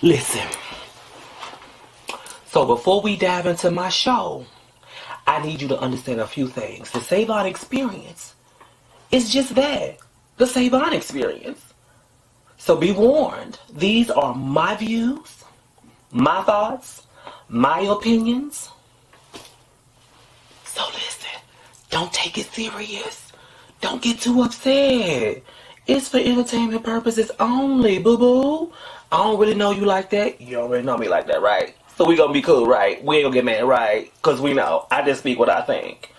Listen, so before we dive into my show, I need you to understand a few things. The Savon Experience is just that, the Savon Experience. So be warned, these are my views, my thoughts, my opinions. So listen, don't take it serious. Don't get too upset. It's for entertainment purposes only, boo-boo. I don't really know you like that. You don't really know me like that, right? So we gonna be cool, right? We ain't gonna get mad, right? Cause we know. I just speak what I think.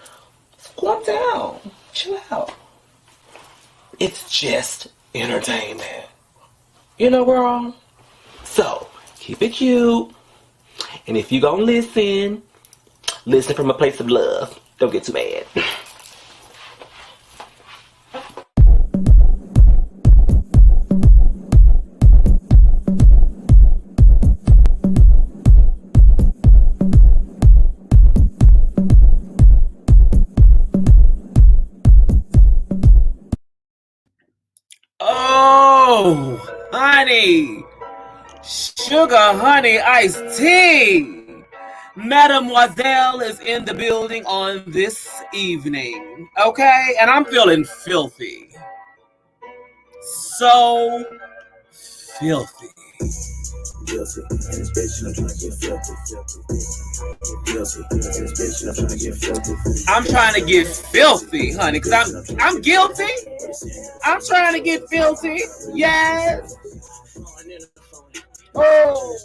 So calm down. Chill out. It's just entertainment. You know, girl? So, keep it cute. And if you gonna listen, listen from a place of love. Don't get too mad. Oh, honey. Sugar honey iced tea. Mademoiselle is in the building on this evening. Okay? And I'm feeling filthy. So filthy. Guilty. And this bitch, I'm trying to get filthy. Guilty. And this bitch, I'm trying to get filthy. I'm trying to get filthy, honey, because I'm guilty. I'm trying to get filthy. Yes. Oh,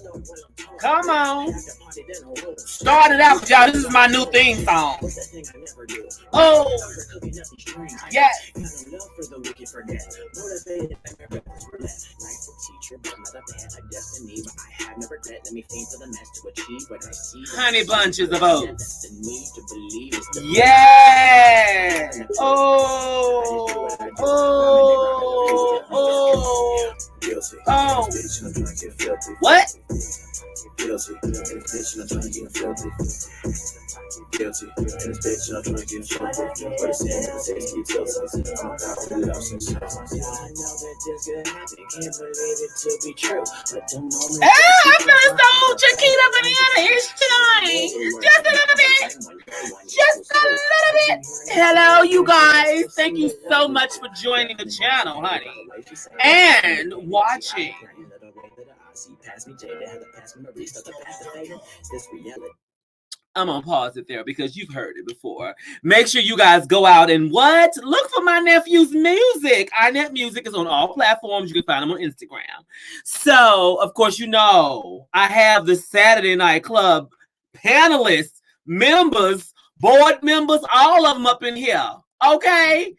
come on. Start it out, y'all. This is my new theme song. Oh, yeah. Honey bunches of oats. Yeah. Oh, oh, oh. Oh. What? Guilty. And this bitch, I'm trying to get filthy. Guilty. And this bitch, I'm trying to get filthy. But it's in the 60 tilted. I'm about to love some shit. I know that this could happen. Can't believe it to be true. But don't know me. I feel so Chiquita Banana is shine. Just a little bit. Just a little bit. Hello, you guys. Thank you so much for joining the channel, honey. And watching. I'm gonna pause it there because you've heard it before. Make sure you guys go out and what? Look for my nephew's music. iNet Music is on all platforms. You can find them on Instagram. So, of course, you know, I have the Saturday Night Club panelists, members, board members, all of them up in here. Okay?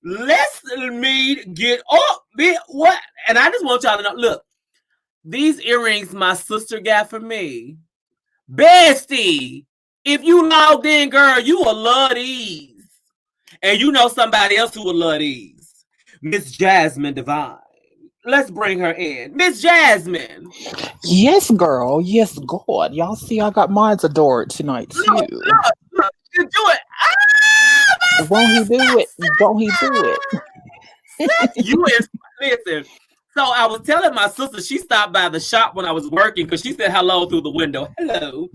Let's me get up. What? And I just want y'all to know, look, these earrings my sister got for me. Bestie, if you logged in, girl, you will love these. And you know somebody else who will love these. Miss Jasmine Divine. Let's bring her in. Miss Jasmine. Yes, girl. Yes, God. Y'all see I got mine's adored tonight, too. Look, you do it. Ah, won't he do it? Won't he do it? You is, listen. So I was telling my sister, she stopped by the shop when I was working because she said hello through the window. Hello.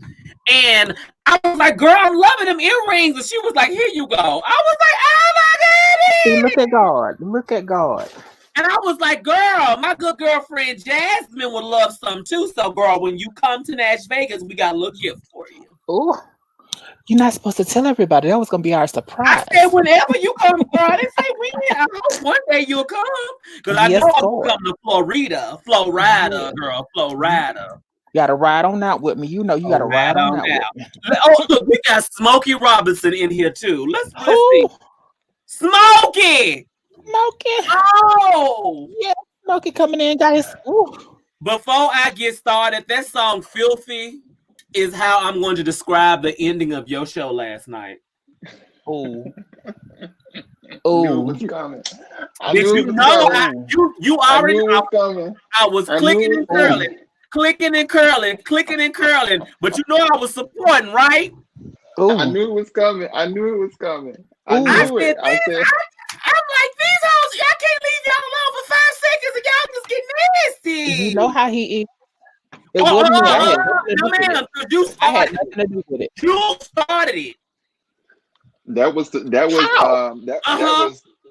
And I was like, girl, I'm loving them earrings. And she was like, here you go. I was like, oh my God. See, look at God. Look at God. And I was like, girl, my good girlfriend Jasmine would love some too. So, girl, when you come to Nash Vegas, we got a little gift for you. Oh, you're not supposed to tell everybody. That was going to be our surprise. I said, whenever you come, girl, I didn't say when. I hope one day you'll come. Because I know I'm coming to Florida. Florida, girl. Florida. You got to ride on out with me. You know you got to ride on out with me. Oh, look, we got Smokey Robinson in here, too. Let's see. Smokey! Smokey. Oh! Yeah, Smokey coming in, guys. Ooh. Before I get started, that song, Filthy, is how I'm going to describe the ending of your show last night. Oh. Oh, you already know I was clicking and curling, clicking and curling, clicking and curling, but you know I was supporting, right? Ooh. I knew it was coming. I knew it was coming. I knew it. I said, I'm like, these hoes, y'all can't leave y'all alone for 5 seconds and y'all just get nasty. You know how he is. It wasn't me. I had No, ma'am. You I had started nothing to do with it. You started it. That was Jasmine.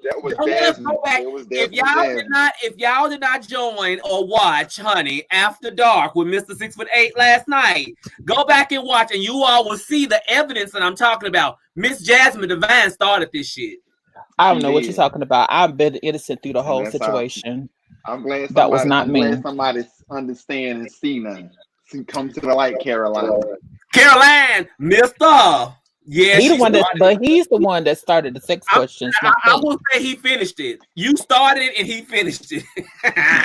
It was If definitely Jasmine. y'all did not join or watch, honey, After Dark with Mr. 6'8" last night, go back and watch, and you all will see the evidence that I'm talking about. Miss Jasmine Devine started this shit. I don't know what you're talking about. I've been innocent through the whole situation. I'm glad that was not me. Glad somebody understand and see now. Come to the light, Caroline. Caroline, Mister. Yeah, he's the one that started the sex questions. I will say he finished it. You started it and he finished it.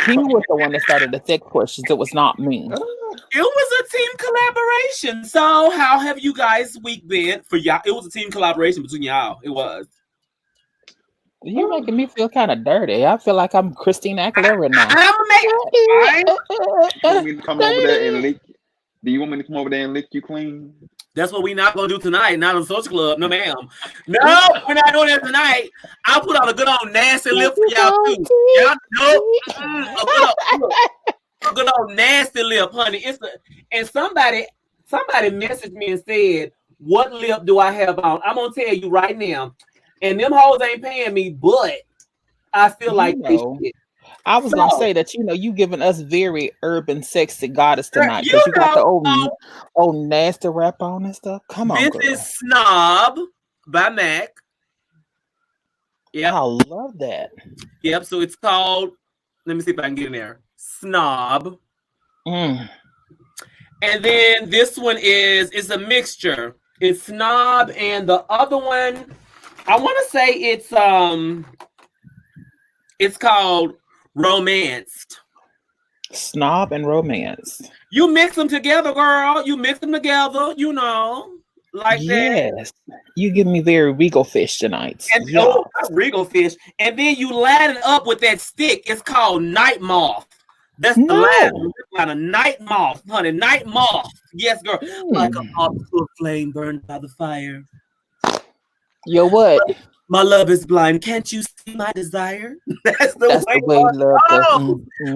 He was the one that started the sex questions. It was not me. It was a team collaboration. So how have you guys' week been for y'all? It was a team collaboration between y'all. It was. You're making me feel kind of dirty. I feel like I'm Christina Aguilera now. Do you want me to come over there and lick you clean? That's what we're not gonna do tonight. Not on the social club. No, ma'am. No, we're not doing that tonight. I'll put on a good old nasty lip for y'all too. Y'all know a good old nasty lip, honey. And somebody messaged me and said, "What lip do I have on?" I'm gonna tell you right now. And them hoes ain't paying me, but I feel like they should. I was gonna say that you giving us very urban, sexy goddess tonight because you got the old nasty rap on and stuff. Come on, this girl. is Snob by Mac. Yeah, I love that. Yep. So it's called. Let me see if I can get in there. Snob. And then this one is a mixture. It's Snob, and the other one, I want to say it's called Romanced. Snob and Romance. You mix them together, girl. You mix them together, like that. Yes. You give me very regal fish tonight. And regal fish. And then you line it up with that stick. It's called Night Moth. That's the line of Night Moth, honey. Night Moth. Yes, girl. Like a moth to a flame burned by the fire. Yo, what? My love is blind. Can't you see my desire? That's the way.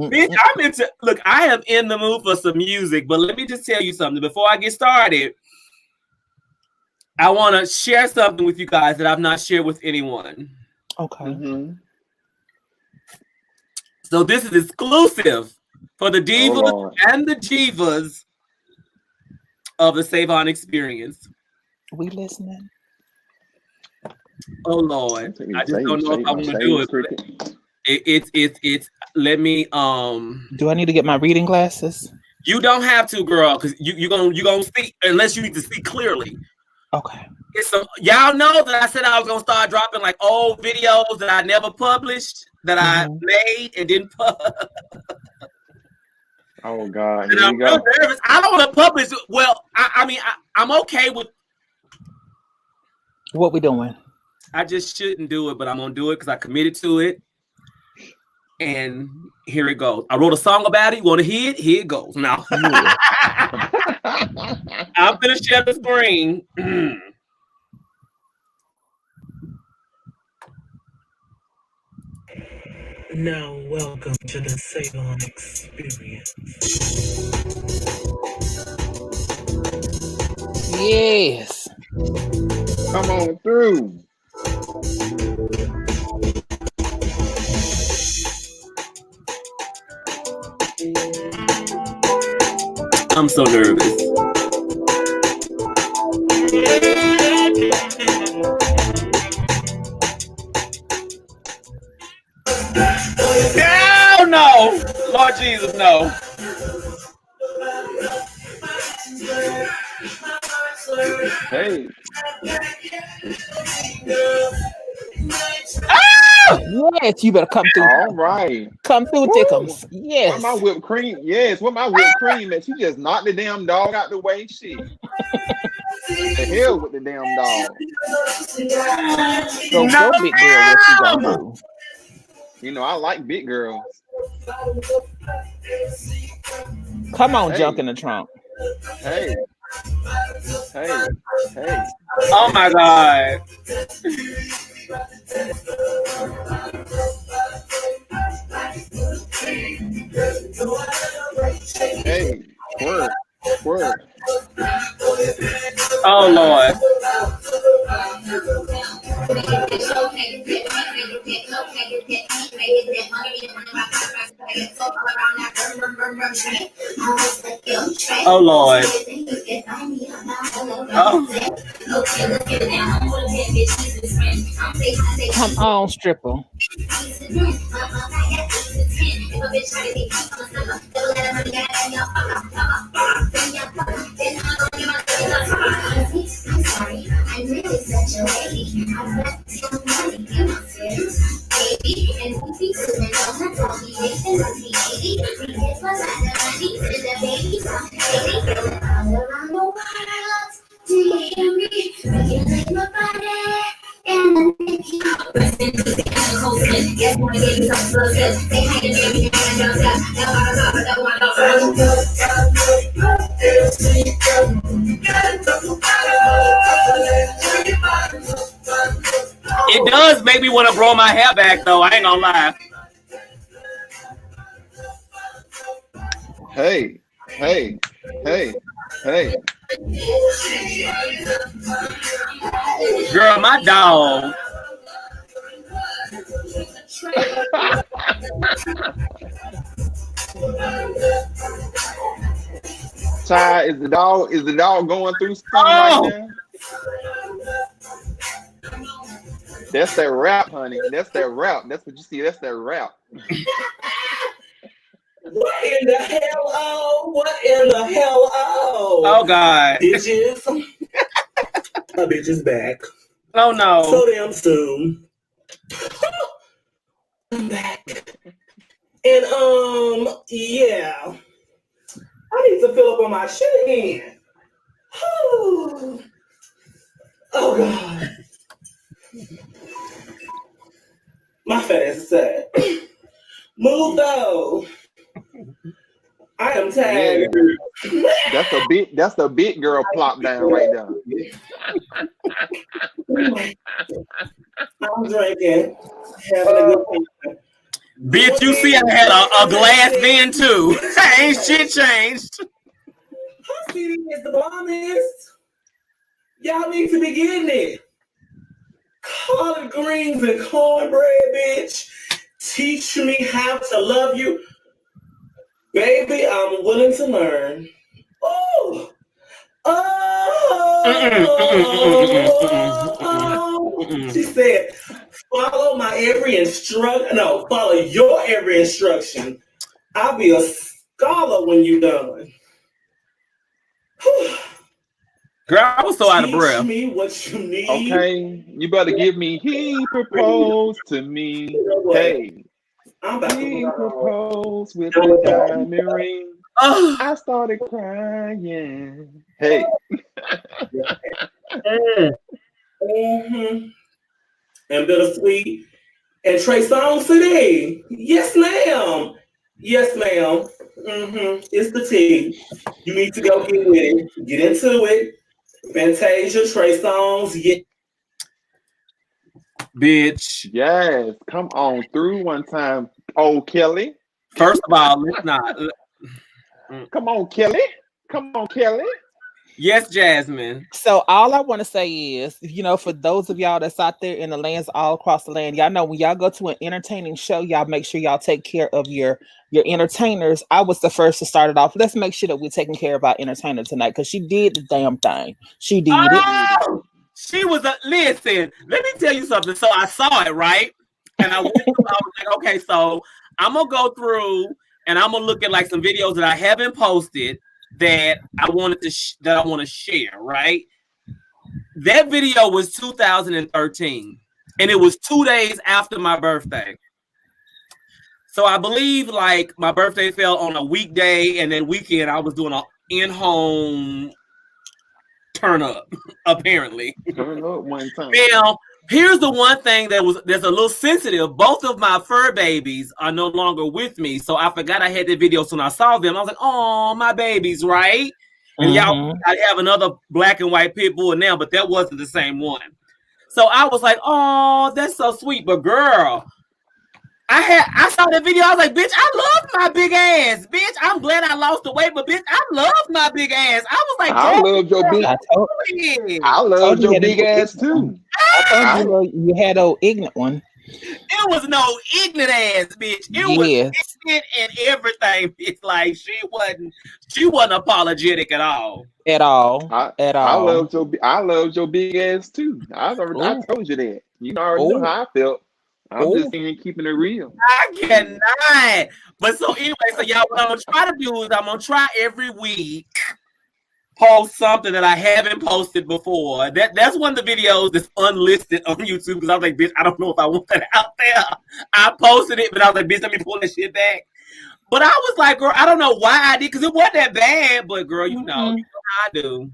Bitch, I'm into. Look, I am in the mood for some music, but let me just tell you something before I get started. I want to share something with you guys that I've not shared with anyone. Okay. So this is exclusive for the divas and the jivas of the Savon Experience. We listening? Oh Lord, I just don't know if I want to do it. It's. Let me. Do I need to get my reading glasses? You don't have to, girl, because you gonna see unless you need to see clearly. Okay. Y'all know that I said I was gonna start dropping like old videos that I never published that I made and didn't publish. Oh God! And I'm real nervous. I don't want to publish. Well, I'm okay with. What we doing? I just shouldn't do it, but I'm gonna do it because I committed to it. And here it goes. I wrote a song about it. You want to hear it? Here it goes. Now, I'm gonna share the screen. Now, welcome to the Savon Experience. Yes. Come on through. I'm so nervous. Hell no! Lord Jesus, no. Hey. Yes, you better come through. All right. Come through, Dickums. Yes. Where my whipped cream? Yes, where my whipped cream at? She just knocked the damn dog out the way. Shit. The hell with the damn dog. So no, big girl, what you gonna do? You know, I like big girls. Come on, jump in the trunk. Hey. Hey. Hey. Oh my God. Hey, Oh Lord. Oh. Come on, stripper. It does make me want to grow my hair back, though. I ain't gonna lie. Hey, hey, hey, hey. Girl, my dog. Ty, is the dog going through something right now? That's that rap, honey. That's that rap. That's what you see. That's that rap. What in the hell? Oh, what in the hell? Oh God. Bitches. My bitch is back. Oh no. So damn soon. I'm back. And yeah. I need to fill up on my shit again. Oh God. My fat ass is sad. Move though. I am tired. Yeah. That's a big girl plop down right now. I'm drinking. Having a good time. Bitch, you see I had a glass then too. Ain't shit changed. Her CD is the bombest. Y'all need to be getting it. Collard greens and cornbread, bitch. Teach me how to love you. Baby, I'm willing to learn. Oh. She said, follow your every instruction. I'll be a scholar when you done. Girl, I was so out of breath. Teach me what you need. Okay, you better give me. He proposed to me. Hey, he proposed with a diamond ring. I started crying. Hey. And bittersweet. And Trey Songz today. Yes, ma'am. Yes, ma'am. It's the tea. You need to go get with it. Get into it. Fantasia, Trey Songz. Yeah. Bitch. Yes, come on through one time. Oh, Kelly. First of all, let's not. Come on, Kelly. Come on, Kelly. Yes, Jasmine. So all I want to say is, for those of y'all that's out there in the lands all across the land, y'all know when y'all go to an entertaining show, y'all make sure y'all take care of your entertainers. I was the first to start it off. Let's make sure that we're taking care of our entertainer tonight because she did the damn thing. She did it. She was listen, let me tell you something. So I saw it, right? And I was like, okay, so I'm gonna go through and I'm gonna look at like some videos that I haven't posted that I wanted to that I want to share, right? That video was 2013 and it was 2 days after my birthday. So I believe like my birthday fell on a weekday and then weekend I was doing an in-home turn up, apparently. Turn up one time. Now, here's the one thing that's a little sensitive. Both of my fur babies are no longer with me. So I forgot I had the video. So when I saw them, I was like, oh, my babies, right? And y'all, I have another black and white pit bull now, but that wasn't the same one. So I was like, oh, that's so sweet. But girl, I saw that video. I was like, bitch, I love my big ass. Bitch, I'm glad I lost the weight, but bitch, I love my big ass. I was like, I love your big I love your big ass too. I told you you had an ignorant one. It was no ignorant ass bitch. It was Yes. ignorant and everything. It's like she wasn't apologetic at all. At all. At all. I loved your big ass too. I Ooh. told you that. You already know Oh. how I felt. I'm Oh. just saying, keeping it real. I cannot. But so anyway, so y'all, what I'm gonna try to do is I'm gonna try every week post something that I haven't posted before. That's one of the videos that's unlisted on YouTube because I was like, bitch, I don't know if I want that out there. I posted it, but I was like, bitch, let me pull that shit back. But I was like, girl, I don't know why I did because it wasn't that bad. But girl, you know how I do.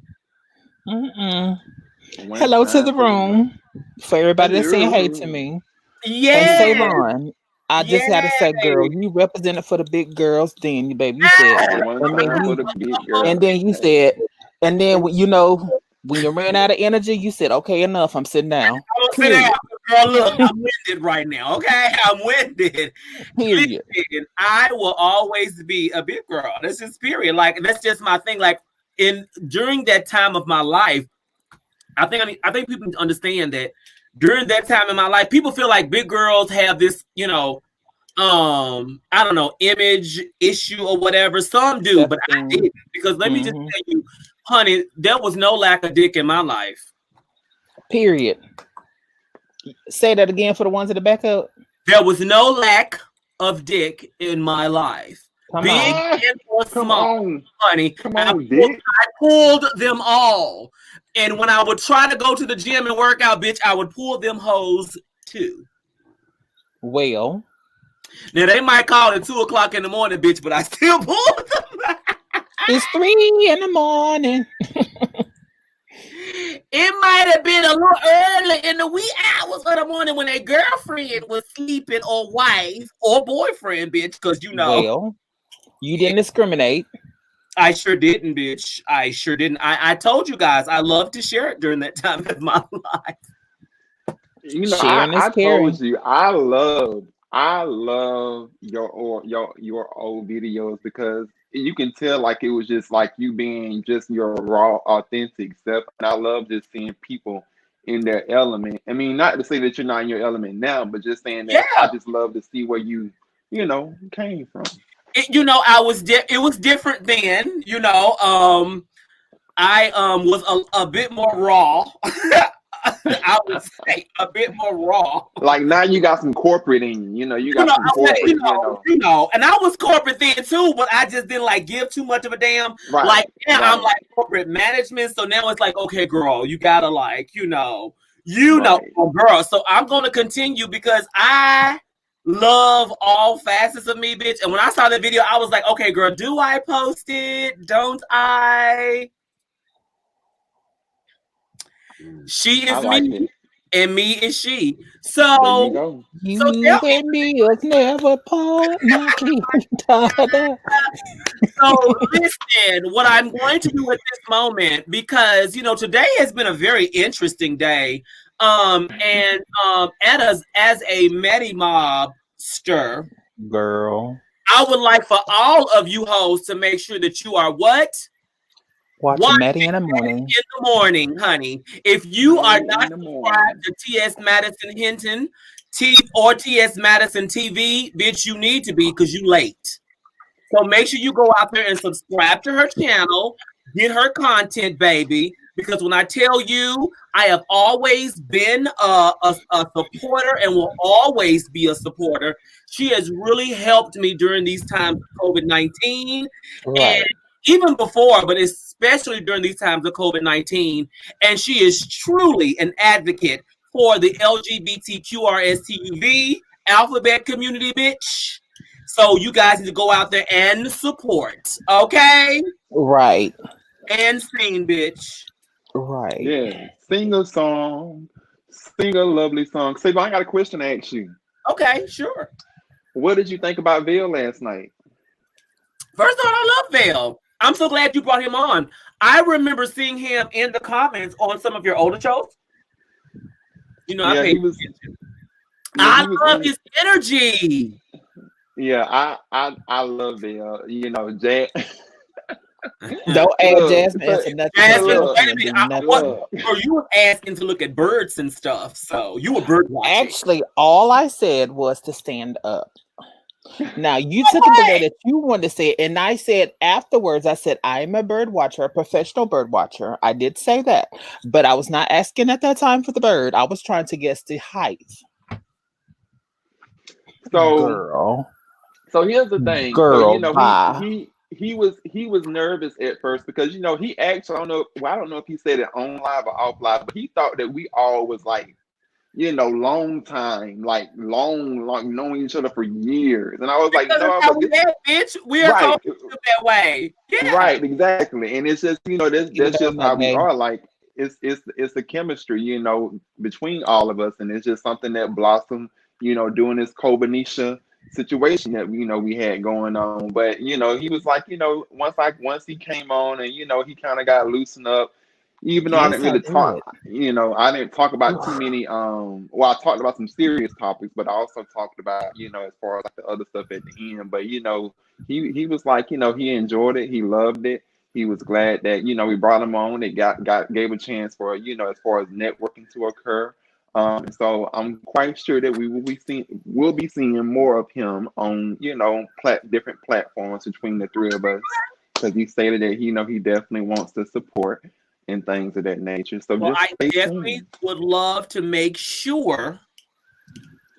Hello to the room for everybody that's saying hey to me. Yeah. And Savon, I just had to say, girl, you represented for the big girls. Then, baby, you said, and then you said, and then you know, when you ran out of energy, you said, okay, enough. I'm sitting down. Sit down. Girl, look, I'm winded right now. Okay, I'm winded. Period. Listen, I will always be a big girl. That's just period. Like that's just my thing. Like during that time of my life, I think people understand that during that time in my life, people feel like big girls have this, you know, I don't know, image issue or whatever. Some do, but I didn't because let me just tell you, honey, there was no lack of dick in my life. Period. Say that again for the ones in the back up. There was no lack of dick in my life. Big and or small, honey. I pulled them all. And when I would try to go to the gym and work out, bitch, I would pull them hoes too. Well, now they might call it 2:00 in the morning, bitch, but I still pulled them. It's 3 in the morning. It might have been a little early in the wee hours of the morning when a girlfriend was sleeping, or wife, or boyfriend, bitch, because you know. Well, you didn't discriminate. I sure didn't, bitch. I sure didn't. I told you guys I love to share it during that time of my life. You know, I told you I love your old videos because you can tell like it was just like you being just your raw, authentic self. And I love just seeing people in their element. I mean, not to say that you're not in your element now, but just saying that I just love to see where you came from. You know, it was different then, you know. I was a bit more raw. I would say a bit more raw. Like now you got some corporate in you. You got some corporate, you know. And I was corporate then too, but I just didn't like give too much of a damn. Right. Like now I'm like corporate management, so now it's like, okay, girl, you gotta like, you know, girl. So I'm gonna continue because I love all facets of me, bitch. And when I saw the video, I was like, okay, girl, do I post it? Don't I? She is me, and me is she. So you and me was never part. So listen, what I'm going to do at this moment, because you know today has been a very interesting day. And as a Medi mobster, girl, I would like for all of you hoes to make sure that you are what? Watching Maddie in the morning. In the morning, honey. If you are not subscribed to T.S. Madison Hinton or T.S. Madison TV, bitch, you need to be because you late. So make sure you go out there and subscribe to her channel, get her content, baby. Because when I tell you, I have always been a supporter and will always be a supporter. She has really helped me during these times of COVID-19. Right. And even before, but especially during these times of COVID-19. And she is truly an advocate for the LGBTQRSTUV alphabet community, bitch. So you guys need to go out there and support, okay? Right. And sing, bitch. Right. Yeah. Sing a song. Sing a lovely song. Savon, I got a question to ask you. Okay, sure. What did you think about Vail last night? First of all, I love Vail. I'm so glad you brought him on. I remember seeing him in the comments on some of your older shows. You know, I love his energy. Yeah, I love Vail. You know, Jay. Don't add Look, Jasmine so, into nothing. Jasmine, look, wait a minute. Nothing. look. Or you were asking to look at birds and stuff, so you were bird watching. Actually, all I said was to stand up. Now you took it the way that you wanted to say it, and I said afterwards, I said I am a bird watcher, a professional bird watcher. I did say that, but I was not asking at that time for the bird. I was trying to guess the height. So, Girl, so here's the thing. So girl, you know, bye. he was nervous at first because you know he actually I don't know if he said it on live or off live, but he thought that we all was like, you know, long time, like long knowing each other for years. And I was like, Because no, that's how but we act, bitch. We are right, that way. Yeah. right, exactly. And it's just, you know, that's just how we Day. are. Like it's the chemistry, you know, between all of us, and it's just something that blossomed, you know, during this Kobanisha situation that you know we had going on. But you know, he was like, you know, once he came on and you know he kind of got loosened up. Even though I Yes, didn't I really did. talk, you know, I didn't talk about too many. Well, I talked about some serious topics, but I also talked about, you know, as far as like the other stuff at the end. But you know, he was like, you know, he enjoyed it, he loved it. He was glad that you know we brought him on. It gave a chance for you know as far as networking to occur. So I'm quite sure that we'll be seeing more of him on you know different platforms between the three of us because he stated that you know he definitely wants to support and things of that nature. So Well, just I stay definitely tuned. would love to make sure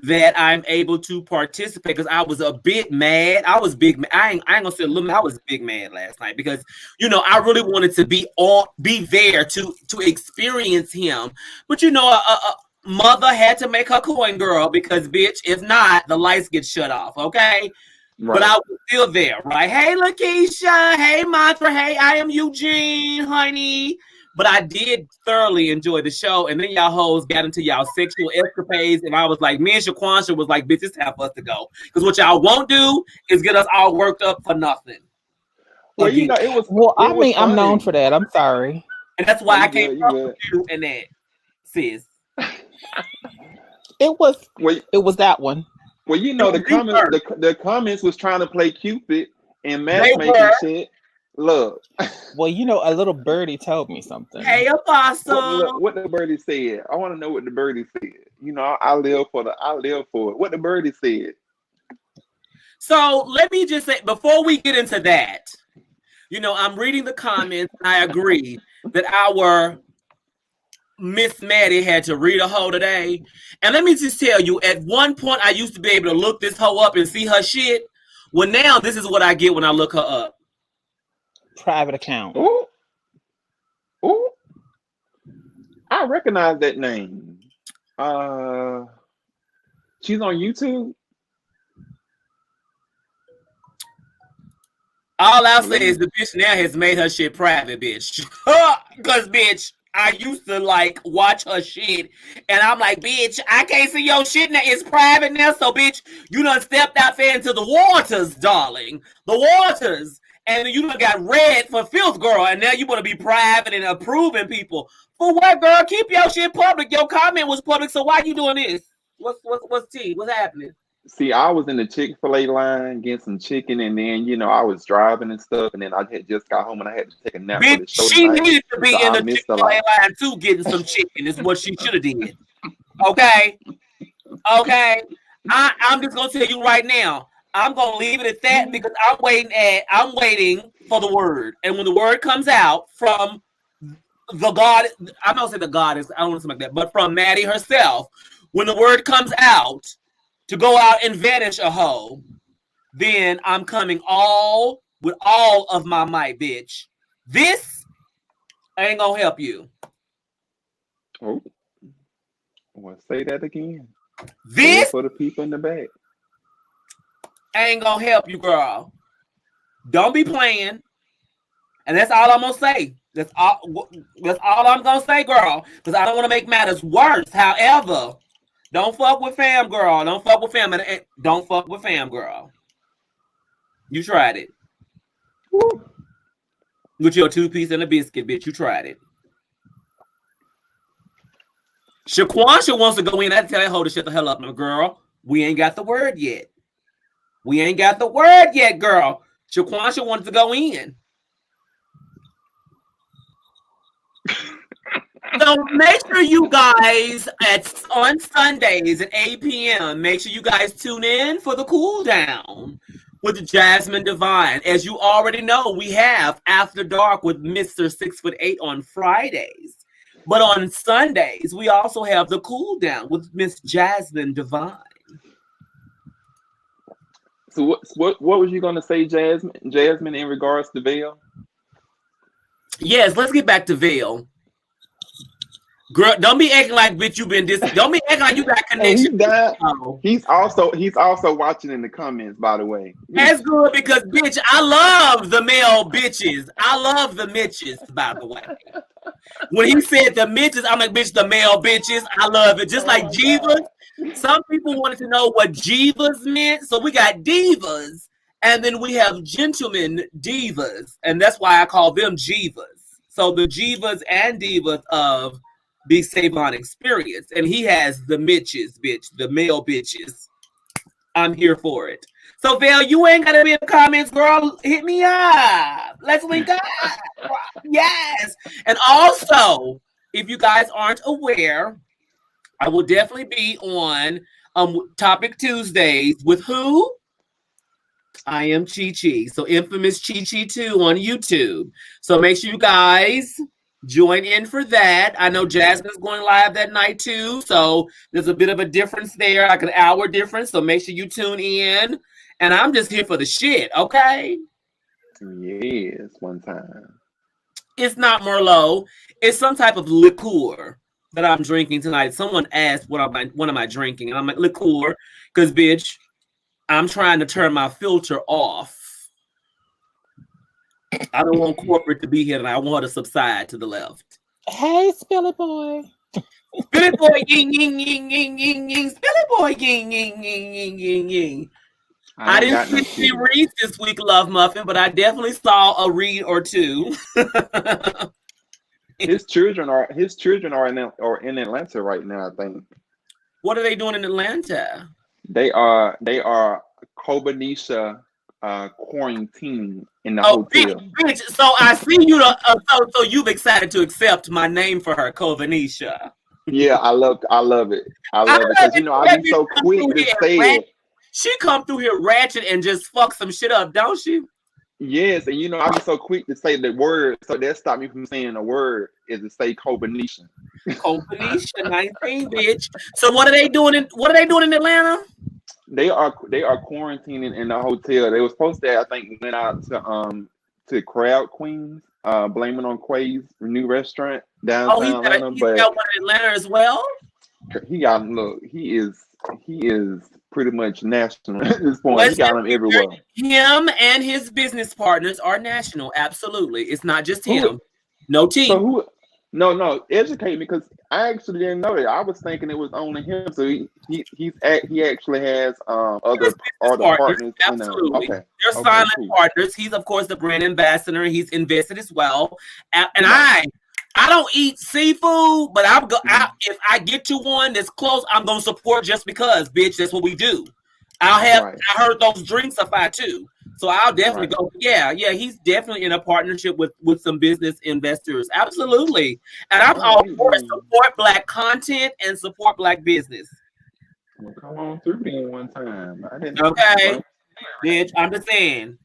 that I'm able to participate because I was a bit mad. I was big. I ain't gonna say a little. I was big mad last night because you know I really wanted to be there to experience him. But you know, a mother had to make her coin, girl, because bitch, if not, the lights get shut off. Okay. Right. But I was still there, right? Hey, Lakeisha. Hey, Mantra. Hey, I am Eugene, honey. But I did thoroughly enjoy the show. And then y'all hoes got into y'all sexual escapades. And I was like, me and Shaquansha was like, bitch, it's time for us to go. Because what y'all won't do is get us all worked up for nothing. Well, Again. you know, it was. Well, It I was mean, I'm known funny. for that. I'm sorry. And that's why No, I you can't good. fuck You with good. you and that, sis. It was that one. Well, you It know, was the you comments, first. the comments was trying to play Cupid and They matchmaking were. shit. Look, Well, you know, a little birdie told me something. Hey, Apostle. what the birdie said. I want to know what the birdie said. You know, I live for it. What the birdie said. So let me just say, before we get into that, you know, I'm reading the comments and I agree that our Miss Maddie had to read a hoe today. And let me just tell you, at one point I used to be able to look this hoe up and see her shit. Well, now this is what I get when I look her up. Private account. Ooh, ooh, I recognize that name. She's on YouTube. All I'll say is the bitch now has made her shit private, bitch. Because, bitch, I used to, like, watch her shit. And I'm like, bitch, I can't see your shit now. It's private now. So, bitch, you done stepped out there into the waters, darling. The waters. And you done got red for filth, girl. And now you want to be private and approving people. For what, girl? Keep your shit public. Your comment was public. So why you doing this? What's tea? What's happening? See, I was in the Chick-fil-A line getting some chicken, and then you know I was driving and stuff, and then I had just got home and I had to take a nap for the Bitch, show she tonight. needed to be So in I the missed a Chick-fil-A lot. line too, getting some chicken. Is what she should have did. Okay, okay. I'm just gonna tell you right now. I'm gonna leave it at that because I'm waiting for the word, and when the word comes out from the God, I'm not saying the goddess. I don't want to say like that, but from Maddie herself, when the word comes out to go out and vanish a hoe, then I'm coming with all of my might, bitch. This ain't gonna help you. Oh, I want to say that again. This for the people in the back. ain't gonna help you, girl. Don't be playing. And that's all I'm gonna say. That's all I'm gonna say, girl. Because I don't want to make matters worse. However, don't fuck with fam, girl. Don't fuck with fam. And don't fuck with fam, girl. You tried it. Woo. With your 2-piece and a biscuit, bitch. You tried it. Shaquansha wants to go in. I had to tell that hoe to shut the hell up, my girl. We ain't got the word yet. We ain't got the word yet, girl. Shaquansha wanted to go in. So make sure you guys on Sundays at 8 p.m. Make sure you guys tune in for the cool down with Jasmine Divine. As you already know, we have After Dark with Mr. 6'8" on Fridays. But on Sundays, we also have the cool down with Miss Jasmine Divine. So what was you gonna say, Jasmine? Jasmine, in regards to Vail? Yes, let's get back to Vail. Girl, don't be acting like bitch you been don't be acting like you got connection. He's also watching in the comments, by the way. That's good because bitch, I love the male bitches. I love the Mitches, by the way. When he said the Mitches, I'm like, bitch, the male bitches. I love it. Just like Jivas. Some people wanted to know what Jivas meant. So we got divas, and then we have gentlemen divas, and that's why I call them Jivas. So the Jivas and divas of the Savon Experience, and he has the Mitches, bitch, the male bitches. I'm here for it. So Val, you ain't gotta be in the comments, girl. Hit me up. Let's link up. Yes. And also, if you guys aren't aware, I will definitely be on Topic Tuesdays with who? I am Chi Chi. So infamous Chi Chi 2 on YouTube. So make sure you guys join in for that. I know Jasmine's going live that night too. So there's a bit of a difference there, like an hour difference. So make sure you tune in. And I'm just here for the shit, okay? Yes, one time. It's not Merlot. It's some type of liqueur that I'm drinking tonight. Someone asked what am I drinking? And I'm like, liqueur. Because, bitch, I'm trying to turn my filter off. I don't want corporate to be here, and I want her to subside to the left. Hey, Spilly Boy. Spilly Boy, ying, ying, ying, ying, ying, ying. Spilly Boy, ying, ying, ying, ying, ying, ying. I didn't see reads this week, Love Muffin, but I definitely saw a read or two. His children are in Atlanta right now, I think. What are they doing in Atlanta? They are Kobanisha quarantine in the hotel. Bitch. So I see you. So you've excited to accept my name for her, Kobanisha. Yeah, I love it. I love it because I be so quick to say it. She come through here ratchet and just fuck some shit up, don't she? Yes, and I be so quick to say the word, so that stop me from saying the word is to say Kobanisha. Kobanisha 19, bitch. So what are they doing in Atlanta? They are quarantining in the hotel. They were supposed to, I think, went out to Crowd Queens, blaming on Quay's new restaurant downtown Atlanta. But got one in Atlanta as well. He is pretty much national at this point. He got him everywhere. Him and his business partners are national. Absolutely, it's not just him. No team. So No, educate me, because I actually didn't know that. I was thinking it was only him. So he actually has other partners. Absolutely, they're silent partners. He's of course the brand ambassador. He's invested as well. And I don't eat seafood, but if I get to one that's close, I'm gonna support just because, bitch. That's what we do. I heard those drinks are fire too. So I'll definitely go. Yeah. He's definitely in a partnership with some business investors. Absolutely. And I'm all for support Black content and support Black business. Well, come on through me one time. Okay. Bitch, I'm just saying.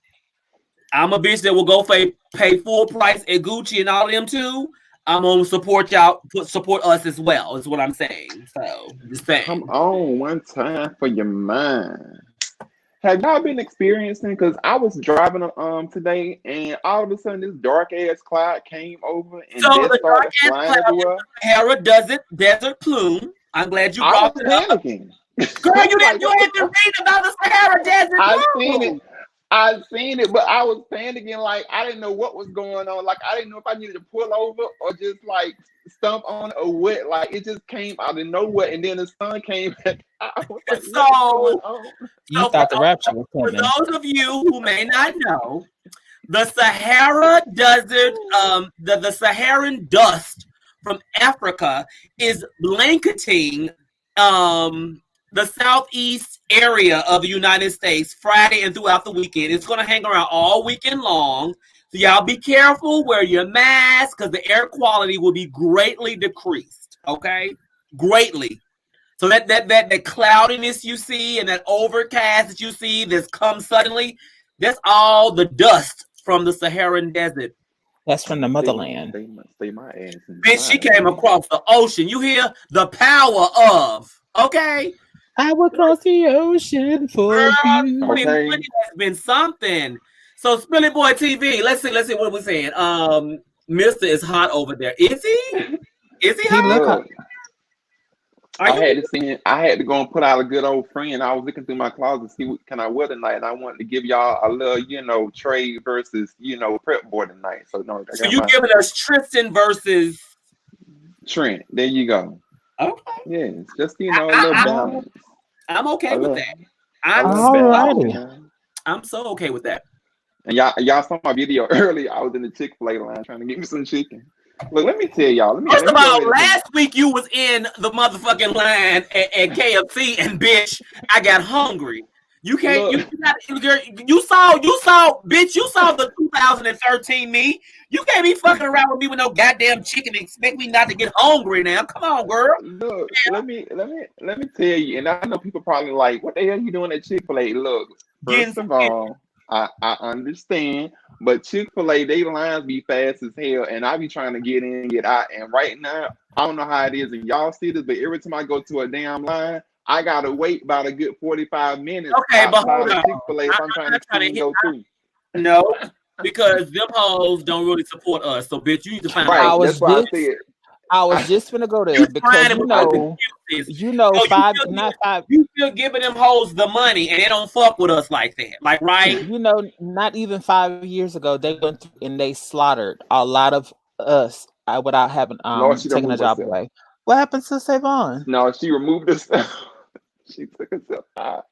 I'm a bitch that will go pay full price at Gucci and all of them too. I'm gonna support y'all, support us as well, is what I'm saying. So just saying. Come on one time for your mind. Have y'all been experiencing? Because I was driving today, and all of a sudden this dark ass cloud came over and started flying everywhere. Sahara desert plume. I'm glad you brought it up. Girl, you had to read about the Sahara desert plume. I've seen it, but I was panicking, like I didn't know what was going on. Like I didn't know if I needed to pull over or just like stump on or what. Like it just came out of nowhere, and then the sun came back. I was like, you thought the rapture was coming. For those of you who may not know, the Sahara Desert, the Saharan dust from Africa is blanketing the southeast area of the United States Friday and throughout the weekend. It's going to hang around all weekend long. So y'all be careful, wear your mask, because the air quality will be greatly decreased. Okay? Greatly. So that cloudiness you see and that overcast that you see that's come suddenly, that's all the dust from the Saharan desert. That's from the motherland. Stay my ass Bitch, she came across the ocean. You hear the power of, okay? I will cross the ocean for Girl, you. 2020 has been something. So Spilly Boy TV, let's see what we're saying. Mr. is hot over there. Is he? Is he hot? Look hot. I had to go and put out a good old friend. I was looking through my closet to see what can I wear tonight, and I wanted to give y'all a little, trade versus, prep boy tonight. So you giving us Tristan versus Trent. There you go. Okay. Yes, just a little balance. I'm okay with that. I'm so okay with that. And y'all saw my video earlier. I was in the Chick-fil-A line trying to get me some chicken. Look, let me tell y'all. First of all, last week you was in the motherfucking line at KFC, and bitch, I got hungry. You can't. You saw, bitch. You saw the 2013 me. You can't be fucking around with me with no goddamn chicken and expect me not to get hungry now. Come on, girl. Look, let me tell you. And I know people probably like, what the hell you doing at Chick-fil-A? Look, first of all, I understand, but Chick-fil-A, they lines be fast as hell, and I be trying to get in and get out. And right now, I don't know how it is in y'all cities, but every time I go to a damn line, I gotta wait about a good 45 minutes. Okay, but hold on. Chick-fil-A if I'm trying to go through. No, because them hoes don't really support us. So, bitch, you need to find out. That's why I said. I was just gonna go there because you still giving them hoes the money and they don't fuck with us like that. Like, right? Not even 5 years ago, they went through and they slaughtered a lot of us without having taking a job away. What happened to Savon? No, she removed herself. She took herself out.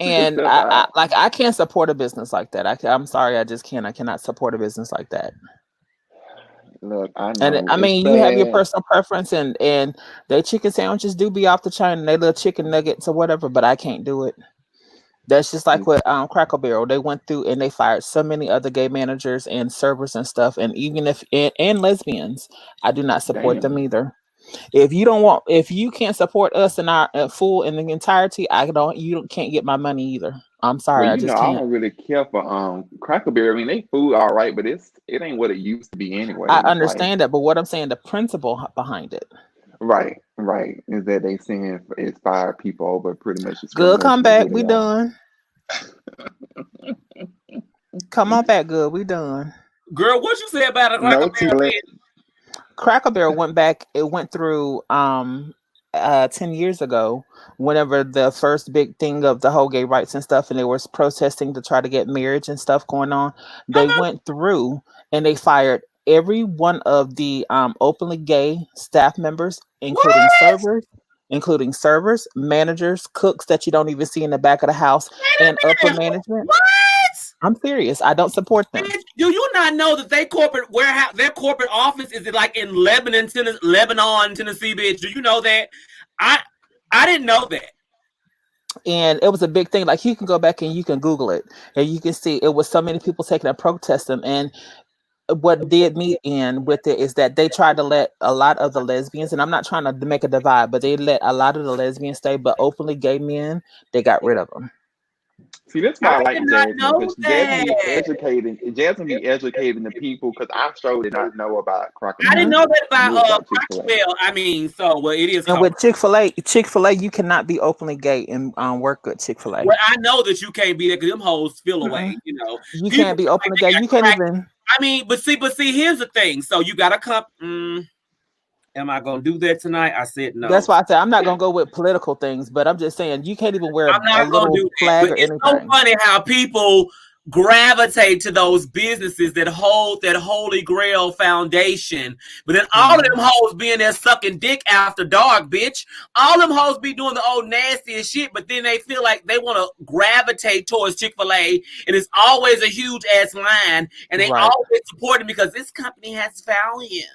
And I can't support a business like that. I'm sorry, I just can't. I cannot support a business like that. Look, I know. And I mean, you have your personal preference, and their chicken sandwiches do be off the chain, and they little chicken nuggets or whatever, but I can't do it. That's just like what Cracker Barrel. They went through and they fired so many other gay managers and servers and stuff, and even and lesbians, I do not support them either. If you can't support us in our full in the entirety, you can't get my money either. I'm sorry, I just can't. I don't really care for Cracker Barrel. I mean, they food all right, but it ain't what it used to be anyway. I understand that, but what I'm saying, the principle behind it. Right, is that they saying it's fire people over pretty much. Good, come back. We done. Come on back, good. We done. Girl, what you say about a Cracker Barrel? Cracker Barrel went back. It went through 10 years ago, whenever the first big thing of the whole gay rights and stuff, and they were protesting to try to get marriage and stuff going on. They went through and they fired every one of the openly gay staff members, including servers, managers, cooks that you don't even see in the back of the house, and upper management. What? I'm serious. I don't support them. Do you not know that their corporate warehouse, their corporate office is like in Lebanon, Tennessee, bitch? Do you know that? I didn't know that. And it was a big thing. Like, you can go back and you can Google it, and you can see it was so many people taking a protest them. And what did me in with it is that they tried to let a lot of the lesbians, and I'm not trying to make a divide, but they let a lot of the lesbians stay, but openly gay men, they got rid of them. See, that's why I like Jasmine, because Jasmine be educating the people, because I sure did not know about Cracker Barrel. I didn't know that about Cracker Barrel. I mean, it is. And with Chick-fil-A, you cannot be openly gay and work at Chick-fil-A. Well, I know that you can't be there because them hoes feel away. You can't be openly gay. You can't even. I mean, but see, here's the thing. So you gotta come. Am I gonna do that tonight? I said no. That's why I said I'm not gonna go with political things, but I'm just saying you can't even wear a little flag or anything. It's so funny how people gravitate to those businesses that hold that holy grail foundation, but then all of them hoes being there sucking dick after dark, bitch. All them hoes be doing the old nastiest shit, but then they feel like they want to gravitate towards Chick-fil-A, and it's always a huge ass line, and they always support it because this company has values.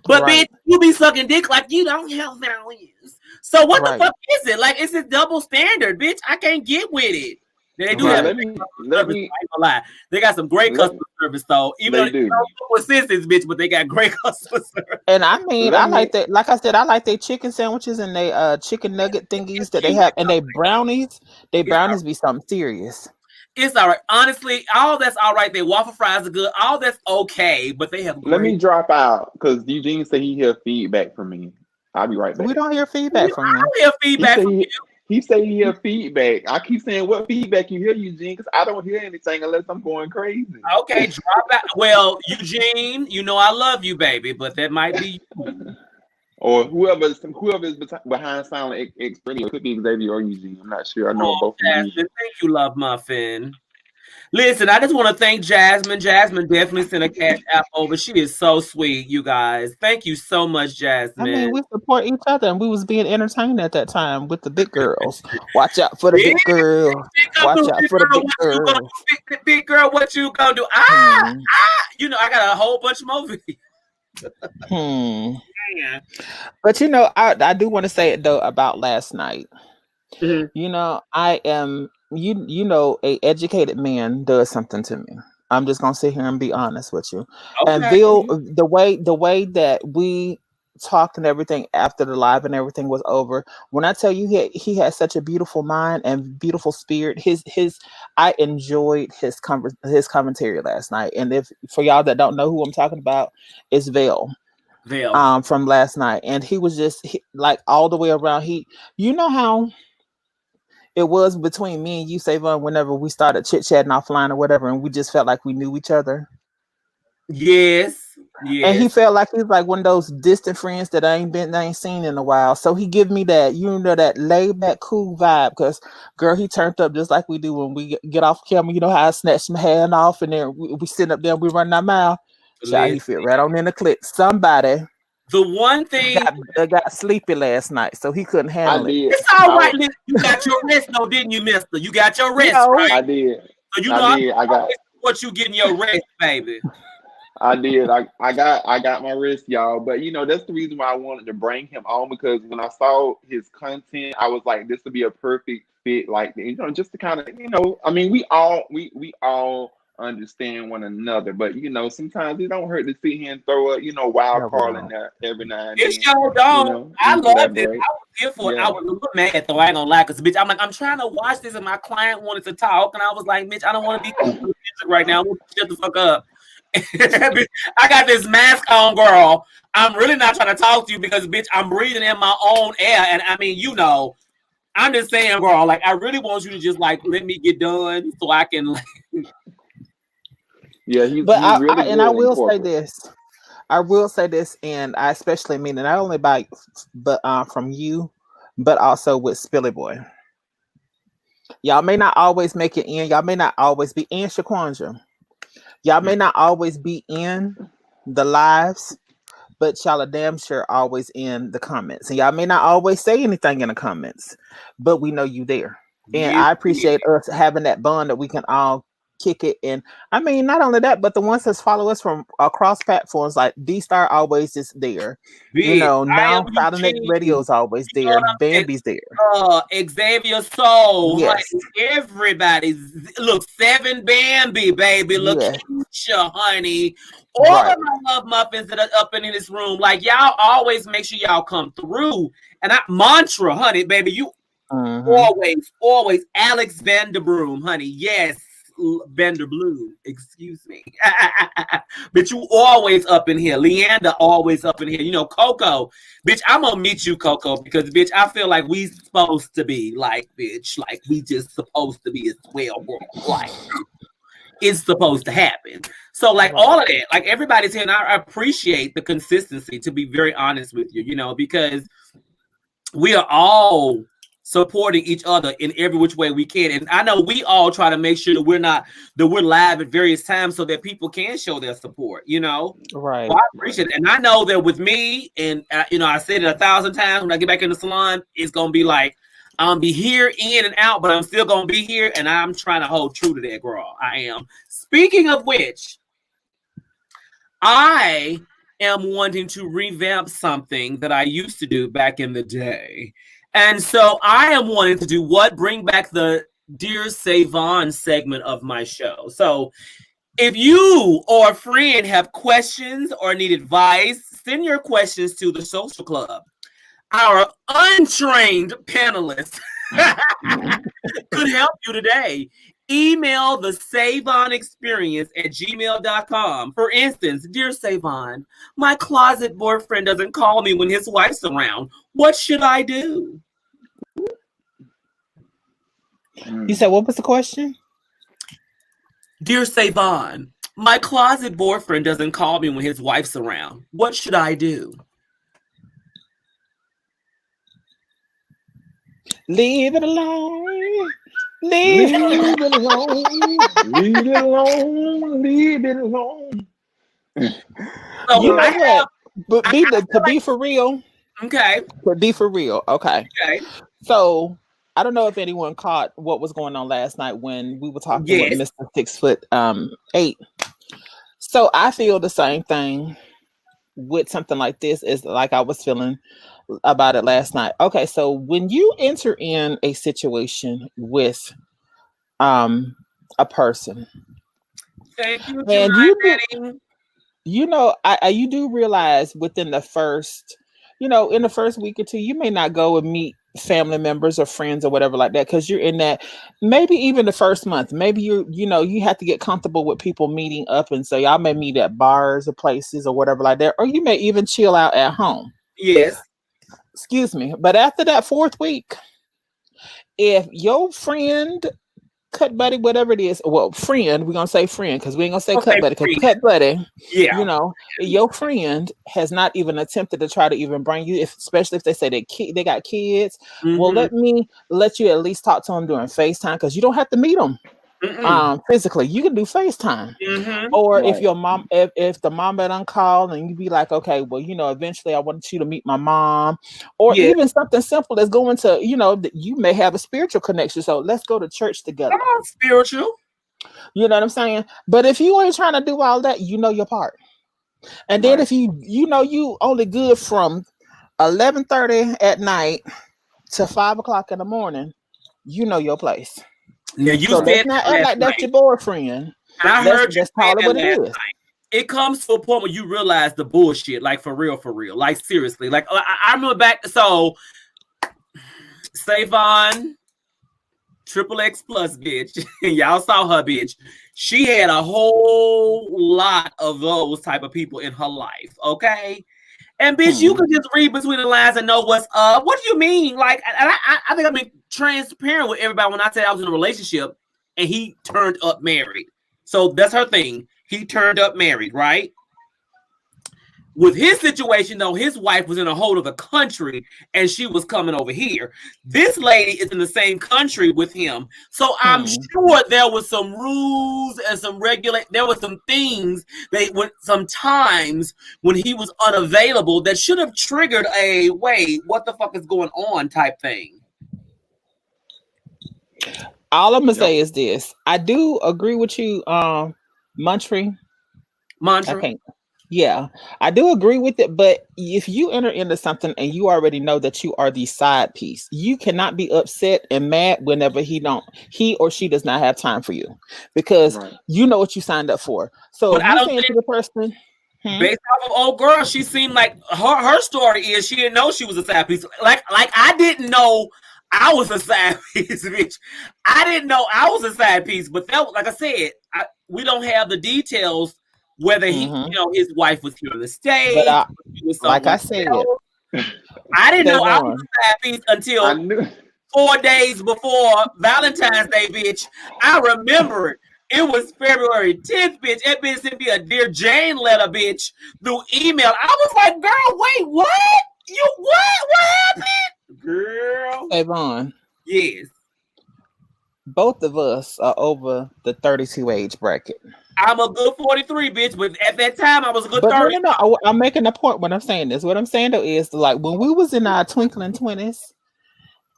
But bitch, you be sucking dick like you don't have values. So what the fuck is it? Like, it's a double standard, bitch. I can't get with it. They do Bro, have let great me customer let service. me I ain't gonna lie. They got some great let customer service, though. Even though they they do. don't assistance, bitch, but they got great customer service. And I mean, I Let like me that. Like I said, I like their chicken sandwiches and they chicken nugget thingies that they have, and they brownies. They It's all right. brownies be something serious. It's all right. Honestly, all that's all right. Their waffle fries are good. All that's okay, but they have let me great. drop out because Eugene said he hear feedback from me. I'll be right We back. don't hear I feedback from you. don't hear He feedback say from you. he say he hear feedback. I keep saying what feedback you hear, Eugene, because I don't hear anything unless I'm going crazy. Okay, drop out. Well, Eugene, you know I love you, baby, but that might be you. Or whoever is behind Silent Experience. It could be Xavier or Eugene. I'm not sure. I know Oh, both of them. Jasmine, thank you, Love Muffin. Listen, I just want to thank Jasmine. Jasmine definitely sent a cash app over. She is so sweet, you guys. Thank you so much, I mean, Jasmine. we support each other, and we was being entertained at that time with the big girls. Watch out for the Big, big girls. Watch out big for the girl, big what you gonna girls. do? Big girl, what you gonna do? Hmm. You know, I got a whole bunch more videos. Hmm. Man. But you know, I do want to say it though about last night. Mhm. You know, I am you know, a educated man does something to me. I'm just gonna sit here and be honest with you. And Okay. Bill, the way that we talked and everything after the live and everything was over, when I tell you he had such a beautiful mind and beautiful spirit, his I enjoyed his commentary last night. And if for y'all that don't know who I'm talking about, it's Vale Veil. from last night. And he was just like all the way around. You know how it was between me and you, Savon, whenever we started chit chatting offline or whatever, and we just felt like we knew each other. Yes. And he Yes. felt like he's like one of those distant friends that I ain't seen in a while. So he give me that, you know, that laid back, cool vibe. Because girl, he turned up just like we do when we get off camera. You know how I snatch my hand off, and then we sit up there, and we run our mouth. Child, he Listen. fit right on in the clip. Somebody The one thing got sleepy last night, so he couldn't I handle it. did. it's all I right. Listen, you got your rest, though, didn't you, Mister? You got your You rest, know, right? I did. So you I know I'm did. always what you getting your rest, baby. I did. I got my wrist, y'all. But you know, that's the reason why I wanted to bring him on because when I saw his content, I was like, this would be a perfect fit. Like, you know, just to kind of, you know, I mean, we all understand one another, but you know, sometimes it don't hurt to sit here and throw a, you know, wild no, we card in don't. there every now and It then. sure You don't. know, I we loved it. collaborate. I was here for it. I Yeah. was a little mad though. I ain't gonna lie, cause bitch, I'm like, I'm trying to watch this, and my client wanted to talk, and I was like, bitch, I don't want to be music right now. Shut the fuck up. I got this mask on, girl. I'm really not trying to talk to you because, bitch, I'm breathing in my own air, and I mean, you know, I'm just saying, girl. Like, I really want you to just like let me get done so I can. Like, Yeah, But he's really I good in will say corporate. this. I will say this, and I especially mean it not only by, but from you, but also with Spilly Boy. Y'all may not always make it in. Y'all may not always be in Shaquandra. Y'all may not always be in the lives, but y'all are damn sure always in the comments. And y'all may not always say anything in the comments, but we know you there. And yes, I yes. appreciate us having that bond that we can all kick it. And I mean, not only that, but the ones that follow us from across platforms like D Star always is there. You Bitch, know, I am now Silent X Eugene. Radio is always You know there. what I'm saying? Bambi's there. Xavier Soul, Yes. honey. Everybody's look, Seven Bambi, baby. Yes. Lakeisha, honey. All Right. of my love muffins that are up in this room, like y'all always make sure y'all come through. And I mantra, honey, baby, you Hmm. always Alex Vanderbroom, honey. Yes, Vanderbloom. Excuse me. But you always up in here. Leander always up in here. You know, Coco. Bitch, I'm gonna meet you, Coco, because bitch, I feel like we supposed to be like, bitch, like we just supposed to be as well, girl. Like it's supposed to happen. So, like Right. all of that, like everybody's here, and I appreciate the consistency, to be very honest with you, you know, because we are all supporting each other in every which way we can. And I know we all try to make sure that we're live at various times so that people can show their support, you know. Right. So I Right. appreciate it. And I know that with me, and you know, I said it 1,000 times when I get back in the salon, it's gonna be like I'm gonna be here in and out, but I'm still gonna be here, and I'm trying to hold true to that, girl. I am. Speaking of which, I am wanting to revamp something that I used to do back in the day. And so I am wanting to do what? Bring back the Dear Savon segment of my show. So if you or a friend have questions or need advice, send your questions to the social club. Our untrained panelists could help you today. Email thesavonexperience at gmail.com. For instance, dear Savon, my closet boyfriend doesn't call me when his wife's around. What should I do? You said, what was the question? Dear Savon, my closet boyfriend doesn't call me when his wife's around. What should I do? Leave it alone. Leave it alone. Leave it alone. Leave it alone. So You know what? But to be for real. Okay. To be for real. Okay. Okay. So I don't know if anyone caught what was going on last night when we were talking with Mr. 6'8". So I feel the same thing with something like this is like I was feeling about it last night. Okay, so when you enter in a situation with a person, thank you, and you do realize within the first, in the first week or two, you may not go and meet family members or friends or whatever like that, because you're in that, maybe even the first month, maybe you have to get comfortable with people meeting up, and so y'all may meet at bars or places or whatever like that, or you may even chill out at home. Yes. Excuse me. But after that fourth week, if your friend, cut buddy, whatever it is, well, friend, we're gonna say friend because we ain't gonna say cut buddy, because cut buddy, your friend has not even attempted to try to even bring you, especially if they say they got kids. Well, let me let you at least talk to them during FaceTime, because you don't have to meet them physically. You can do FaceTime. Or if your mom, if the mom had uncalled and you be like, okay, well, eventually I wanted you to meet my mom, or even something simple that's going to, that you may have a spiritual connection, so let's go to church together. Come on, spiritual. You know what I'm saying? But if you ain't trying to do all that, your part. And then if you only good from 11:30 at night to 5 o'clock in the morning, your place. Now you so said let's not act like that's your boyfriend. And I heard you call it what it is. Night. It comes to a point where you realize the bullshit, like for real, like seriously. Like I remember back, so Savon XXX plus bitch, and y'all saw her bitch. She had a whole lot of those type of people in her life, okay? And bitch, you can just read between the lines and know what's up. What do you mean? Like, I think I've been transparent with everybody when I said I was in a relationship and he turned up married. So that's her thing. He turned up married, right? With his situation, though, his wife was in a whole other country and she was coming over here. This lady is in the same country with him. So I'm sure there was some rules and some there were some things sometimes when he was unavailable that should have triggered a wait, what the fuck is going on type thing. All I'm gonna say is this. I do agree with you, Mantra. I can't. Yeah, I do agree with it, but if you enter into something and you already know that you are the side piece, you cannot be upset and mad whenever he or she does not have time for you, because you know what you signed up for. So but if you're saying to the person, based off of old girl, she seemed like her story is she didn't know she was a side piece. Like I didn't know I was a side piece, bitch. I didn't know I was a side piece, but that, like I said, we don't have the details. Whether he, his wife was here on the stage, like I said, I didn't know I was a side piece until 4 days before Valentine's Day, bitch. I remember it. It was February 10th, bitch. That bitch sent me a Dear Jane letter, bitch, through email. I was like, girl, wait, what? What happened? Girl. Savon. Yes. Both of us are over the 32 age bracket. I'm a good 43, bitch, but at that time I was a good 30. No, I'm making a point when I'm saying this. What I'm saying though is, like, when we was in our twinkling 20s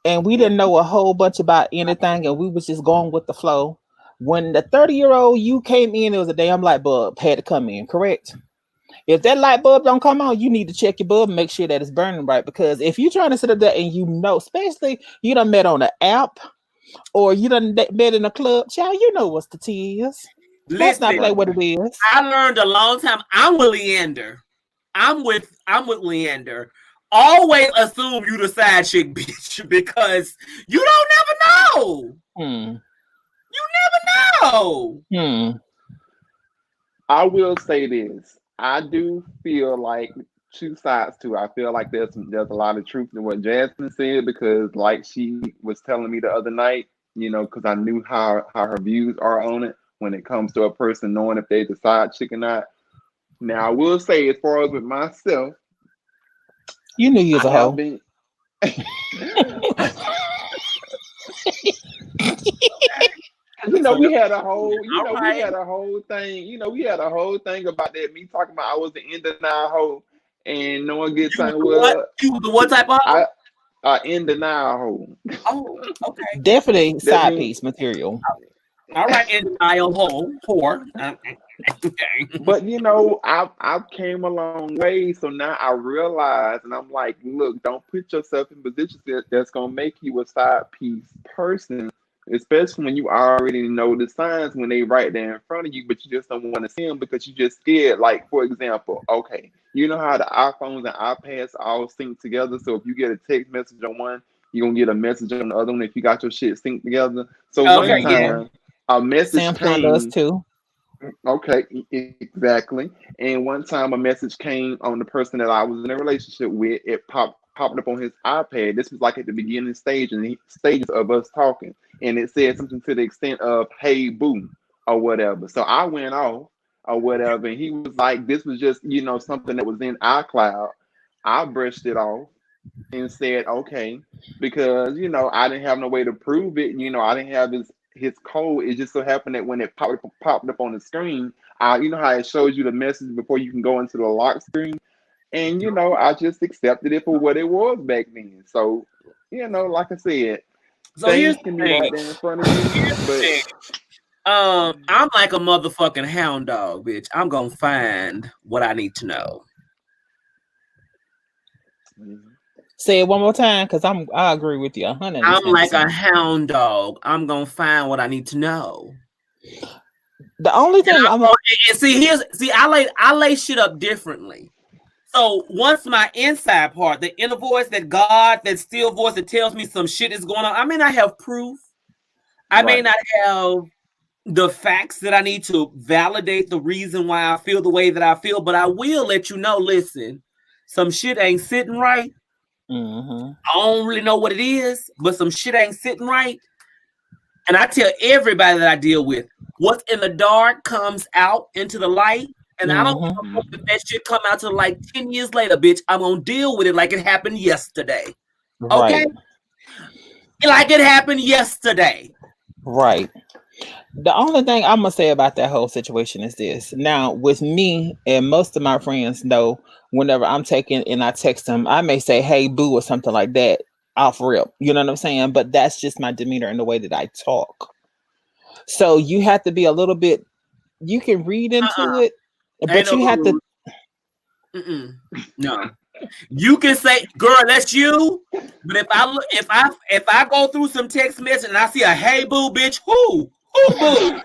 and we didn't know a whole bunch about anything and we was just going with the flow. When the 30-year-old you came in, it was a damn light bulb had to come in, correct? If that light bulb don't come on, you need to check your bulb and make sure that it's burning right. Because if you're trying to sit up there and especially you done met on an app, or you done been in a club, child, you know what's the tea is. Let's not play what it is. I learned a long time. I'm with Leander. I'm with Leander. Always assume you the side chick, bitch, because you don't never know. You never know. I will say this. I do feel like two sides to it. I feel like there's a lot of truth in what Jasmine said, because like she was telling me the other night, you know, because I knew how her views are on it when it comes to a person knowing if they the side chick or not. Now I will say, as far as with myself, you knew you was a hoe. You know, we had a whole, we had a whole thing. You know, we had a whole thing about that. Me talking about I was the in denial hoe, and no one gets saying, well, you was the what type of hoe? In denial hoe. Oh, okay. Definitely side piece material. All right, in denial hoe, whore. But you know, I've came a long way, so now I realize, and I'm like, look, don't put yourself in positions that's gonna make you a side piece person, especially when you already know the signs when they right there in front of you, but you just don't want to see them because you just scared. Like, for example, okay, you know how the iPhones and iPads all sync together, so if you get a text message on one, you're gonna get a message on the other one if you got your shit synced together. So one time a message Samsung does too. Okay, exactly. And one time a message came on the person that I was in a relationship with. It popped up on his iPad. This was like at the beginning stages of us talking. And it said something to the extent of, hey, boo, or whatever. So I went off or whatever. And he was like, this was just, you know, something that was in iCloud. I brushed it off and said, okay, because, you know, I didn't have no way to prove it. You know, I didn't have his code. It just so happened that when it popped up on the screen, you know how it shows you the message before you can go into the lock screen, and you know I just accepted it for what it was back then. So you know, like I said, so here's can be right there in front of you. But I'm like a motherfucking hound dog, bitch. I'm gonna find what I need to know. Say it one more time, because I agree with you 100%. I'm like a hound dog. I'm gonna find what I need to know. The only thing I lay shit up differently. So once my inside part, the inner voice, that still voice that tells me some shit is going on, I may not have proof. I may not have the facts that I need to validate the reason why I feel the way that I feel, but I will let you know, listen, some shit ain't sitting right. I don't really know what it is, but some shit ain't sitting right. And I tell everybody that I deal with, what's in the dark comes out into the light. And I don't know if that shit come out to like 10 years later, bitch. I'm gonna deal with it like it happened yesterday. Okay? Like it happened yesterday. Right. The only thing I'm gonna say about that whole situation is this. Now, with me and most of my friends know, whenever I'm taking and I text them, I may say, hey, boo, or something like that off rip. You know what I'm saying? But that's just my demeanor and the way that I talk. So you have to be a little bit, you can read into it, but you have to. No. You can say, girl, that's you. But if I go through some text message and I see a hey boo, bitch, who boo?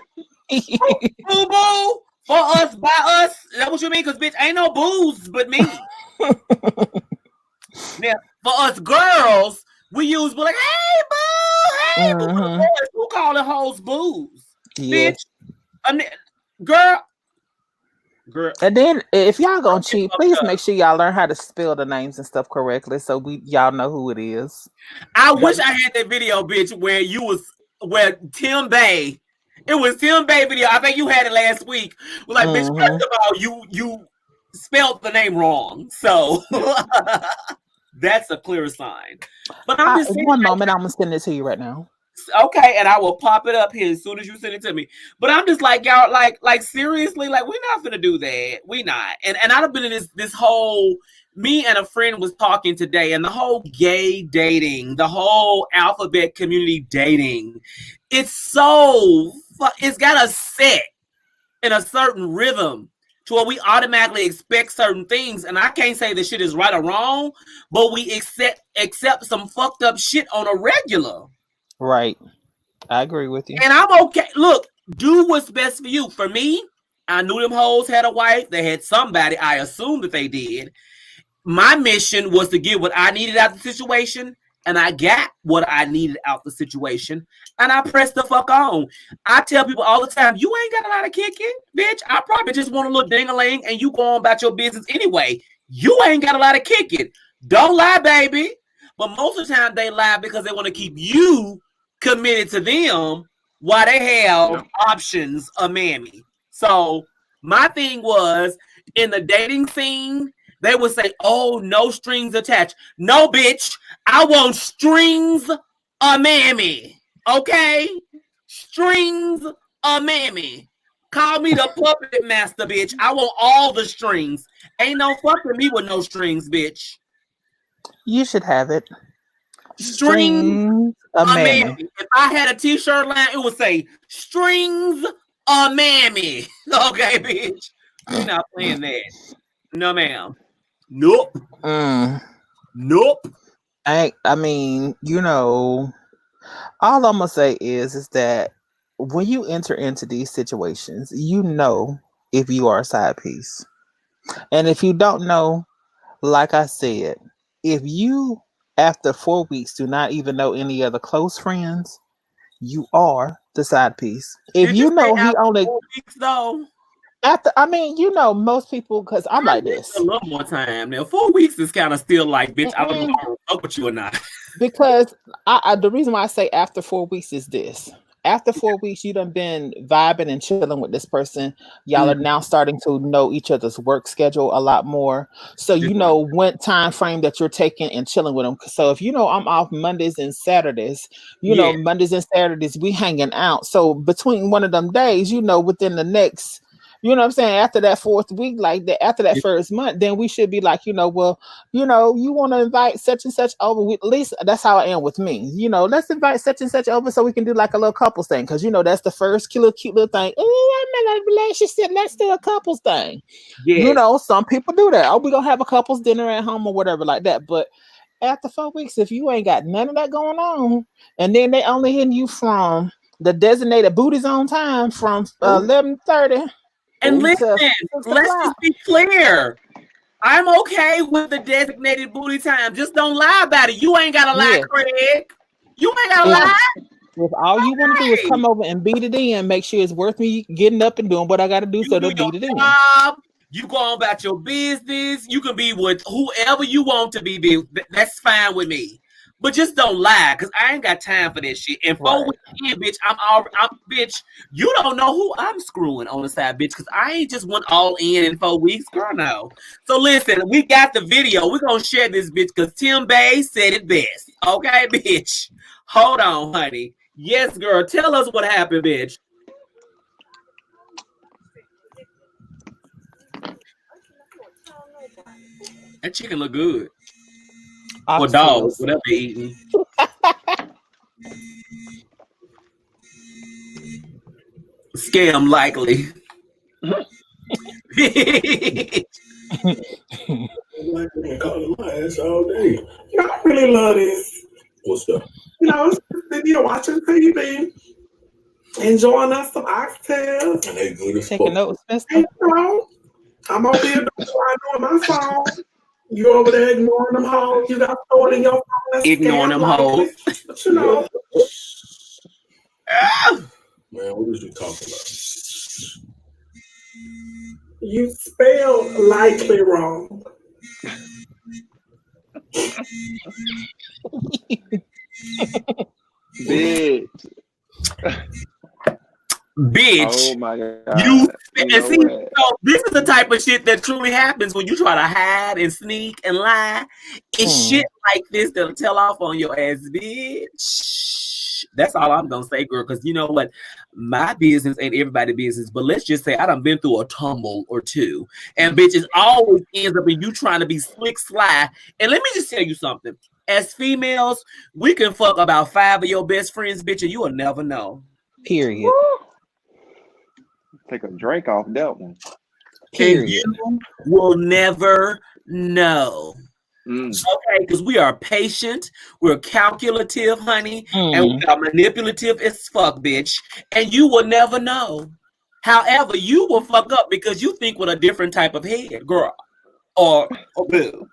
Who boo? For us, by us. Is that what you mean? Because bitch, ain't no boos but me. Now, for us girls, we use like, hey boo, hey boo. Who call it hoes boos? Bitch. Girl. And then if y'all gonna cheat, please make sure y'all learn how to spell the names and stuff correctly, so y'all know who it is. I wish I had that video, bitch, where Tim Bay. It was Tim Bay video. I think you had it last week. Well, like, bitch, first of all, you spelled the name wrong, so that's a clear sign. But I'm just saying, one moment, I'm gonna send it to you right now. Okay, and I will pop it up here as soon as you send it to me. But I'm just like, y'all, like seriously, like we're not gonna do that. We not. And I've been in this whole. Me and a friend was talking today, and the whole gay dating, the whole alphabet community dating, it's got us set in a certain rhythm to where we automatically expect certain things. And I can't say this shit is right or wrong, but we accept some fucked up shit on a regular. Right. I agree with you. And I'm okay. Look, do what's best for you. For me, I knew them hoes had a wife. They had somebody. I assumed that they did. My mission was to get what I needed out of the situation, and I got what I needed out the situation, and I pressed the fuck on. I tell people all the time, you ain't got a lot of kicking, bitch. I probably just want a little ding-a-ling, and you go on about your business anyway. You ain't got a lot of kicking. Don't lie, baby. But most of the time, they lie because they want to keep you committed to them while they have options of mammy. So my thing was, in the dating scene, they would say, oh, no strings attached. No, bitch. I want strings of mammy. Okay? Strings of mammy. Call me the puppet master, bitch. I want all the strings. Ain't no fucking me with no strings, bitch. You should have it. Strings of mammy. If I had a t-shirt line, it would say strings of mammy. Okay, bitch. We're not playing that. No, ma'am. Nope. Nope. I mean, you know, all I'm gonna say is that when you enter into these situations, you know if you are a side piece. And if you don't know, like I said, if you after 4 weeks do not even know any other close friends, you are the side piece. If Did you know he after only 4 weeks though? after, I mean, you know, most people, because I'm like this. A little more time. Now 4 weeks is kind of still like, bitch, I don't know if I fuck with you or not. Because the reason why I say after 4 weeks is this. After 4 weeks, you done been vibing and chilling with this person. Y'all are now starting to know each other's work schedule a lot more. So you know what time frame that you're taking and chilling with them. So if you know I'm off Mondays and Saturdays, you know, Mondays and Saturdays we hanging out. So between one of them days, you know, within the next, you know what I'm saying, after that 4th week, like that, after that first month, then we should be like, you know, well, you know, you want to invite such and such over. At least that's how I am with me. You know, let's invite such and such over so we can do like a little couples thing. Because, you know, that's the first cute little thing. Oh, I'm in a relationship. Let's do a couples thing. Yes. You know, some people do that. Oh, we're going to have a couples dinner at home or whatever like that. But after 4 weeks, if you ain't got none of that going on, and then they only hitting you from the designated booty zone time from 11:30. And listen, let's just be clear. I'm okay with the designated booty time. Just don't lie about it. You ain't got to lie, Craig. You ain't got to lie. If all you want to do is come over and beat it in, make sure it's worth me getting up and doing what I got to do so to beat it in. You go on about your business. You can be with whoever you want to be. That's fine with me. But just don't lie, because I ain't got time for this shit. And 4 weeks in, bitch, I'm bitch, you don't know who I'm screwing on the side, bitch, because I ain't just went all in 4 weeks. Girl, no. So listen, we got the video. We're going to share this, bitch, because Tim Bay said it best. Okay, bitch? Hold on, honey. Yes, girl. Tell us what happened, bitch. That chicken look good. Or dogs, whatever they're eating. Scam likely. Calling my ass all day. You know, I really love this. What's up? You know, sitting here watching TV, enjoying us some oxtails. And they good as taking notes, you know, I'm over here doing my phone. You over there ignoring them hoes. You got thrown in your phone. Ignoring them hoes. But you know. Man, what is you talking about? You spelled likely wrong. Bitch. Bitch. Oh my God. So this is the type of shit that truly happens when you try to hide and sneak and lie. It's shit like this that'll tell off on your ass, bitch. That's all I'm gonna say, girl, because you know what? My business ain't everybody's business, but let's just say I done been through a tumble or two. And bitch, it always ends up in you trying to be slick, sly. And let me just tell you something. As females, we can fuck about 5 of your best friends, bitch, and you will never know. Period. Take a drink off that one. Period. And you will never know. Okay, because we are patient, we're calculative, honey, and we are manipulative as fuck, bitch. And you will never know. However, you will fuck up because you think with a different type of head, girl, or boo.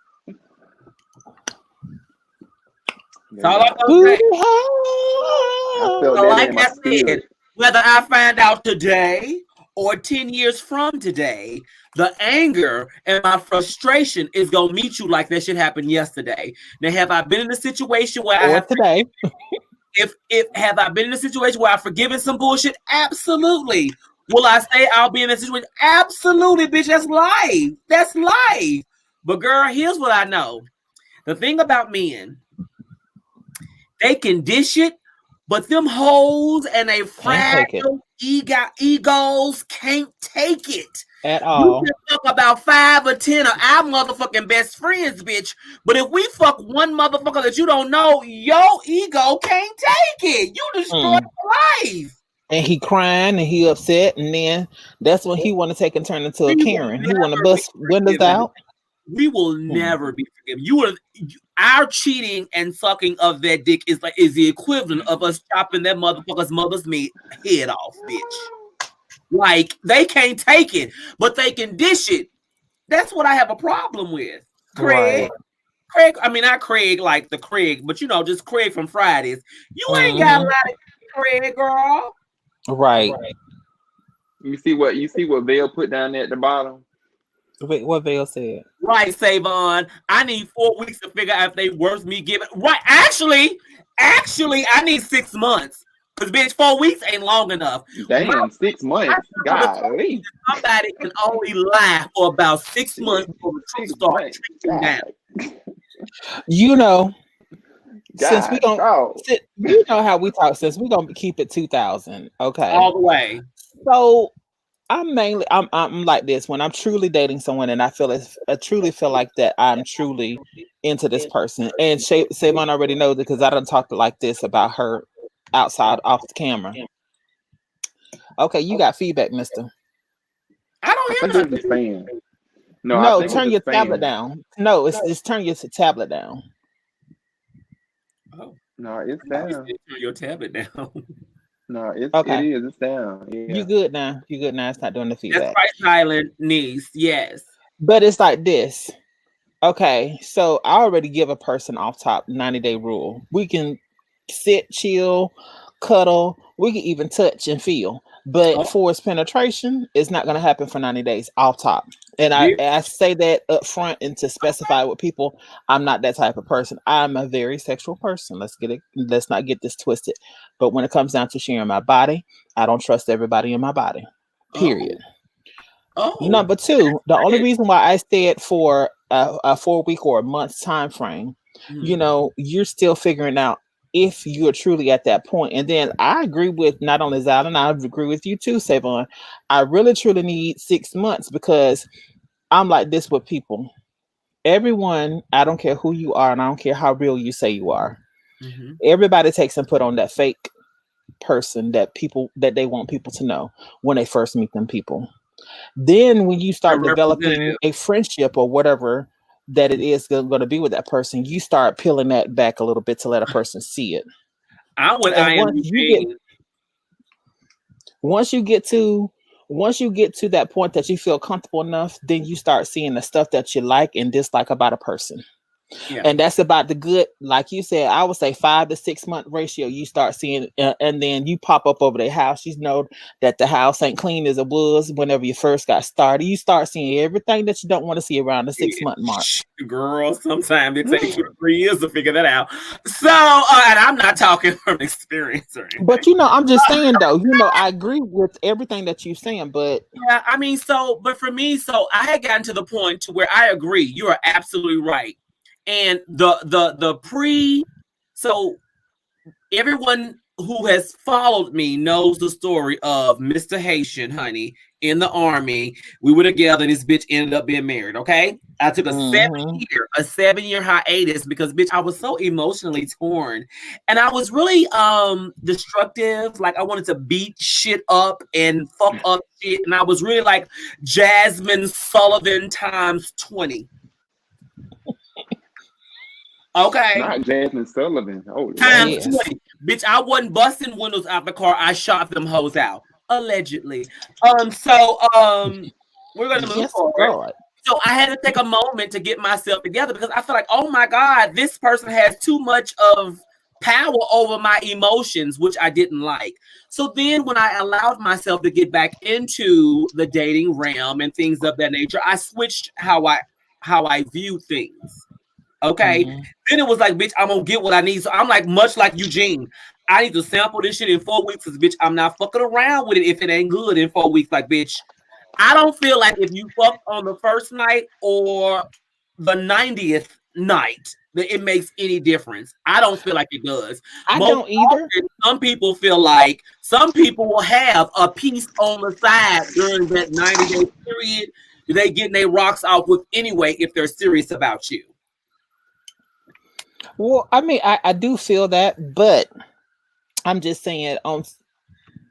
That's all I'm gonna say. I felt that Like in my I said, whether I find out today or 10 years from today, the anger and my frustration is gonna meet you like that shit happened yesterday. Now, have I been in a situation where I have today? If have I been in a situation where I've forgiven some bullshit? Absolutely. Will I say I'll be in a situation? Absolutely, bitch. That's life. That's life. But girl, here's what I know. The thing about men, they can dish it, but them hoes and they fragile egos can't take it at all. You can fuck about 5 or 10 of our motherfucking best friends, bitch. But if we fuck one motherfucker that you don't know, your ego can't take it. You destroy life. And he crying and he upset, and then that's when he want to take and turn into a Karen. He want to bust windows out. We will never be forgiven. Our cheating and sucking of that dick is the equivalent of us chopping that motherfucker's mother's head off, bitch. Like, they can't take it, but they can dish it. That's what I have a problem with. Craig. I mean, not Craig like the Craig, but just Craig from Fridays. You ain't got a lot of Craig, girl. Right. You see what Vale put down there at the bottom? Wait, what Vale said? Right, Savon. I need 4 weeks to figure out if they worth me giving. Right, actually, I need 6 months. Because, bitch, 4 weeks ain't long enough. Damn, 6 months. Golly. Somebody can only lie for about 6 months before the truth starts trickling down. Since we don't, you know how we talk. Since we gonna keep it 2000, okay, all the way. So I'm like this when I'm truly dating someone, and I truly feel like that I'm truly into this person. And Savon already knows it because I done talked like this about her outside off the camera. Okay, you got feedback, mister. I don't hear nothing. No, turn your tablet down. No, it's turn your tablet down. Oh. No, it's down. Turn your tablet down. No, it is. It's down. Yeah. You good now. It's not doing the feedback. That's right, silent niece. Yes. But it's like this. Okay, so I already give a person off top 90-day rule. We can sit, chill, cuddle. We can even touch and feel. But force penetration is not going to happen for 90 days off top. And I say that up front and to specify with people, I'm not that type of person. I'm a very sexual person. Let's not get this twisted. But when it comes down to sharing my body, I don't trust everybody in my body. Period. Number 2, the only reason why I said for a 4-week or a month's time frame, you're still figuring out if you're truly at that point. And then I agree with not only Zalin, I agree with you too, Savon. I really truly need 6 months because I'm like this with people. Everyone, I don't care who you are, and I don't care how real you say you are. Everybody takes and put on that fake person that they want people to know when they first meet them people. Then when you start developing a friendship or whatever that it is going to be with that person, you start peeling that back a little bit to let a person see it. Once you get to that point that you feel comfortable enough, then you start seeing the stuff that you like and dislike about a person. Yeah. And that's about the good, like you said, I would say 5 to 6 month ratio. You start seeing, and then you pop up over their house. You know that the house ain't clean as it was whenever you first got started. You start seeing everything that you don't want to see around the 6 month mark. Girl, sometimes it takes 2 to 3 years to figure that out. So, and I'm not talking from experience or anything. But I'm just saying though, I agree with everything that you're saying, but yeah, I mean, but for me, I had gotten to the point to where I agree. You are absolutely right. And so everyone who has followed me knows the story of Mr. Haitian, honey, in the army. We were together. This bitch ended up being married. Okay. I took a 7-year hiatus because bitch, I was so emotionally torn and I was really destructive. Like I wanted to beat shit up and fuck up shit. And I was really like Jasmine Sullivan times 20. Okay. Not Jasmine Sullivan. Oh, Times Yes. 20. Bitch, I wasn't busting windows out the car. I shot them hoes out. Allegedly. We're gonna move Yes, forward. God. So I had to take a moment to get myself together because I feel like, oh my God, this person has too much of power over my emotions, which I didn't like. So then when I allowed myself to get back into the dating realm and things of that nature, I switched how I view things. Okay. Mhm. Then it was like, bitch, I'm gonna get what I need. So I'm like, much like Eugene, I need to sample this shit in 4 weeks. Cause bitch, I'm not fucking around with it if it ain't good in 4 weeks. Like, bitch, I don't feel like if you fuck on the first night or the 90th night that it makes any difference. I don't feel like it does. I Most don't either. often, some people feel like some people will have a piece on the side during that 90-day period. They getting their rocks off with anyway if they're serious about you. Well, I mean, I do feel that, but I'm just saying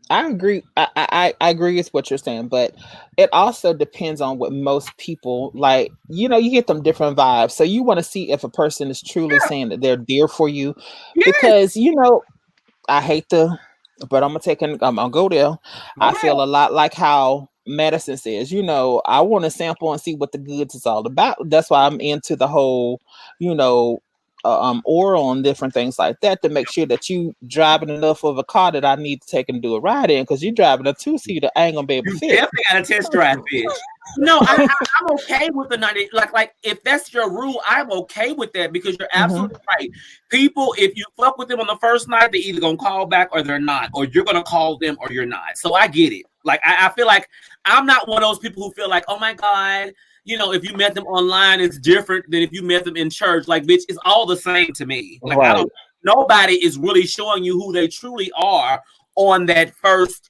I agree. I agree with what you're saying, but it also depends on what most people like. You know, you get them different vibes. So you want to see if a person is truly saying that they're there for you, Yes. because I hate but I'm gonna go there. I feel a lot like how Madison says. I want to sample and see what the goods is all about. That's why I'm into the whole, you know, oral and different things like that to make sure that you driving enough of a car that I need to take and do a ride in. Because you driving a 2-seater, I ain't gonna be able to You fit. definitely got a test drive, bitch. No, I'm okay with the 90. Like if that's your rule, I'm okay with that because you're absolutely right. People, if you fuck with them on the first night, they're either gonna call back or they're not, or you're gonna call them or you're not. So I get it. Like I feel like I'm not one of those people who feel like, oh my God, if you met them online, it's different than if you met them in church. Like, bitch, it's all the same to me. Like Right. Nobody is really showing you who they truly are on that first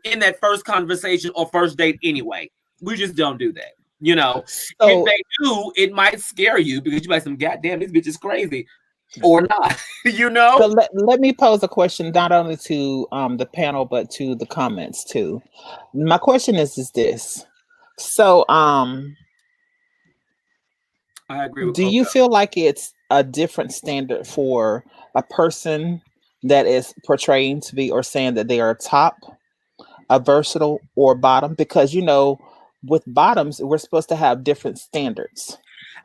in that first conversation or first date anyway. We just don't do that. If So they do, it might scare you because you might say, goddamn, this bitch is crazy. Or not. So let me pose a question not only to the panel but to the comments too. My question is this. So I agree with do you feel like it's a different standard for a person that is portraying to be or saying that they are top, a versatile, or bottom? Because with bottoms we're supposed to have different standards.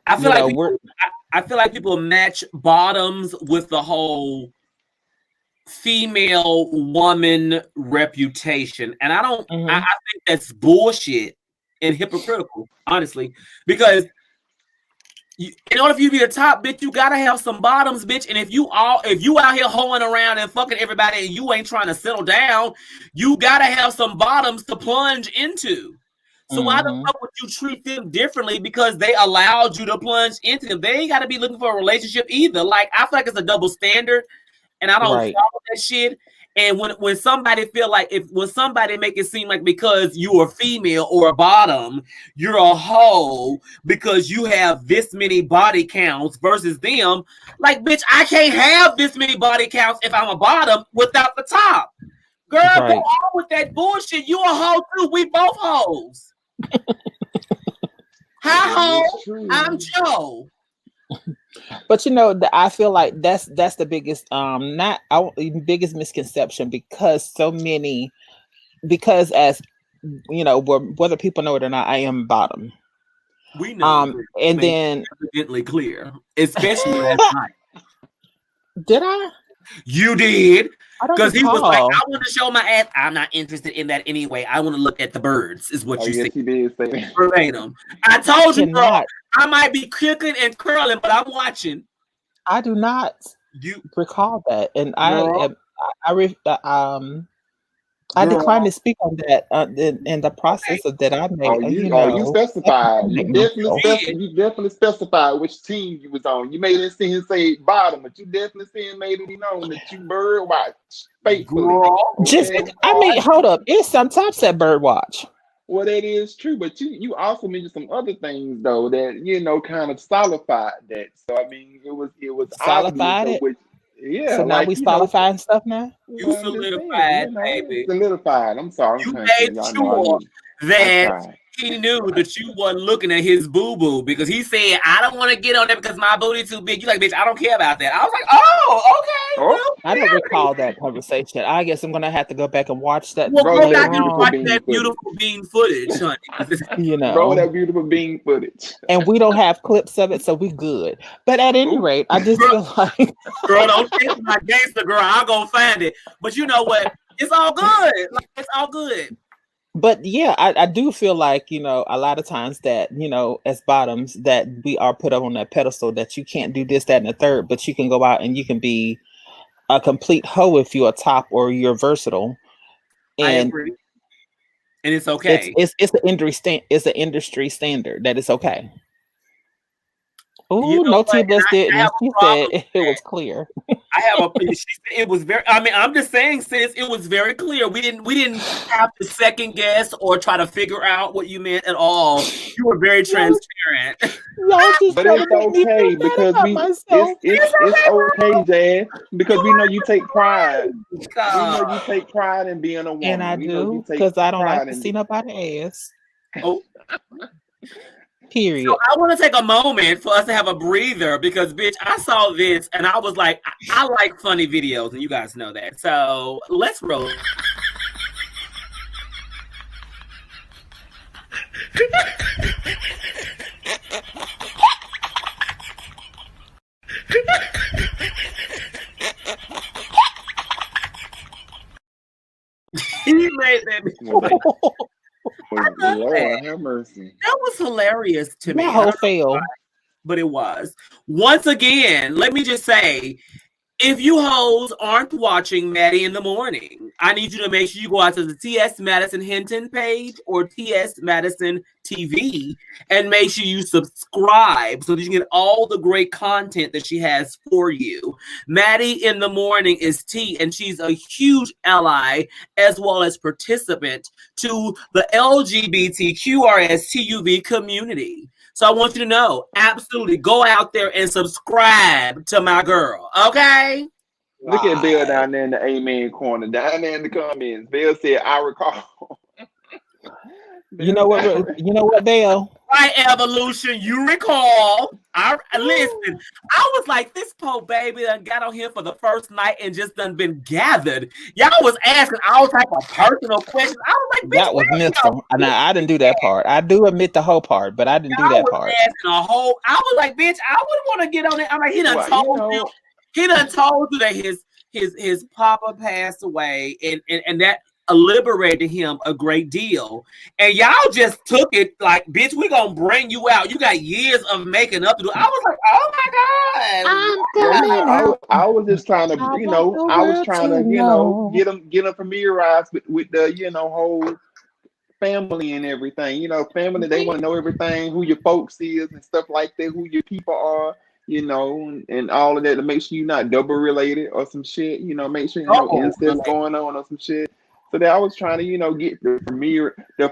I feel like people match bottoms with the whole female woman reputation, and I don't. I think that's bullshit and hypocritical, honestly, because in order for you to be a top, bitch, you gotta have some bottoms, bitch. And if you out here hoeing around and fucking everybody, and you ain't trying to settle down, you gotta have some bottoms to plunge into. So why the fuck would you treat them differently because they allowed you to plunge into them? They ain't got to be looking for a relationship either. Like, I feel like it's a double standard, and I don't follow that shit. And when somebody when somebody make it seem like because you are female or a bottom, you're a hoe because you have this many body counts versus them. Like, bitch, I can't have this many body counts if I'm a bottom without the top. Girl, go on with that bullshit. You a hoe too. We both hoes. Hi, ho. I'm Joe. But I feel like that's the biggest biggest misconception because as whether people know it or not, I am bottom. We know. And then evidently clear, especially last night. Did I? You did. Because he was like, I want to show my ass. I'm not interested in that anyway. I want to look at the birds, is what you said. He did say that. Verbatim. I told you, bro, I might be kicking and curling, but I'm watching. I do not recall that. And I declined to speak on that in the process of that I made. You specified. You definitely specified which team you was on. You made it seem him say bottom, but you definitely made it known that you bird watch faithfully. Hold up. It's some tops at bird watch. Well, that is true, but you also mentioned some other things though that kind of solidified that. So I mean, it was solidified it. So now we solidifying stuff now? You solidified, baby. Solidified. I'm sorry. You made sure that he knew that you wasn't looking at his boo-boo because he said, I don't want to get on there because my booty too big. You like, bitch, I don't care about that. I was like, oh, okay. Oh. Well, I don't recall that conversation. I guess I'm gonna have to go back and watch that. Well, Roll go that back and beautiful watch bean that footage. beautiful bean footage, honey. You Roll know, that beautiful bean footage. and we don't have clips of it, so we good. But at any Ooh. rate, I just Girl. feel like Girl, don't test my gangster, girl. I'll go find it. But you know what? It's all good. Like, it's all good. but yeah, I do feel like, you know, a lot of times that, you know, as bottoms that we are put up on that pedestal that you can't do this, that, and the third, but you can go out and you can be a complete hoe if you're a top or you're versatile. I And agree. And it's okay. it's an industry standard that it's okay. Oh, You know no, what? T Bliss I didn't. have a She problem said it was clear. I have a. It was very. I mean, I'm just saying, sis. It was very clear. We didn't have to second guess or try to figure out what you meant at all. You were very transparent. Y'all just But trying it's to make me okay feel bad because about myself. it's okay, Jazz, because we know you take pride. We know Stop. you take pride in being a woman. And I We know do you take because I don't like pride to in see nobody ass. Oh, Period. so I want to take a moment for us to have a breather because, bitch, I saw this and I was like, I like funny videos, and you guys know that. So let's roll. He made that. Lord have mercy. That was hilarious to me. That I whole don't know fail. why, but it was. Once again, let me just say, if you hoes aren't watching Maddie in the Morning, I need you to make sure you go out to the TS Madison Hinton page or TS Madison TV and make sure you subscribe so that you can get all the great content that she has for you. Maddie in the Morning is T, and she's a huge ally as well as participant to the LGBTQRSTUV community. So I want you to know, absolutely go out there and subscribe to my girl, okay? Look at Bill down there in the amen corner, down there in the comments. Bill said, I recall. You know what, Dale? Right, Evolution, you recall. Listen, I was like, this poor baby done got on here for the first night and just done been gathered. Y'all was asking all type of personal questions. I was like, bitch, That was Mr. Now I didn't do that part. I do admit the whole part, but I didn't do that part. Asking a whole, I was like, bitch, I wouldn't want to get on it. I'm like, he done told you. He done told you that his papa passed away, and that liberated him a great deal. And y'all just took it like, bitch, we gonna bring you out. You got years of making up to do. I was like, oh my God. I was just trying to, you know, I was trying to, you know, get them familiarized with the, you know, whole family and everything. You know, family, they want to know everything, who your folks is and stuff like that, who your people are. You know, and all of that to make sure you're not double related or some shit. You know, make sure you know incest going on or some shit. So that I was trying to, you know, get the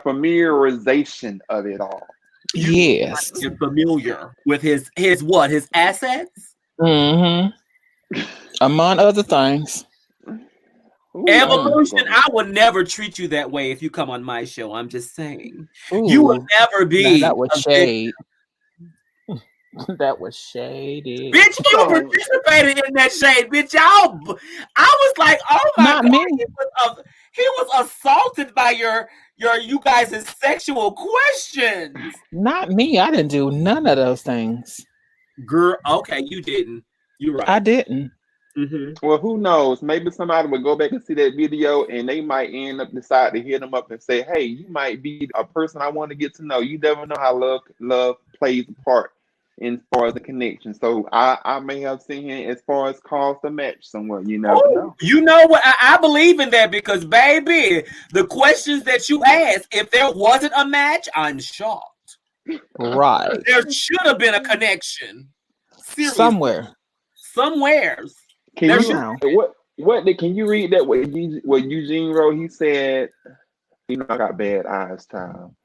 familiarization of it all. Yes. You're familiar with his what? His assets? Mm-hmm. Among other things. Ooh, Evolution, I would never treat you that way if you come on my show. I'm just saying. Ooh. You will never be. Now, that was shade. That was shady. Bitch, you participated in that shade, bitch. Y'all, I was like, oh my Not God. me. He was assaulted by you guys' sexual questions. Not me. I didn't do none of those things. Girl, okay, you didn't. You're right. I didn't. Mm-hmm. Well, who knows? Maybe somebody will go back and see that video and they might end up decide to hit them up and say, hey, you might be a person I want to get to know. You never know how love plays a part in far as the connection. So I may have seen him as far as cause to match somewhere. You never know. You know what? I believe in that because, baby, the questions that you asked, if there wasn't a match, I'm shocked. Right. There should have been a connection. Seriously. Somewheres. Can you read that what Eugene wrote? He said, you know, I got bad eyes, Tom.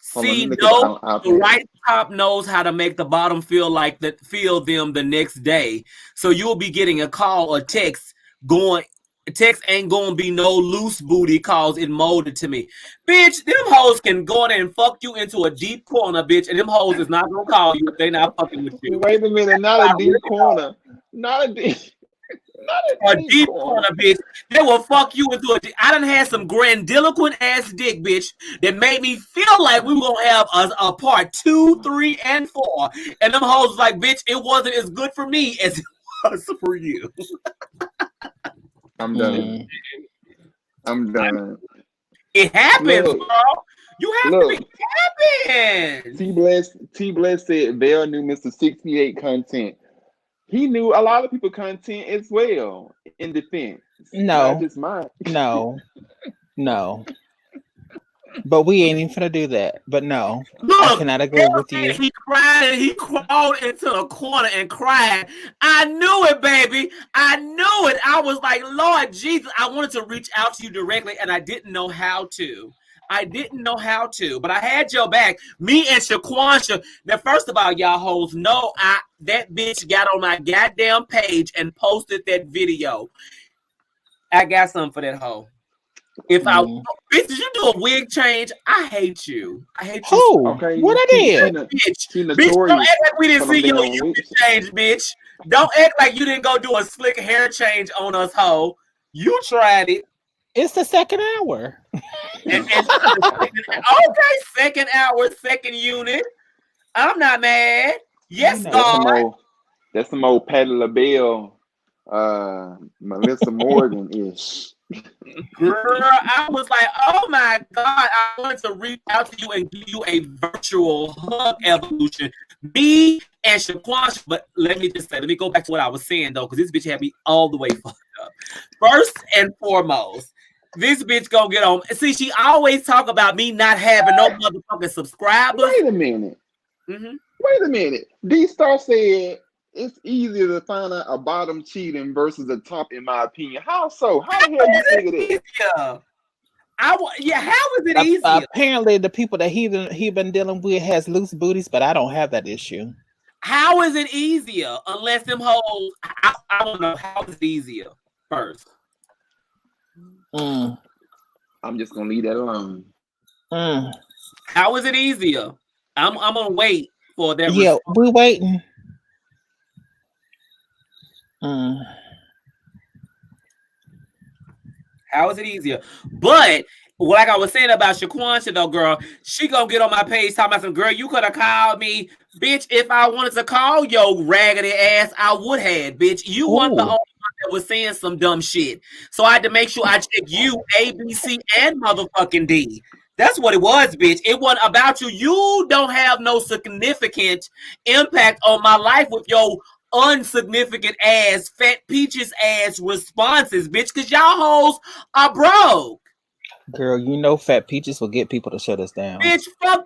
See, no, the right top knows how to make the bottom feel them the next day. So you'll be getting a call or text going, text ain't gonna be no loose booty cause it molded to me. Bitch, them hoes can go in there and fuck you into a deep corner, bitch, and them hoes is not gonna call you if they not fucking with you. Wait a minute, not a deep corner. Not a deep A deep corner, bitch. They will fuck you into I done had some grandiloquent ass dick, bitch, that made me feel like we were gonna have a part 2, 3, and 4. And them hoes was like, bitch, it wasn't as good for me as it was for you. I'm done. I'm done. It happens, Look, girl. You have to be happy. T Bless said Bell knew Mr. 68 content. He knew a lot of people content as well in defense. No. Not just mine. No. But we ain't even gonna do that. But no, look, I cannot agree with you. He cried and he crawled into a corner and cried. I knew it, baby. I knew it. I was like, Lord Jesus, I wanted to reach out to you directly and I didn't know how to. But I had your back. Me and Shaquansha. Now, first of all, y'all hoes know that bitch got on my goddamn page and posted that video. I got something for that hoe. If bitch, did you do a wig change? I hate you. Who? Okay, what I did? Bitch, don't act like we didn't see your wig change, bitch. Don't act like you didn't go do a slick hair change on us, hoe. You tried it. It's the second hour. Okay, second hour, second unit. I'm not mad. Yes, God. That's some old Patti LaBelle, Melissa Morgan-ish. Girl, I was like, oh my God, I wanted to reach out to you and give you a virtual hug evolution. Me and Shaquansha, but let me go back to what I was saying though, because this bitch had me all the way fucked up. First and foremost, this bitch gonna get on. See, she always talk about me not having no motherfucking subscribers. Wait a minute. Wait a minute. D-Star said it's easier to find out a bottom cheating versus a top, in my opinion. How so? How the hell you figure that? How is it easier? Apparently, the people that he been dealing with has loose booties, but I don't have that issue. How is it easier? Unless them hoes, I don't know. How is it easier? First, I'm just gonna leave that alone. How is it easier? I'm gonna wait for that. Yeah, we're waiting. How is it easier? But like I was saying about Shaquansha though, girl, she gonna get on my page talking about some girl. You could have called me, bitch. If I wanted to call your raggedy ass, I would have, bitch. You weren't the only one that was saying some dumb shit, so I had to make sure I check you, A, B, C, and motherfucking D. That's what it was, bitch. It wasn't about you. You don't have no significant impact on my life with your unsignificant ass, fat peaches ass responses, bitch, because y'all hoes are broke. Girl, you know fat peaches will get people to shut us down. Bitch, fuck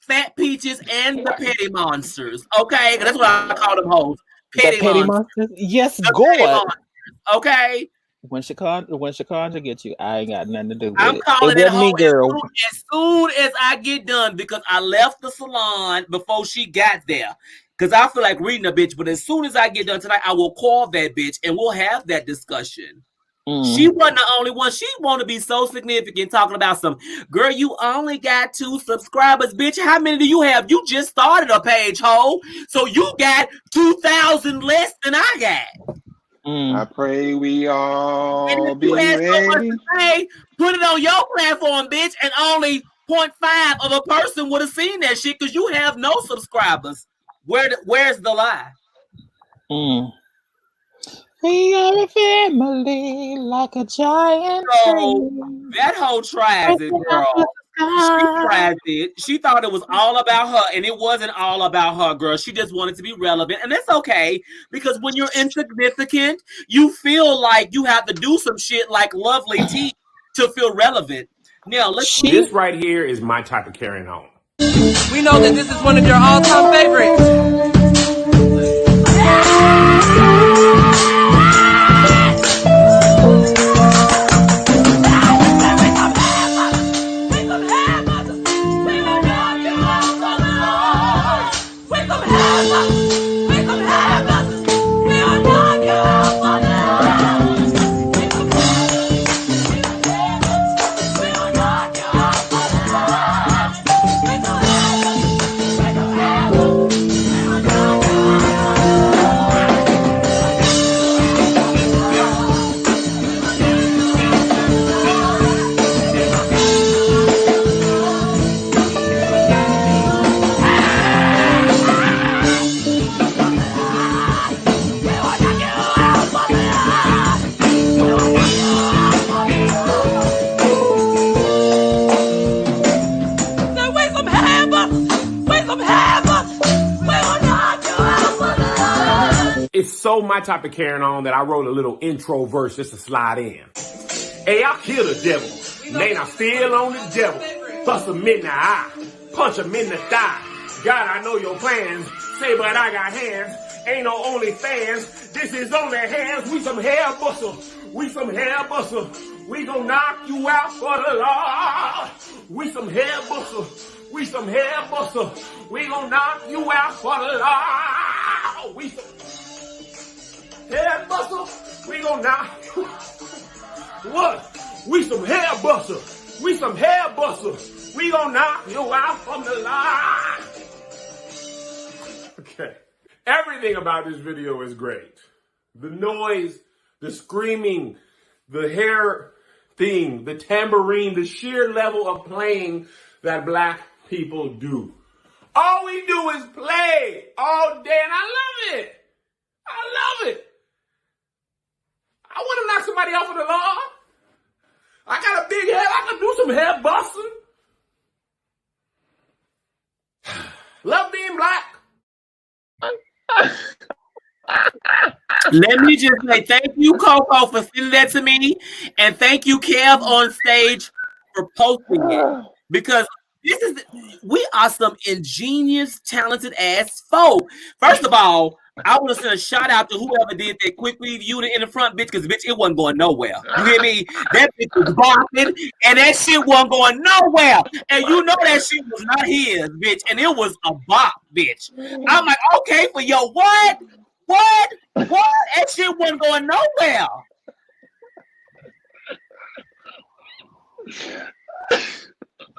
fat peaches and the petty monsters. Okay? That's what I call them hoes. Petty monsters. Yes, God. Okay. When Shaquansha gets you, I ain't got nothing to do with I'm it. calling it wasn't me, girl. As soon as I get done, because I left the salon before she got there. Because I feel like reading a bitch, but as soon as I get done tonight, I will call that bitch and we'll have that discussion. She wasn't the only one. She want to be so significant talking about some, girl, you only got 2 subscribers, bitch. How many do you have? You just started a page, ho. So you got 2,000 less than I got. I pray we all be ready. So much to say, put it on your platform, bitch, and only 0.5 of a person would have seen that shit because you have no subscribers. Where's the lie? We are a family like a giant. So that whole tries it, girl. She tried it. She thought it was all about her, and it wasn't all about her, girl. She just wanted to be relevant, and that's okay because when you're insignificant, you feel like you have to do some shit like Lovely Tea to feel relevant. Now, this right here is my type of carrying on. We know that this is one of your all-time favorites. so my type of carrying on that I wrote a little intro verse just to slide in. Hey, I kill the devil. Man, I'm still on the devil. Bust him in the eye. Punch him in the thigh. God, I know your plans. Say, but I got hands. Ain't no only fans. This is only hands. We some hair bustle. We some hair bustle. We gon' knock you out for the law. We some hair bustle. We some hair bustle. We gon' knock you out for the law. We some hair bustle. We gon' knock you. What? We some hair bustle. We some hair bustle. We gon' knock you out from the line. Okay. Everything about this video is great. The noise, the screaming, the hair thing, the tambourine, the sheer level of playing that black people do. All we do is play all day, and I love it. I love it. I want to knock somebody off of the law. I got a big head. I can do some hair busting. Love being black. Let me just say thank you, Coco, for sending that to me, and thank you, Kev, on stage for posting it, because we are some ingenious, talented ass folk. First of all, I want to send a shout out to whoever did that quick review in the front, bitch, because bitch, it wasn't going nowhere. You hear me? That bitch was barking, and that shit wasn't going nowhere. And you know that shit was not his, bitch, and it was a bop, bitch. I'm like, okay, for your what? What? That shit wasn't going nowhere.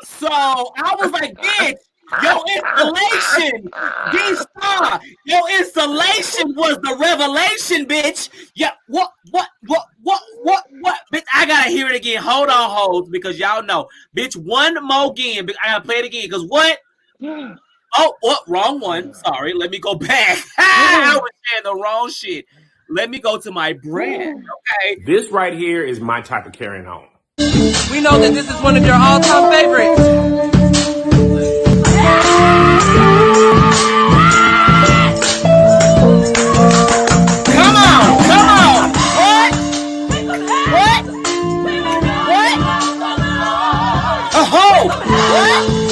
So I was like, bitch, your installation, D-Star, your installation was the revelation, bitch. Yeah, what, bitch, I gotta hear it again. Hold on, hoes, because y'all know. Bitch, one more again. I gotta play it again, because what? Oh, what? Wrong one. Sorry, let me go back. I was saying the wrong shit. Let me go to my brand, okay? This right here is my type of carrying on. We know that this is one of your all-time favorites. Come on! What? Oh! What?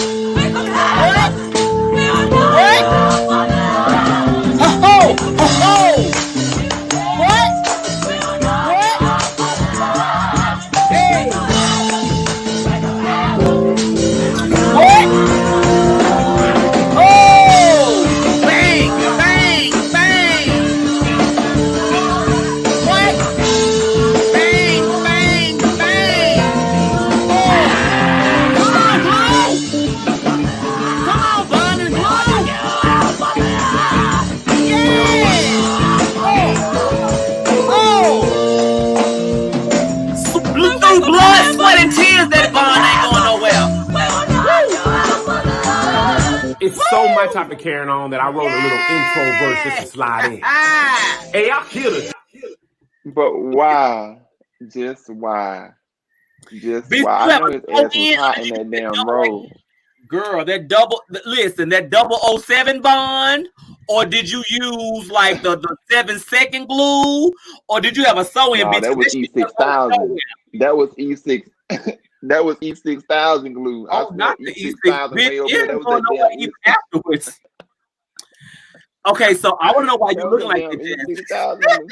It's so my type of carrying on that I wrote a little intro verse just to slide in. Hey, I killed it. But why? Just why? Just Bitch, why? I know his ass was hot in that damn road. Girl, that 007 bond, or did you use like the 7-second glue, or did you have a sew-in? No, bitch? that was E6000. That was E6. That was E6000 glue. Oh, not the E6000. Bitch, that was that damn afterwards. Okay, so I want to know why you're looking like that,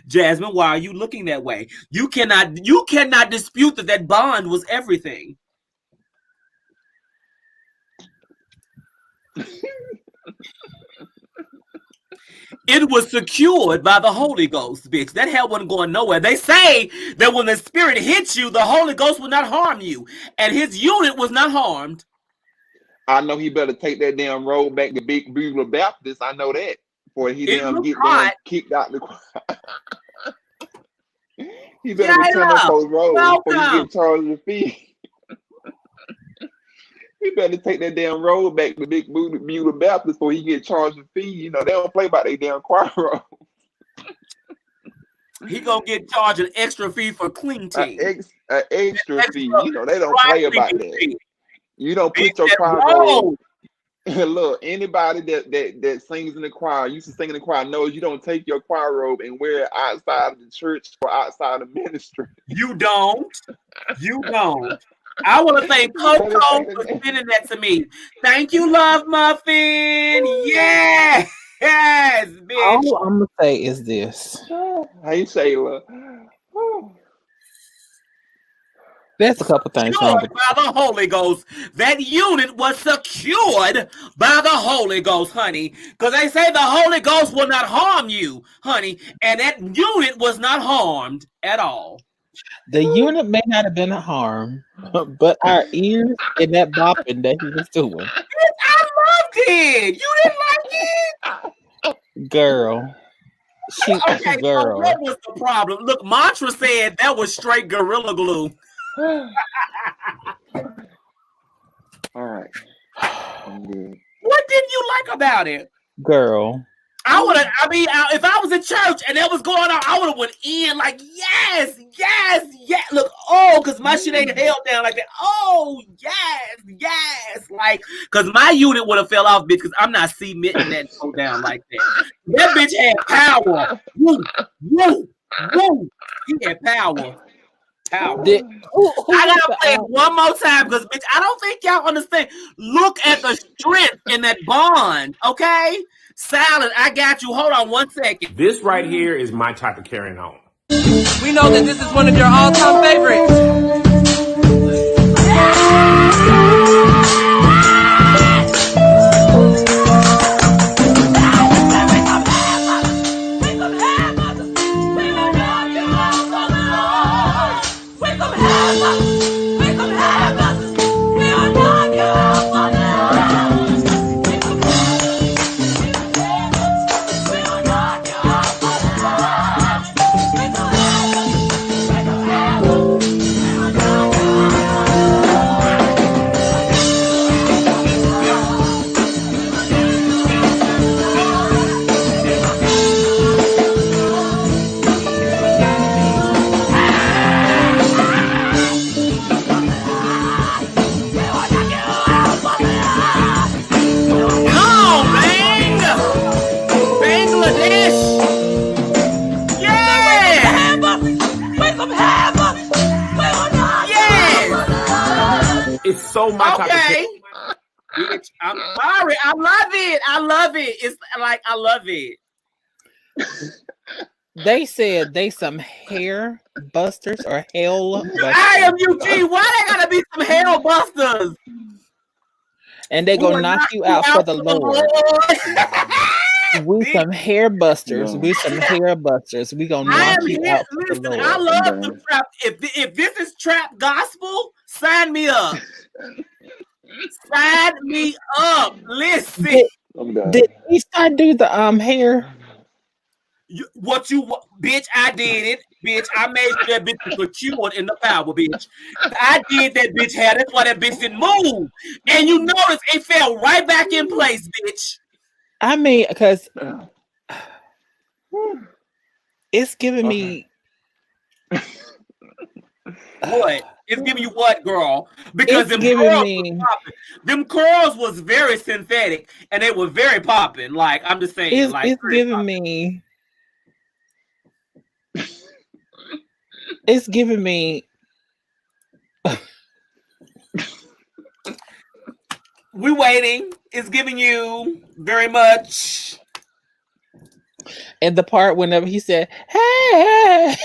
Jasmine. Why are you looking that way? You cannot dispute that bond was everything. It was secured by the Holy Ghost, bitch. That hell wasn't going nowhere. They say that when the Spirit hits you, the Holy Ghost will not harm you, and his unit was not harmed. I know he better take that damn road back to Big Bugler Baptist. I know that. Before he damn get damn kicked out the he better return that post road before he get charged with fee. He better take that damn road back to Big Bugler Baptist before he get charged with fee. You know, they don't play about their damn choir road. He gonna get charged an extra fee for clean team. An extra fee. You know, they don't play about that. You don't put your choir road. Look, anybody that sings in the choir, used to sing in the choir, knows you don't take your choir robe and wear it outside of the church or outside of ministry. You don't. You don't. I want to thank Coco for sending that to me. Thank you, Love Muffin. Yes. Yes, bitch. All I'm gonna say is this. Hey, Shayla. There's a couple things wrong with by the Holy Ghost. That unit was secured by the Holy Ghost, honey. Because they say the Holy Ghost will not harm you, honey. And that unit was not harmed at all. the unit may not have been a harm, but our ears and that bopping that he was doing. I loved it. You didn't like it? Girl. Okay, girl. so what was the problem? Look, Mantra said that was straight Gorilla Glue. All right. I'm good. What didn't you like about it? Girl. If I was in church and that was going on, I would have went in like, yes. Look, because my shit ain't held down like that. Oh, yes. Like, because my unit would have fell off, bitch, because I'm not cementing that go down like that. That bitch had power. Woo. He had power. I gotta play it one more time because, bitch, I don't think y'all understand. Look at the strength in that bond, okay? Silent, I got you. Hold on 1 second. This right here is my type of carrying on. We know that this is one of your all-time favorites. It's so my type of Bitch, I'm sorry. I love it. It's like I love it. They said they some hair busters or hell busters. I am Eugene. Why they gotta be some hell busters? And they gonna knock you out for the Lord. We some hair busters. We some hair busters. We gonna knock you out for the Lord. I love the trap. If this is trap gospel, sign me up. Sign me up. Listen. Did he start do the hair? Bitch, I did it. Bitch, I made sure that bitch was secured in the power, bitch. I did that bitch hair. That's why that bitch didn't move. And you notice it fell right back in place, bitch. I mean, because it's giving me what? It's giving you what, girl? Because them curls was very synthetic and they were very popping. Like, I'm just saying. It's giving me. It's giving me. We waiting. It's giving you very much. And the part whenever he said, "Hey,"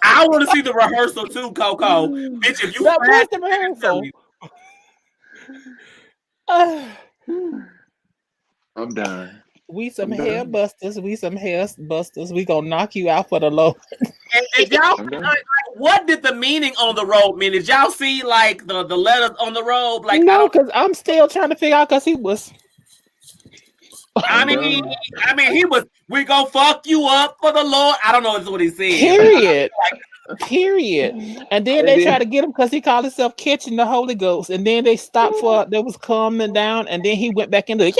I want to see the rehearsal too, Coco. Bitch, if you where's the rehearsal? I'm done. We some hair busters. We some hair busters. We gonna knock you out for the Lord. And y'all, like, what did the meaning on the robe mean? Did y'all see like the letters on the robe? Like, no, because I'm still trying to figure out because he was. I mean, he was. We gonna fuck you up for the Lord. I don't know is what he said. Period. And then they try to get him because he called himself catching the Holy Ghost. And then they stopped for there was calming down, and then he went back into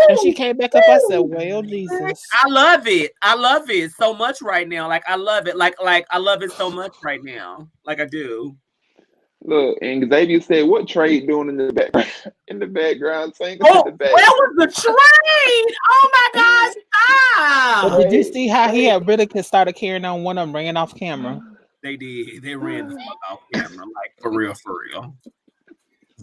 and she came back up. I said, "Well, Jesus, I love it. I love it so much right now. Like I love it. Like I love it so much right now. Like I do." Look, and Xavier said, "What Trade doing in the background?" In the background, singing Oh, in the where was the train? Oh my gosh, But stop! did you see how he had really started carrying on one of them ran off camera? They did. They ran the fuck off camera, like for real, for real.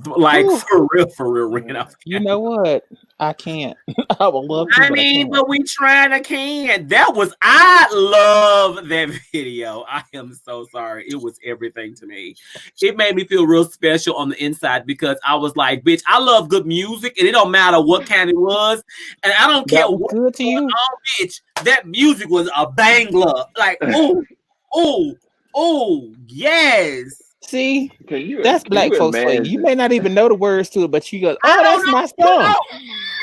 Like Whew. for real, ran off camera. You know what? I can't. I would love to. I mean, but we trying to can. I love that video. I am so sorry. It was everything to me. It made me feel real special on the inside because I was like, bitch, I love good music and it don't matter what kind it was. And I don't care what's good to you. On, bitch. That music was a bangler. Like, oh, yes. See, that's black folks for you. You may not even know the words to it, but you go, "Oh, that's my song."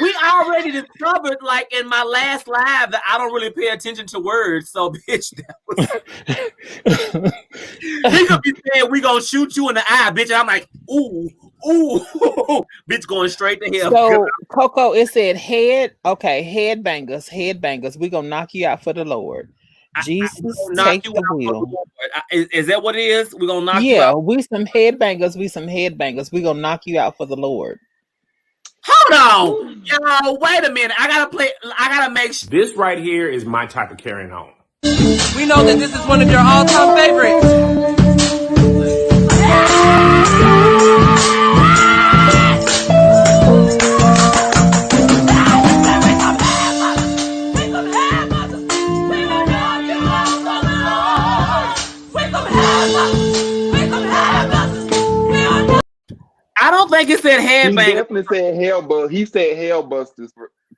We already discovered, like in my last live, that I don't really pay attention to words. So, bitch, that was. He could be saying, "We gonna shoot you in the eye, bitch," and I'm like, "Ooh, bitch, going straight to hell." So, Coco, it said headbangers. We gonna knock you out for the Lord. Jesus, take the wheel. Is that what it is? We're gonna knock you out. Yeah, we some headbangers. We gonna knock you out for the Lord. Hold on, y'all. Wait a minute. I gotta make sure. This right here is my type of carrying on. We know that this is one of your all-time favorites. I don't think it said headbangers. He definitely said hellbusters. He said hellbusters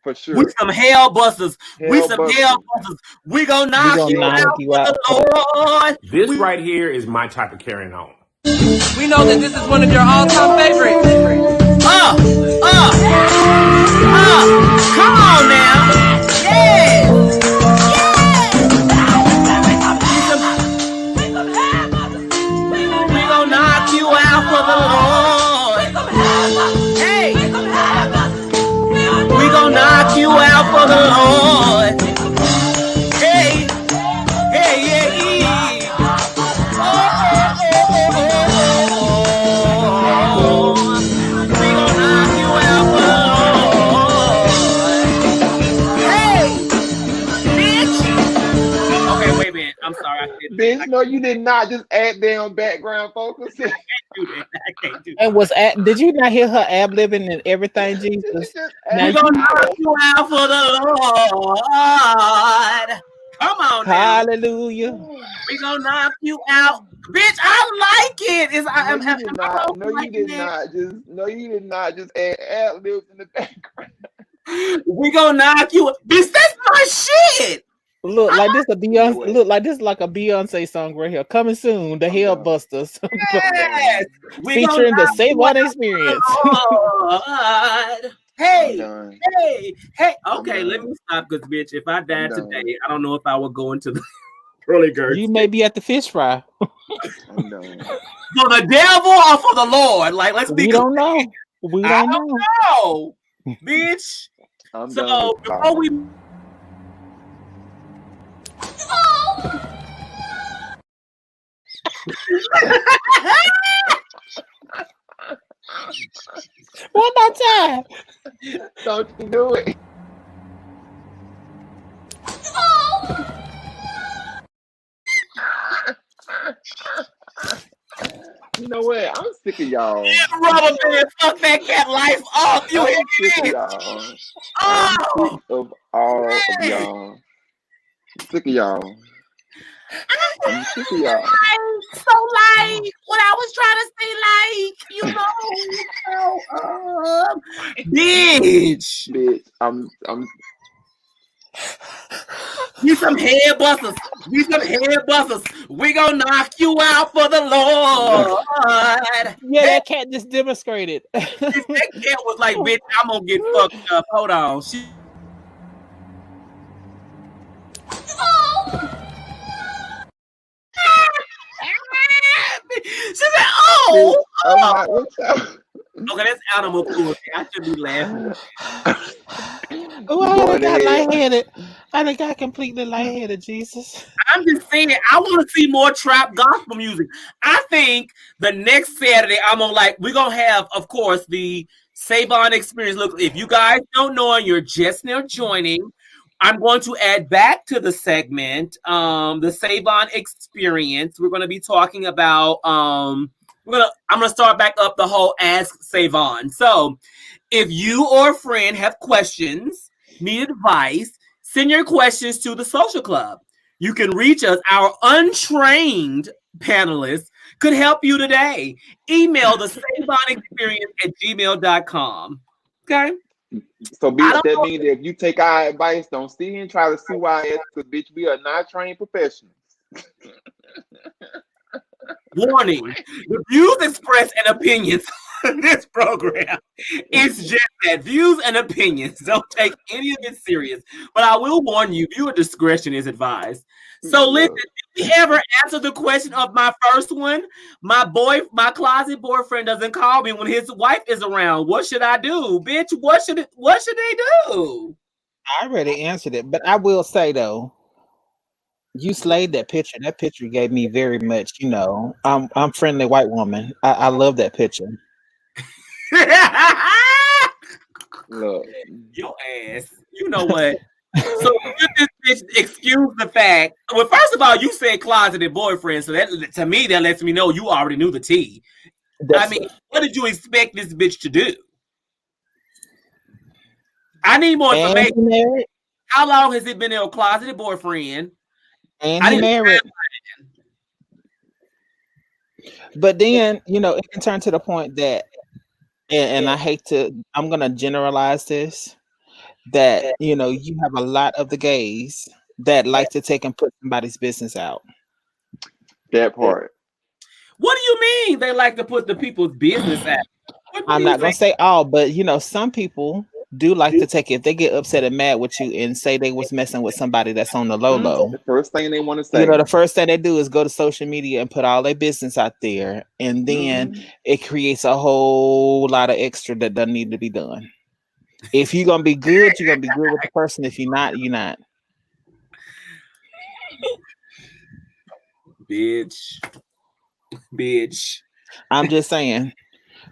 for sure. We some hellbusters. We some hellbusters. We gonna knock you out for the Lord. This right here is my type of carrying on. We know that this is one of your all-time favorites. Come on now. Yeah. We gonna knock you out for the Lord. Hey. We gonna knock you out for the Lord. Hey. We gonna knock you out for the Lord. Hey, bitch. Okay, wait a minute. I'm sorry. Bitch, no, you did not just add down background focus. I can't do that. And did you not hear her ad-libbing and everything, Jesus? Now gonna knock you out for the Lord. Come on now. Hallelujah. We gonna knock you out. Bitch, I like it. You did not just add ad-libs in the background. We gonna knock you. Bitch, that's my shit. Look like this a Beyonce. Look like this like a Beyonce song right here. Coming soon, the Hellbusters. Yes. Featuring the Savon Experience. Hey. Okay, let me stop because bitch, if I died today, I don't know if I would go into the early girls. You may be at the fish fry. For the devil or for the Lord? Like, let's be. We don't know. We don't know, bitch. So before we. One more time. Don't you do it. You know what? I'm sick of y'all. Rubber man, fuck that cat life off. You hear me? I'm sick of all of y'all. I'm sick of y'all. I'm sick of y'all. So like what I was trying to say, like, bitch. I'm We some head busters. We gonna knock you out for the Lord. Yeah, that cat just demonstrated. That cat was like, bitch, I'm gonna get fucked up. Hold on. She said, "Oh, okay, that's animal cruelty. I should be laughing." Oh, I got lightheaded. I think I completely lightheaded, Jesus. I'm just saying, I want to see more trap gospel music. I think the next Saturday, we're going to have, of course, the Savon Experience. Look, if you guys don't know and you're just now joining, I'm going to add back to the segment, the Savon Experience. We're going to be talking about, I'm going to start back up the whole Ask Savon. So if you or a friend have questions, need advice, send your questions to the social club. You can reach us. Our untrained panelists could help you today. Email the SavonExperience@gmail.com. Okay? So, bitch, that means that if you take our advice, don't sit here and try to sue our ass, because, bitch, we are not trained professionals. Warning, the views expressed and opinions on this program is just that, views and opinions. Don't take any of it serious. But I will warn you, viewer discretion is advised. So listen, did we ever answer the question of my first one? My closet boyfriend doesn't call me when his wife is around. What should I do? Bitch, what should they do? I already answered it, but I will say though, you slayed that picture. That picture gave me very much, I'm friendly white woman. I love that picture. Look, your ass. You know what? So this bitch excuse the fact. Well, first of all, you said closeted boyfriend, so that to me that lets me know you already knew the tea. I mean, what did you expect this bitch to do? I need more information. How long has it been a closeted boyfriend? And he married. But then, it can turn to the point that, and I hate to, I'm going to generalize this, that, you have a lot of the gays that like to take and put somebody's business out. That part. What do you mean they like to put the people's business out? I'm not going to say all, but, some people do like to take it. If they get upset and mad with you and say they was messing with somebody that's on the low. The first thing they want to say. The first thing they do is go to social media and put all their business out there. And then it creates a whole lot of extra that doesn't need to be done. If you're going to be good, you're going to be good with the person. If you're not, you're not. Bitch. I'm just saying.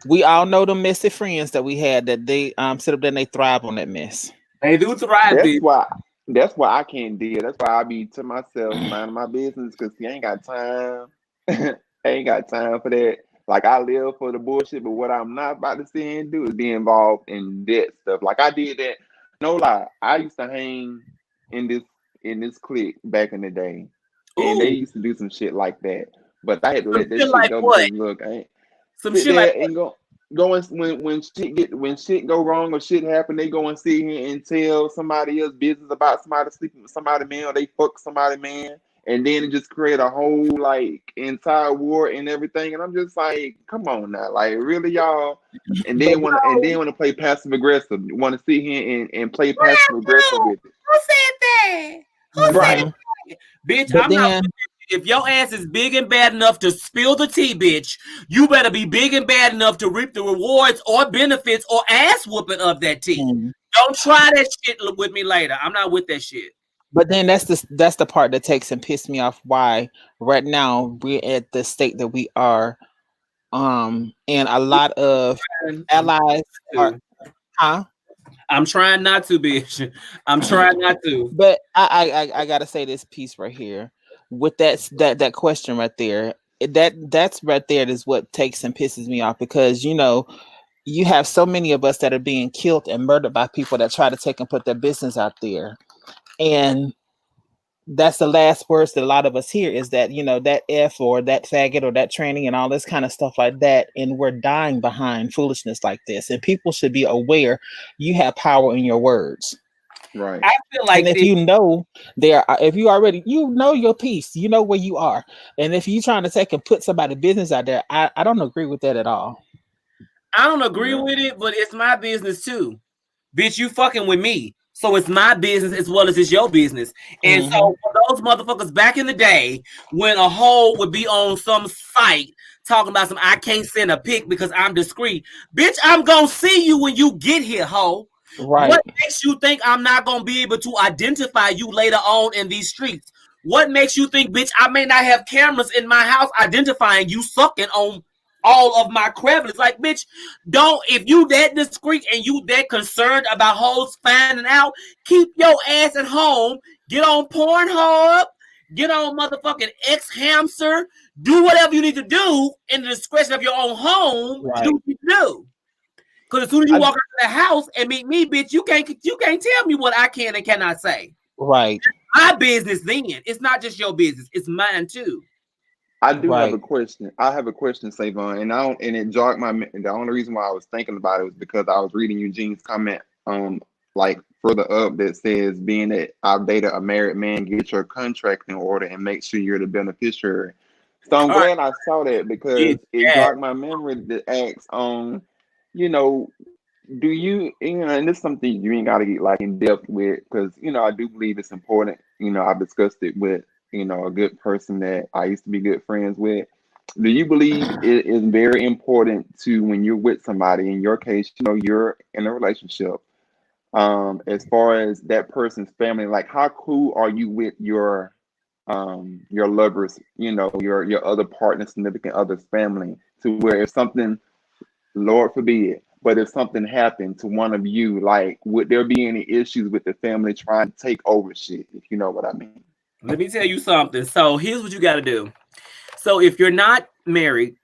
We all know the messy friends that we had that they sit up there and they thrive on that mess. They do thrive. That's why I can't deal. That's why I be to myself, minding my business, because I ain't got time. I ain't got time for that. Like, I live for the bullshit, but what I'm not about to see and do is be involved in that stuff. Like, I did that. No lie. I used to hang in this clique back in the day. And they used to do some shit like that. But I had to let that shit go. Because, look, I ain't some shit like and go when shit go wrong or shit happen, they go and sit here and tell somebody else business about somebody sleeping with somebody man, or they fuck somebody man, and then it just create a whole entire war and everything. And I'm just like, come on now, like, really, y'all? And then want to play passive aggressive, want to sit here and play passive aggressive with it. Who said that? Who said that? Bitch, but I'm not. If your ass is big and bad enough to spill the tea, bitch, you better be big and bad enough to reap the rewards or benefits or ass whooping of that tea. Don't try that shit with me later. I'm not with that shit. But then that's the part that takes and piss me off. Why right now we're at the state that we are, and a lot of allies are, I'm trying not to, bitch. I'm trying not to. But I gotta say this piece right here with that question right there. That's right there is what takes and pisses me off, because you have so many of us that are being killed and murdered by people that try to take and put their business out there, and that's the last words that a lot of us hear is that that F or that faggot or that tranny and all this kind of stuff like that, and we're dying behind foolishness like this. And people should be aware you have power in your words. Right. I feel like, and if if you already know your piece, you know where you are, and if you're trying to take and put somebody's business out there, I don't agree with that at all. I don't agree with it, but it's my business too, bitch. You fucking with me. So it's my business as well as it's your business. And so for those motherfuckers back in the day, when a hoe would be on some site talking about I can't send a pic because I'm discreet. Bitch, I'm gonna see you when you get here, hoe. Right. What makes you think I'm not going to be able to identify you later on in these streets? What makes you think, bitch, I may not have cameras in my house identifying you sucking on all of my crevices? Like, bitch, don't, if you that discreet and you that concerned about hoes finding out, keep your ass at home. Get on Pornhub. Get on motherfucking X-Hamster. Do whatever you need to do in the discretion of your own home to do what you do. Because as soon as you walk out of the house and meet me, bitch, you can't tell me what I can and cannot say. Right. It's my business then. It's not just your business. It's mine too. I do have a question. I have a question, Savon, and it jogged my. The only reason why I was thinking about it was because I was reading Eugene's comment, like further up that says, being that I've dated a married man, get your contract in order and make sure you're the beneficiary. So I'm glad I saw that because it jogged my memory to ask, you know, do you, and this is something you ain't got to get like in depth with, because I do believe it's important. I've discussed it with a good person that I used to be good friends with. Do you believe it is very important to, when you're with somebody, in your case, you're in a relationship, as far as that person's family, like how cool are you with your lovers, your other partner, significant other's family, to where if something, Lord forbid, but if something happened to one of you, like, would there be any issues with the family trying to take over shit, if you know what I mean? Let me tell you something. So here's what you got to do. So if you're not married,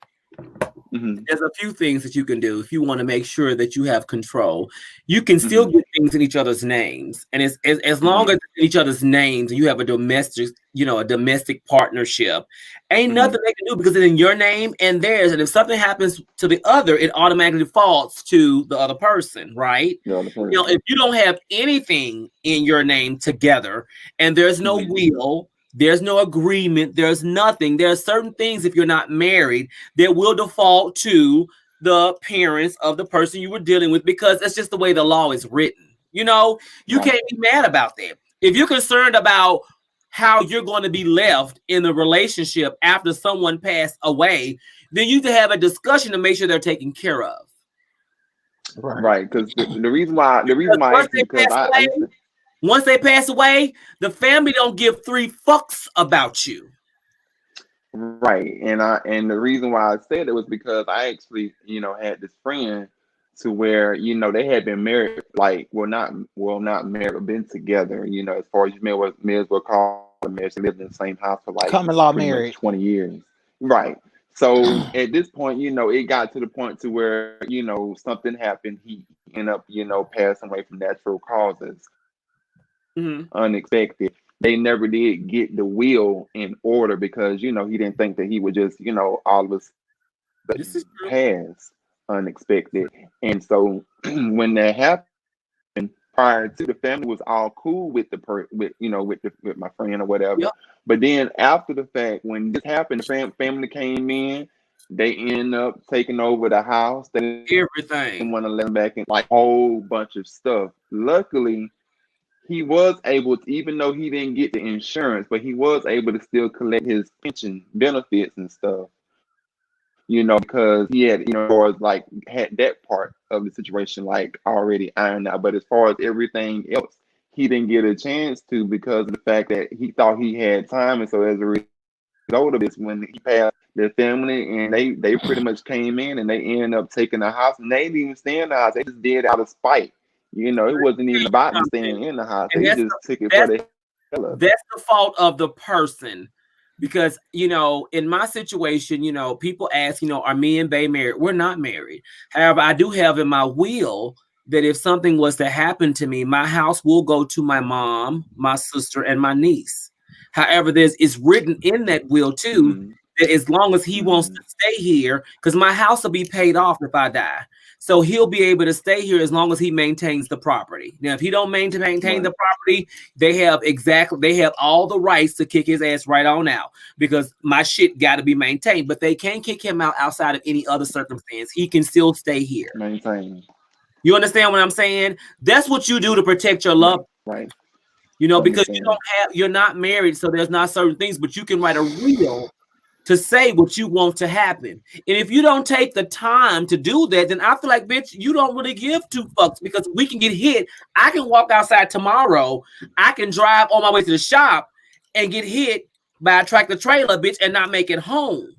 there's a few things that you can do if you want to make sure that you have control. You can still get things in each other's names, and as long as it's in each other's names and you have a domestic partnership, ain't nothing they can do because it's in your name and theirs. And if something happens to the other, it automatically falls to the other person, right? If you don't have anything in your name together and there's no will, there's no agreement, there's nothing. There are certain things, if you're not married, that will default to the parents of the person you were dealing with, because that's just the way the law is written. You can't be mad about that. If you're concerned about how you're going to be left in the relationship after someone passed away, then you need to have a discussion to make sure they're taken care of. Right, because the reason why I asked is because once they pass away, the family don't give three fucks about you. Right, and the reason why I said it was because I actually, had this friend to where, they had been married, like, not married, but been together, as far as you may as well call it marriage. They lived in the same house for like common law married 20 years. Right. So at this point, it got to the point to where, something happened. He ended up, passing away from natural causes. Unexpected. They never did get the will in order because he didn't think that he would just all of a sudden pass unexpected. And so when that happened, prior to, the family was all cool with with my friend or whatever. But then after the fact, when this happened, the family came in. They end up taking over the house. They everything want to let them back in, like, a whole bunch of stuff. Luckily, he was able to, even though he didn't get the insurance, but he was able to still collect his pension benefits and stuff, because he had, or like had that part of the situation like already ironed out. But as far as everything else, he didn't get a chance to because of the fact that he thought he had time. And so as a result of this, when he passed, the family and they pretty much came in and they ended up taking the house, and they didn't even stay in the house. They just did it out of spite. It wasn't even about them staying in the house. They just took it for the hell of it. That's the fault of the person. Because, in my situation, people ask, are me and Bay married? We're not married. However, I do have in my will that if something was to happen to me, my house will go to my mom, my sister, and my niece. However, it's written in that will too, that as long as he wants to stay here, because my house will be paid off if I die. So he'll be able to stay here as long as he maintains the property. Now, if he don't maintain the property, they have all the rights to kick his ass right on out, because my shit got to be maintained. But they can't kick him out outside of any other circumstance. He can still stay here. Maintain. You understand what I'm saying? That's what you do to protect your love. Right. Because you're not married, so there's not certain things, but you can write a will to say what you want to happen. And if you don't take the time to do that, then I feel like, bitch, you don't really give two fucks because we can get hit. I can walk outside tomorrow. I can drive on my way to the shop and get hit by a tractor trailer, bitch, and not make it home.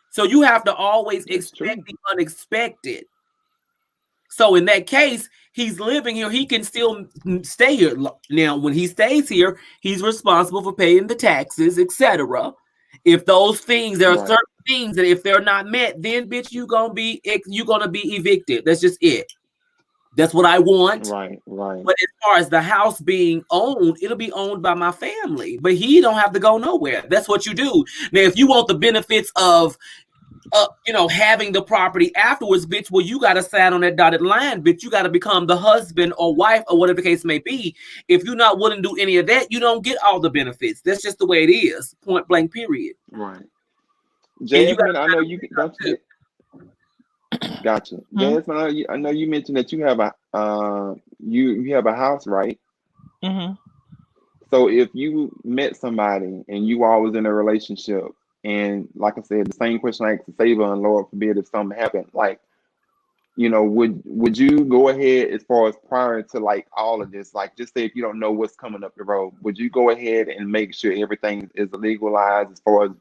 So you have to always expect the unexpected. So in that case, he's living here. He can still stay here. Now, when he stays here, he's responsible for paying the taxes, etc. If those things, there are certain things that if they're not met, then bitch, you're gonna be evicted. That's just it. That's what I want. Right. But as far as the house being owned, it'll be owned by my family. But he don't have to go nowhere. That's what you do. Now, if you want the benefits of having the property afterwards, bitch, well, you got to sign on that dotted line, bitch. You got to become the husband or wife or whatever the case may be. If you're not willing to do any of that, you don't get all the benefits. That's just the way it is. Point blank, period. Right. Jasmine, I know you don't you gotcha. Jasmine, I know you mentioned that you have a you have a house, right? Mm-hmm. So if you met somebody and you all was in a relationship, and like I said, the same question I asked to Savon, Lord forbid if something happened, like, would you go ahead as far as prior to like all of this, like just say if you don't know what's coming up the road, would you go ahead and make sure everything is legalized as far as,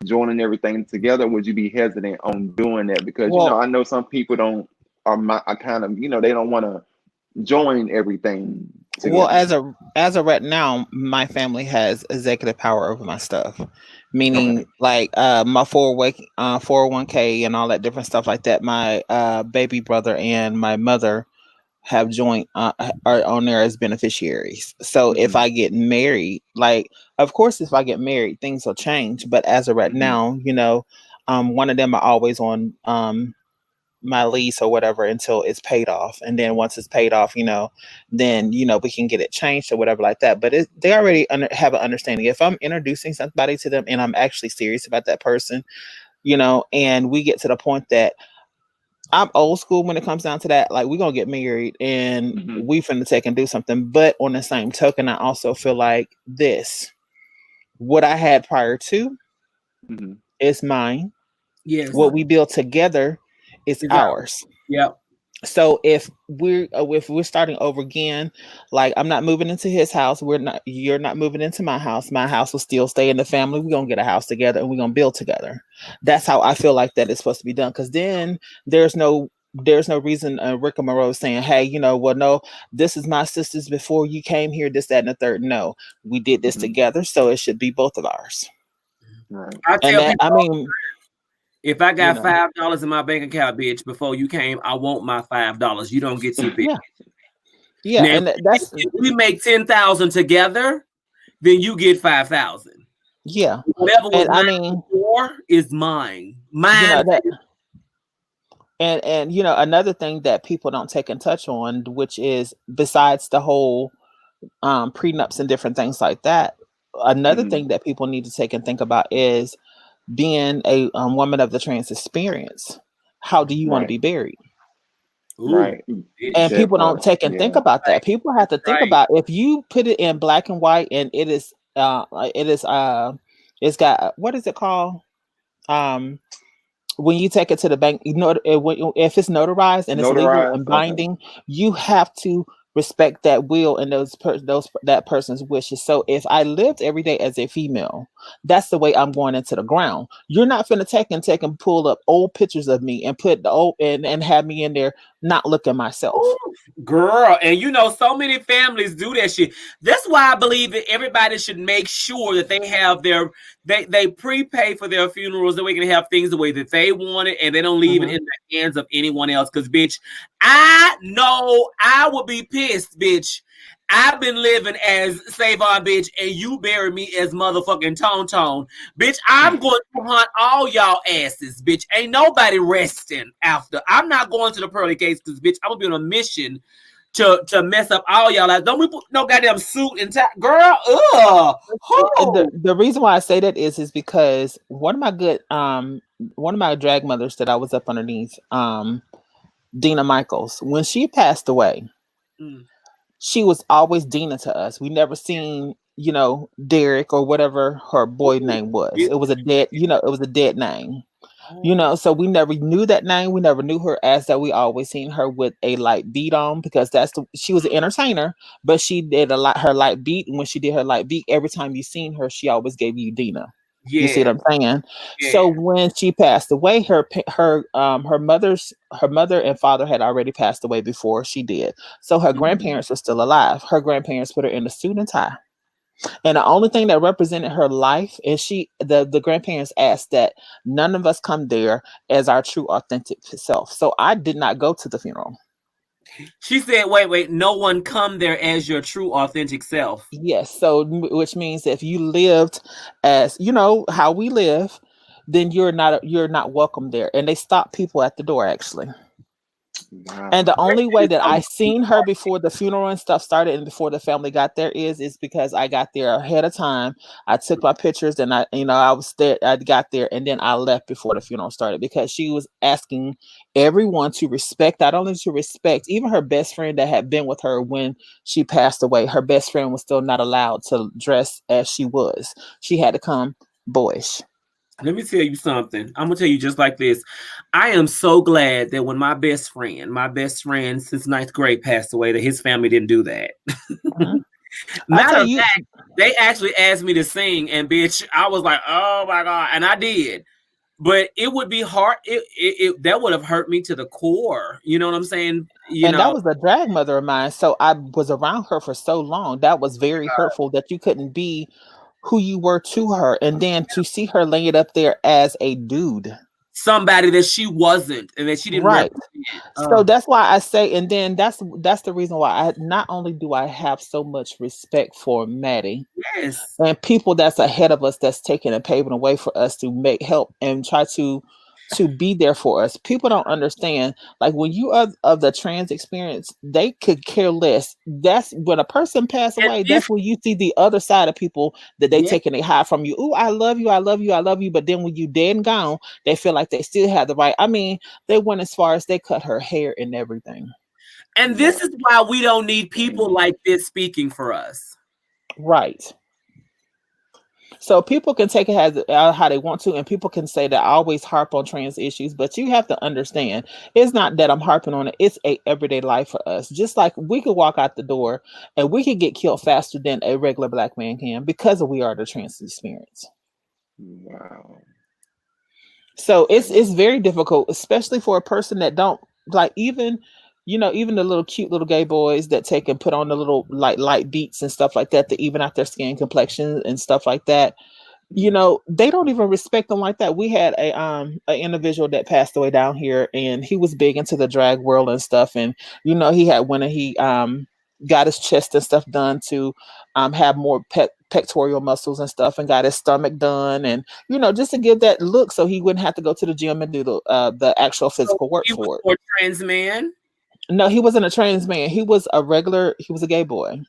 joining everything together? Would you be hesitant on doing that? Because, I know some people are kind of, they don't want to join everything together. Well, as of right now, my family has executive power over my stuff, meaning like my 401k and all that different stuff like that. My baby brother and my mother have joint are on there as beneficiaries. So if I get married, like, of course, if I get married, things will change. But as of right now, one of them are always on my lease or whatever until it's paid off, and then once it's paid off, then we can get it changed or whatever like that. But they already have an understanding. If I'm introducing somebody to them and I'm actually serious about that person, and we get to the point that I'm old school when it comes down to that, like, we're gonna get married and we finna take and do something. But on the same token, I also feel like what I had prior to is mine. Yes. What we build together is ours. Yep. So if we're starting over again, like, I'm not moving into his house, you're not moving into my house. My house will still stay in the family. We're gonna get a house together and we're gonna build together. That's how I feel like that is supposed to be done. Because then there's no reason Rick and Monroe saying, hey, no, this is my sister's before you came here, this, that, and the third. No, we did this together, so it should be both of ours. Right. If I got $5 in my bank account, bitch, before you came, I want my $5. You don't get to pick. Yeah, now, and that's if we make 10,000 together, then you get 5,000. Yeah, whatever was mine before is mine. Mine. And another thing that people don't take and touch on, which is besides the whole prenups and different things like that, another thing that people need to take and think about is being a woman of the trans experience. How do you want to be buried? Right. And people don't take and think about that. People have to think about, if you put it in black and white and it's got, what is it called? When you take it to the bank, if it's notarized and it's legal and binding, you have to respect that will and that person's wishes. So if I lived every day as a female, that's the way I'm going into the ground. You're not finna take and pull up old pictures of me and put the old and have me in there not looking myself. Girl, and so many families do that shit. That's why I believe that everybody should make sure that they have they prepay for their funerals, that we can have things the way that they want it, and they don't leave it in the hands of anyone else. Because, bitch, I know I would be pissed, bitch. I've been living as Savon, bitch, and you bury me as motherfucking Tone. Bitch, I'm going to hunt all y'all asses, bitch. Ain't nobody resting after. I'm not going to the pearly gates because, bitch, I'm going to be on a mission to mess up all y'all. Like, don't we put no goddamn suit and tie? Girl, ugh. The reason why I say that is because one of my drag mothers that I was up underneath, Dina Michaels, when she passed away, she was always Dina to us. We never seen, Derek or whatever her boy name was. It was a dead, it was a dead name. So we never knew that name. We never knew her as that. We always seen her with a light beat on, because she was an entertainer, but she did her light beat. And when she did her light beat, every time you seen her, she always gave you Dina. You see what I'm saying? Yeah. So when she passed away, her mother and father had already passed away before she did. So her grandparents were still alive. Her grandparents put her in a suit and tie. And the only thing that represented her life is the grandparents asked that none of us come there as our true authentic self. So I did not go to the funeral. She said, wait, no one come there as your true authentic self. Yes. So which means if you lived as, how we live, then you're not welcome there. And they stop people at the door, actually. Wow. And the only way that I seen her before the funeral and stuff started and before the family got there is because I got there ahead of time. I took my pictures and I was there. I got there and then I left before the funeral started, because she was asking everyone to respect, not only to respect, even her best friend that had been with her when she passed away. Her best friend was still not allowed to dress as she was. She had to come boyish. Let me tell you something. I'm gonna tell you just like this. I am so glad that when my best friend since 9th grade passed away, that his family didn't do that. Matter of fact, they actually asked me to sing, and bitch, I was like, oh my God, and I did. But it would be hard. That would have hurt me to the core. You know what I'm saying? That was a drag mother of mine. So I was around her for so long. That was very hurtful, that you couldn't be who you were to her. And then to see her lay it up there as a dude. Somebody that she wasn't and that she didn't represent. So that's why I say, and then that's the reason why I not only do I have so much respect for Maddie, yes, and people that's ahead of us that's taking and paving a way for us to help and try to be there for us. People don't understand, like when you are of the trans experience, they could care less. That's when a person pass away, that's when you see the other side of people that they take and they hide from you. Oh, I love you, I love you, I love you. But then when you dead and gone, they feel like they still have the right. I mean, they went as far as they cut her hair and everything. And this is why we don't need people like this speaking for us. Right. So people can take it how they want to, and people can say that I always harp on trans issues, but you have to understand, it's not that I'm harping on it. It's a everyday life for us. Just like we could walk out the door and we could get killed faster than a regular Black man can, because we are the trans experience. Wow. So it's very difficult, especially for a person that don't like, even the little cute little gay boys that take and put on the little light beats and stuff like that to even out their skin complexion and stuff like that. They don't even respect them like that. We had an individual that passed away down here, and he was big into the drag world and stuff. And he had when he got his chest and stuff done to have more pectoral muscles and stuff, and got his stomach done, and just to give that look so he wouldn't have to go to the gym and do the actual physical work for it. A trans man? No, he wasn't a trans man. He was a gay boy,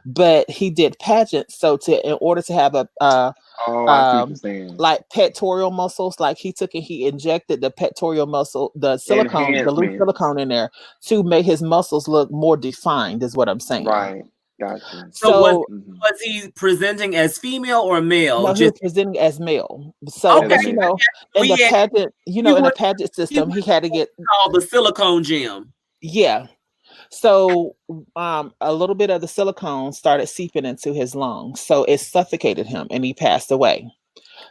but he did pageants. So in order to have a I see what you're saying. like pectoral muscles, like he took and he injected the pectoral muscle, the silicone, the loose silicone in there to make his muscles look more defined, is what I'm saying. Right. Gotcha. So was he presenting as female or male? No, he was presenting as male. So, okay. but in the pageant, in the pageant system, he had to get called the silicone gym. Yeah. So a little bit of the silicone started seeping into his lungs. So it suffocated him and he passed away.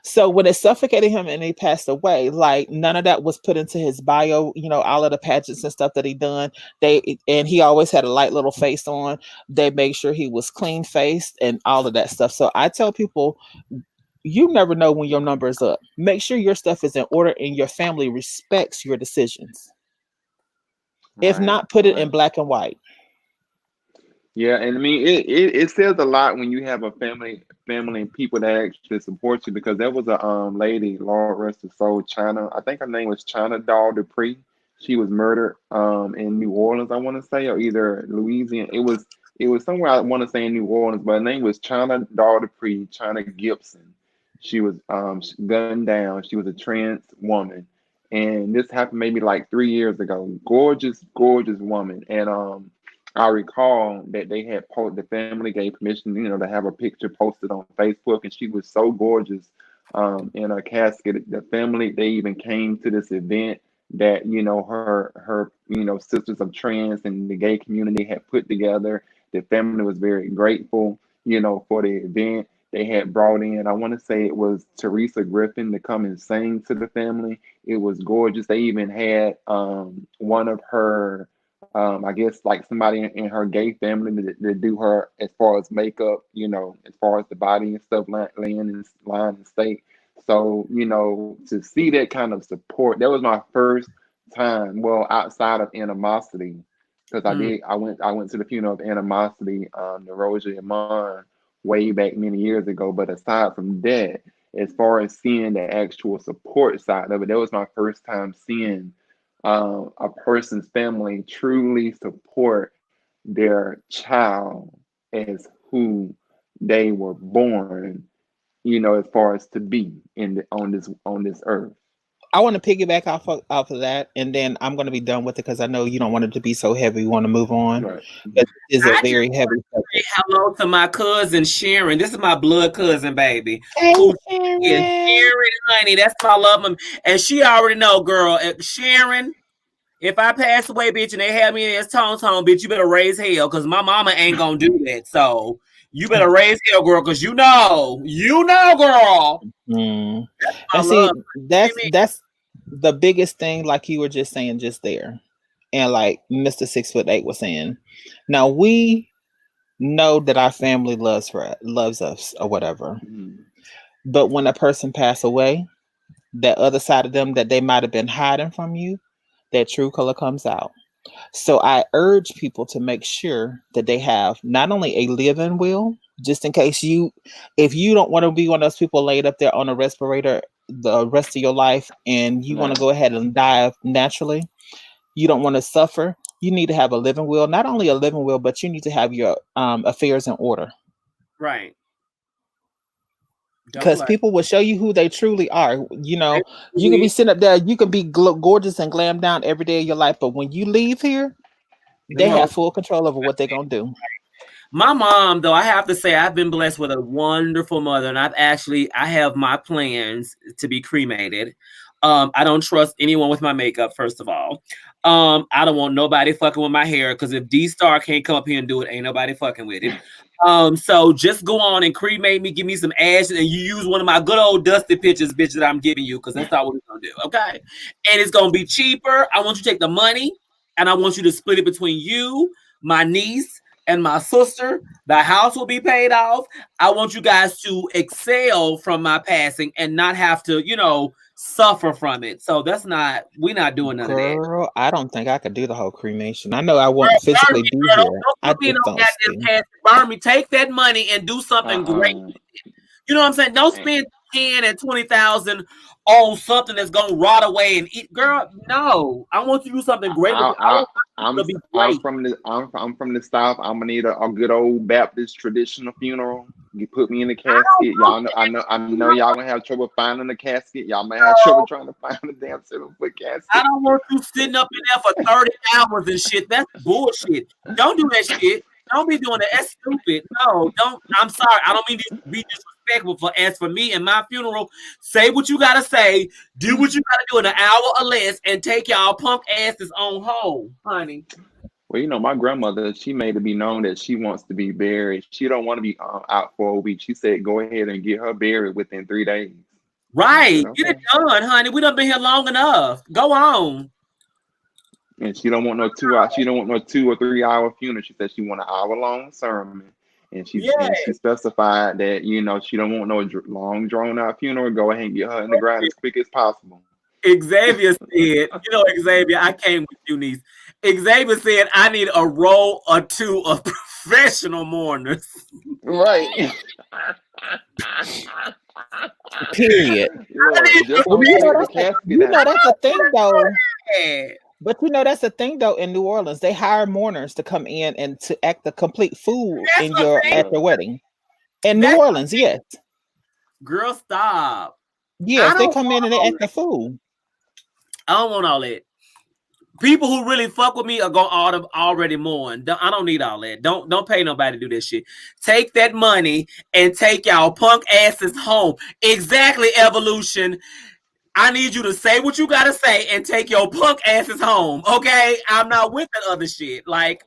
So when it suffocated him and he passed away, like none of that was put into his bio, all of the pageants and stuff that he done. And he always had a light little face on. They made sure he was clean faced and all of that stuff. So I tell people, you never know when your number is up. Make sure your stuff is in order and your family respects your decisions. If not, put it in black and white. Yeah, and I mean it says a lot when you have a family and people that actually support you, because there was a lady, Lord rest her soul, China. I think her name was China Doll Dupree. She was murdered in New Orleans, I want to say, or either Louisiana. It was somewhere, I want to say, in New Orleans, but her name was China Doll Dupree, China Gibson. She was gunned down. She was a trans woman. And this happened maybe like 3 years ago. Gorgeous, gorgeous woman. And I recall that they had the family gave permission, to have a picture posted on Facebook, and she was so gorgeous in her casket. The family, they even came to this event that her sisters of trans and the gay community had put together. The family was very grateful, for the event. They had brought in, I want to say it was Teresa Griffin to come and sing to the family. It was gorgeous. They even had one of her, I guess like somebody in her gay family to do her as far as makeup, as far as the body and stuff, laying in line and state. So, to see that kind of support, that was my first time, well, outside of animosity, because I went to the funeral of animosity, Naroja Iman, way back many years ago. But aside from that, as far as seeing the actual support side of it, that was my first time seeing a person's family truly support their child as who they were born, as far as to be on this earth. I want to piggyback off of that, and then I'm going to be done with it because I know you don't want it to be so heavy. You want to move on. Right. It is a I just very want heavy to say subject. hello to my cousin Sharon. This is my blood cousin, baby. Hey, Who is Sharon. Sharon, honey? That's my love, and she already know, girl. Sharon, if I pass away, bitch, and they have me as Tone, bitch, you better raise hell, because my mama ain't gonna do that. So you better raise hell, girl, because you know, girl. Mm. That's my And see, love. that's the biggest thing, like you were just saying just there, and like Mr. 6'8" was saying. Now we know that our family loves us or whatever, but when a person pass away, that other side of them that they might have been hiding from you, that true color comes out. So I urge people to make sure that they have not only a living will, just in case if you don't want to be one of those people laid up there on a respirator the rest of your life and you want to Right. go ahead and die naturally, you don't want to suffer. You need to have a living will, not only a living will, but you need to have your affairs in order. Right. Don't Because play. people will show you who they truly are. You can be We- sitting up there, you can be gorgeous and glam down every day of your life, but when you leave here, Them they have hoes. full control over what they're gonna do. My mom, though, I have to say, I've been blessed with a wonderful mother, and I have my plans to be cremated. I don't trust anyone with my makeup, first of all. I don't want nobody fucking with my hair, because if D-Star can't come up here and do it, ain't nobody fucking with it. So just go on and cremate me, give me some ashes, and you use one of my good old dusty pictures, bitch, that I'm giving you, because that's not what we're gonna do, okay? And it's gonna be cheaper. I want you to take the money, and I want you to split it between you, my niece, and my sister. The house will be paid off. I want you guys to excel from my passing and not have to, suffer from it. So we're not doing none of that. Girl, I don't think I could do the whole cremation. I know I won't physically be Girl, here. don't I put me in just no don't goddamn see. casket. Burn me. Take that money and do something great. Uh-uh. You know what I'm saying? Don't And spend 10 and 20,000 on something that's gonna rot away and eat. Girl, no. I want you to do something great with it. I I, want it to be I'm great. from the South. I'm gonna need a good old Baptist traditional funeral. You put me in the casket. Y'all know I know y'all gonna have trouble finding the casket. Y'all may have trouble trying to find the damn 7-foot I casket. don't want you sitting up in there for 30 hours and shit. That's bullshit. Don't do that shit. Don't be doing that. That's stupid. No, don't. I'm sorry. I don't mean to be disrespectful. As for me and my funeral, say what you gotta say, do what you gotta do in an hour or less, and take y'all punk asses on home, honey. Well, my grandmother, she made it be known that she wants to be buried. She don't want to be out for a week. She said, go ahead and get her buried within 3 days. I Right. said, Get it okay. done, honey. We done been here long enough. Go on. And she don't want no 2 hour. She don't want no 2 or 3 hour funeral. She said she want an hour long sermon, and Yeah. she specified that she don't want no long drawn out funeral. Go ahead and get her in the ground as quick as possible. Xavier said, Xavier, I came with you, niece. Xavier said, I need a row or two of professional mourners. Right. Period. Look, just Well, don't take the casket out. that's the thing though. Yeah. But that's the thing though. In New Orleans, they hire mourners to come in and to act the complete fool That's what I'm saying. at your wedding. In New That's- Orleans, yes, Girl, stop. yes, they come in and they act the fool. I don't want all that. People who really fuck with me are going to already mourn. I don't need all that. Don't pay nobody to do that shit. Take that money and take y'all punk asses home. Exactly, Evolution. I need you to say what you gotta say and take your punk asses home, okay? I'm not with that other shit. Like,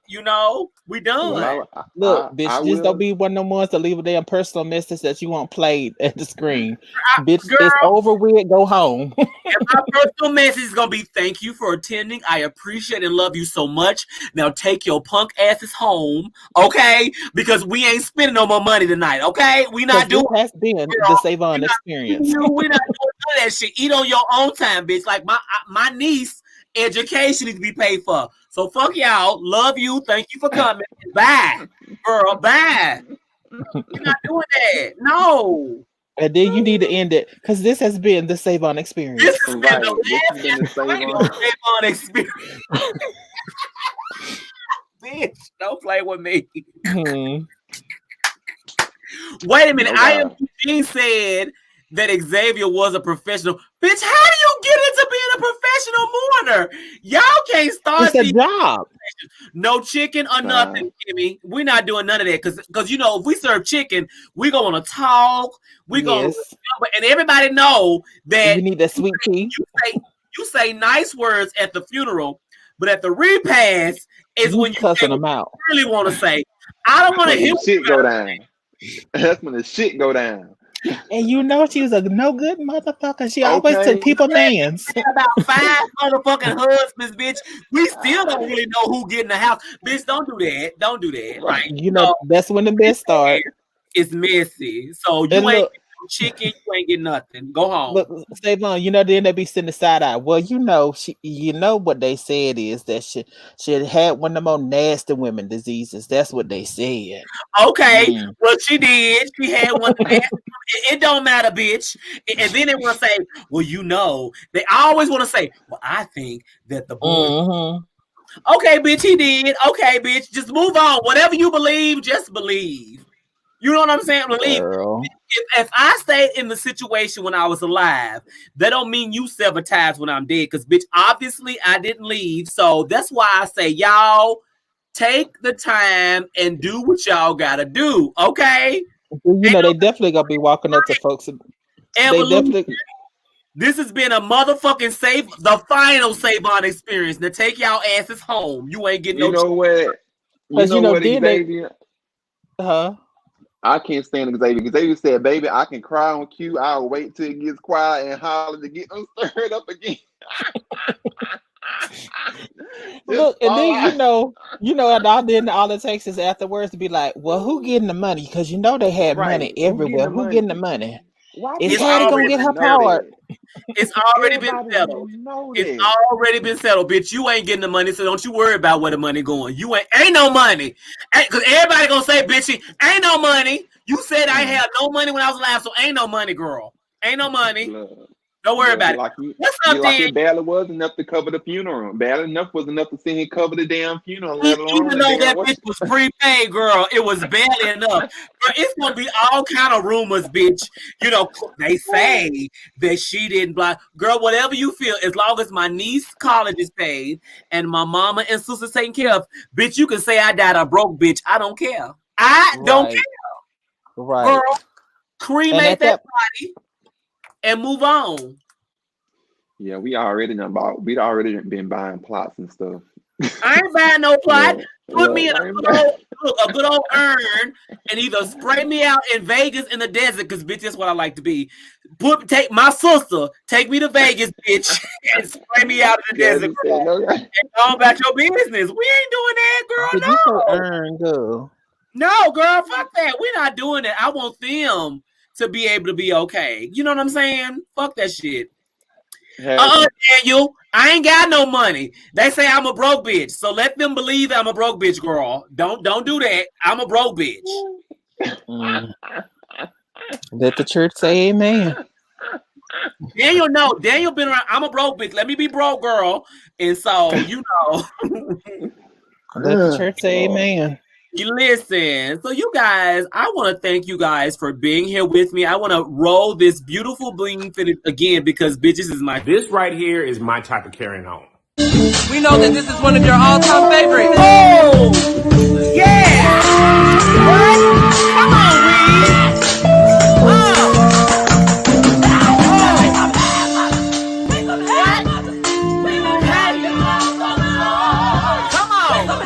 we done. Well, Look, bitch, I just will. don't be one of them ones to leave a damn personal message that you want played at the screen. Bitch, Girl. it's over with. Go home. And my personal message is gonna be thank you for attending. I appreciate and love you so much. Now take your punk asses home, okay? Because we ain't spending no more money tonight, okay? We not doing. This has been the Savon Experience. We not doing none of that shit. Eat on your own time, bitch. Like my niece education needs to be paid for. So fuck y'all. Love you. Thank you for coming. Bye, girl. Bye. We're not doing that. No. And then you need to end it because this has been the Savon Experience. This has been Right. the This has been the Savon Experience. Bitch, don't play with me. Wait a minute. No I am Eugene said that Xavier was a professional. Bitch, how do you get into being a professional mourner? Y'all can't start It's a job. No chicken or nothing, Kimmy. We're not doing none of that because if we serve chicken, we gonna talk. We gonna and everybody know that you need that sweet tea. You say nice words at the funeral, but at the repast is when you cussing them out. Really want to say. I don't want to hear shit go down. That's when the shit go down. And she was a no good motherfucker. She always took people names. About 5 motherfucking husbands, bitch. We still don't really know who get in the house. Bitch, don't do that. Don't do that. Like that's when the best start. It's messy. So you ain't chicken, you ain't get nothing. Go home. Look, Savon, then they be sitting the side eye. Well, what they said is that she had one of the more nasty women diseases. That's what they said. Okay, well she did. She had one. It don't matter, bitch. And then they want to say, well, they always want to say, well, I think that the boy. Okay, bitch, he did. Okay, bitch, just move on. Whatever you believe, just believe. You know what I'm saying? Believe. If I stayed in the situation when I was alive, that don't mean you sever ties when I'm dead. Because, bitch, obviously I didn't leave. So that's why I say, y'all, take the time and do what y'all gotta do. Okay? They definitely gonna be walking up to folks. This has been a motherfucking the final Savon Experience. Now take y'all asses home. You ain't getting no. What? Xavier? I can't stand Xavier. Xavier said, "Baby, I can cry on cue. I'll wait till it gets quiet and holler to get them stirred up again." Look, and then and all it takes is afterwards to be like, "Well, who getting the money?" Because they had money everywhere. Who getting the money? It's Hattie gonna get her part. It's already been settled. It's already been settled, bitch. You ain't getting the money, so don't you worry about where the money going. You ain't no money. Because everybody gonna say, bitch, ain't no money. You said I had no money when I was alive, so ain't no money, girl. Ain't no money. Don't worry about it. What's up, Dan? It barely was enough to cover the funeral. Barely enough was enough to see him cover the damn funeral. Even though that bitch was prepaid, girl, it was barely enough. Girl, it's gonna be all kind of rumors, bitch. They say that she didn't block. Girl, whatever you feel, as long as my niece college is paid and my mama and sister's taken care of, bitch, you can say I died a broke bitch. I don't care. I don't care. Right. Girl, cremate that body and move on. Yeah, we'd already been buying plots and stuff. I ain't buying no plot. Put me in a good old urn and either spray me out in Vegas in the desert, because bitch, that's what I like to be. Take my sister, take me to Vegas, bitch, and spray me out in the desert, girl. And go about your business. We ain't doing that, girl. No. No, girl, fuck that. We're not doing that. I want them to be able to be okay. You know what I'm saying? Fuck that shit. Daniel, I ain't got no money. They say I'm a broke bitch, so let them believe I'm a broke bitch, girl. Don't do that. I'm a broke bitch. Let the church say amen. Daniel, no. Daniel been around. I'm a broke bitch. Let me be broke, girl. And so, Let the church say amen. You listen. So you guys, I want to thank you guys for being here with me. I want to roll this beautiful bling finish again because bitches is This right here is my type of carrying on. We know that this is one of your all-time favorites. Oh, yeah. What? Come on, Reed. Come on. What?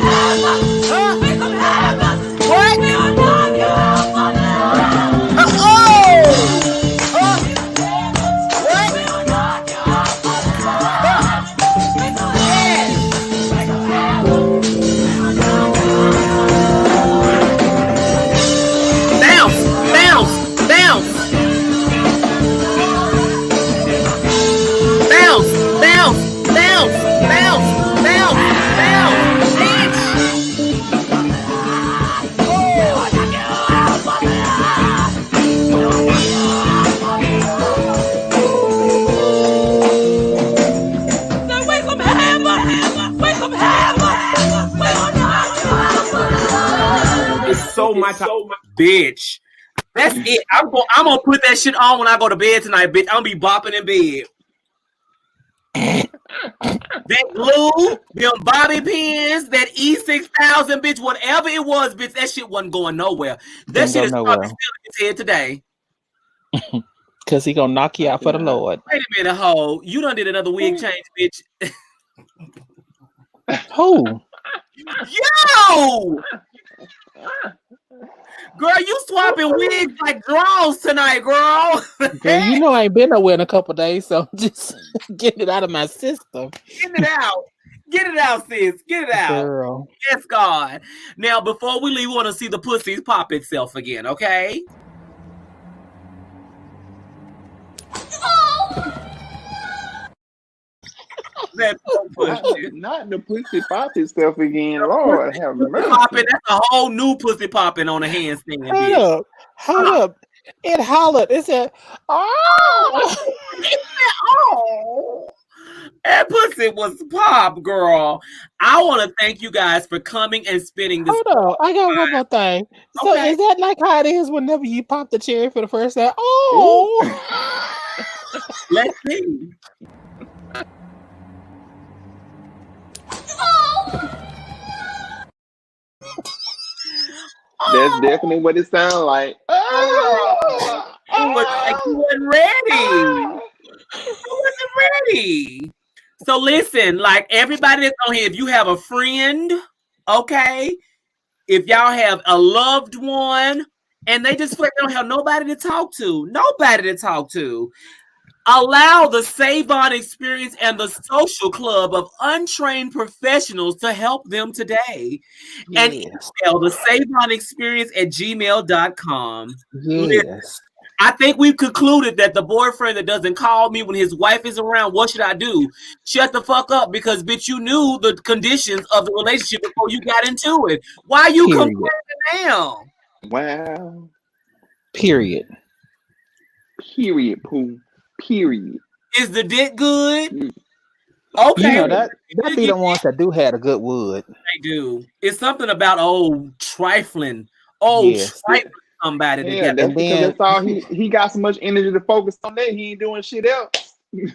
Bounce, bounce, bounce. Bounce, bounce, bounce, bounce, bounce, bounce, bitch. It's so much. Bitch. That's it. I'm gonna put that shit on when I go to bed tonight, bitch. I'm gonna be bopping in bed. That glue, them bobby pins, that E6000, bitch, whatever it was, bitch, that shit wasn't going nowhere. That shit is probably still in his head today. Cause he gonna knock you out for the Lord. Wait a minute, ho. You done did another wig change, bitch. Who? Yo! Girl, you swapping wigs like draws tonight, girl. Girl, you know I ain't been nowhere in a couple days, so I'm just getting it out of my system. Get it out. Get it out, sis. Get it out. Girl. Yes, God. Now, before we leave, we want to see the pussies pop itself again, okay? Not the pussy pop itself again. Lord have mercy. Popping, that's a whole new pussy popping on a handstand. Bitch. Hold up. It hollered. It said, oh. Oh. That pussy was pop, girl. I want to thank you guys for coming and spending this. Hold on. I got one more thing. So Okay. is that like how it is whenever you pop the cherry for the first time? Oh. Let's see. That's definitely what it sounds like. Like you wasn't ready. You wasn't ready. So listen, like everybody that's on here, if you have a friend, okay, if y'all have a loved one, and they just feel like they don't have nobody to talk to, allow the Savon Experience and the Social Club of Untrained Professionals to help them today. Yes. And email the SavonExperience@gmail.com. Yes. I think we've concluded that the boyfriend that doesn't call me when his wife is around, what should I do? Shut the fuck up, because bitch, you knew the conditions of the relationship before you got into it. Why you complaining now? Wow. Period. Period, Pooh. Period. Is the dick good? Okay. You know that be the ones that do have a good wood. They do. It's something about trifling. Trifling somebody. Yeah, that's because that's all he got so much energy to focus on that. He ain't doing shit else.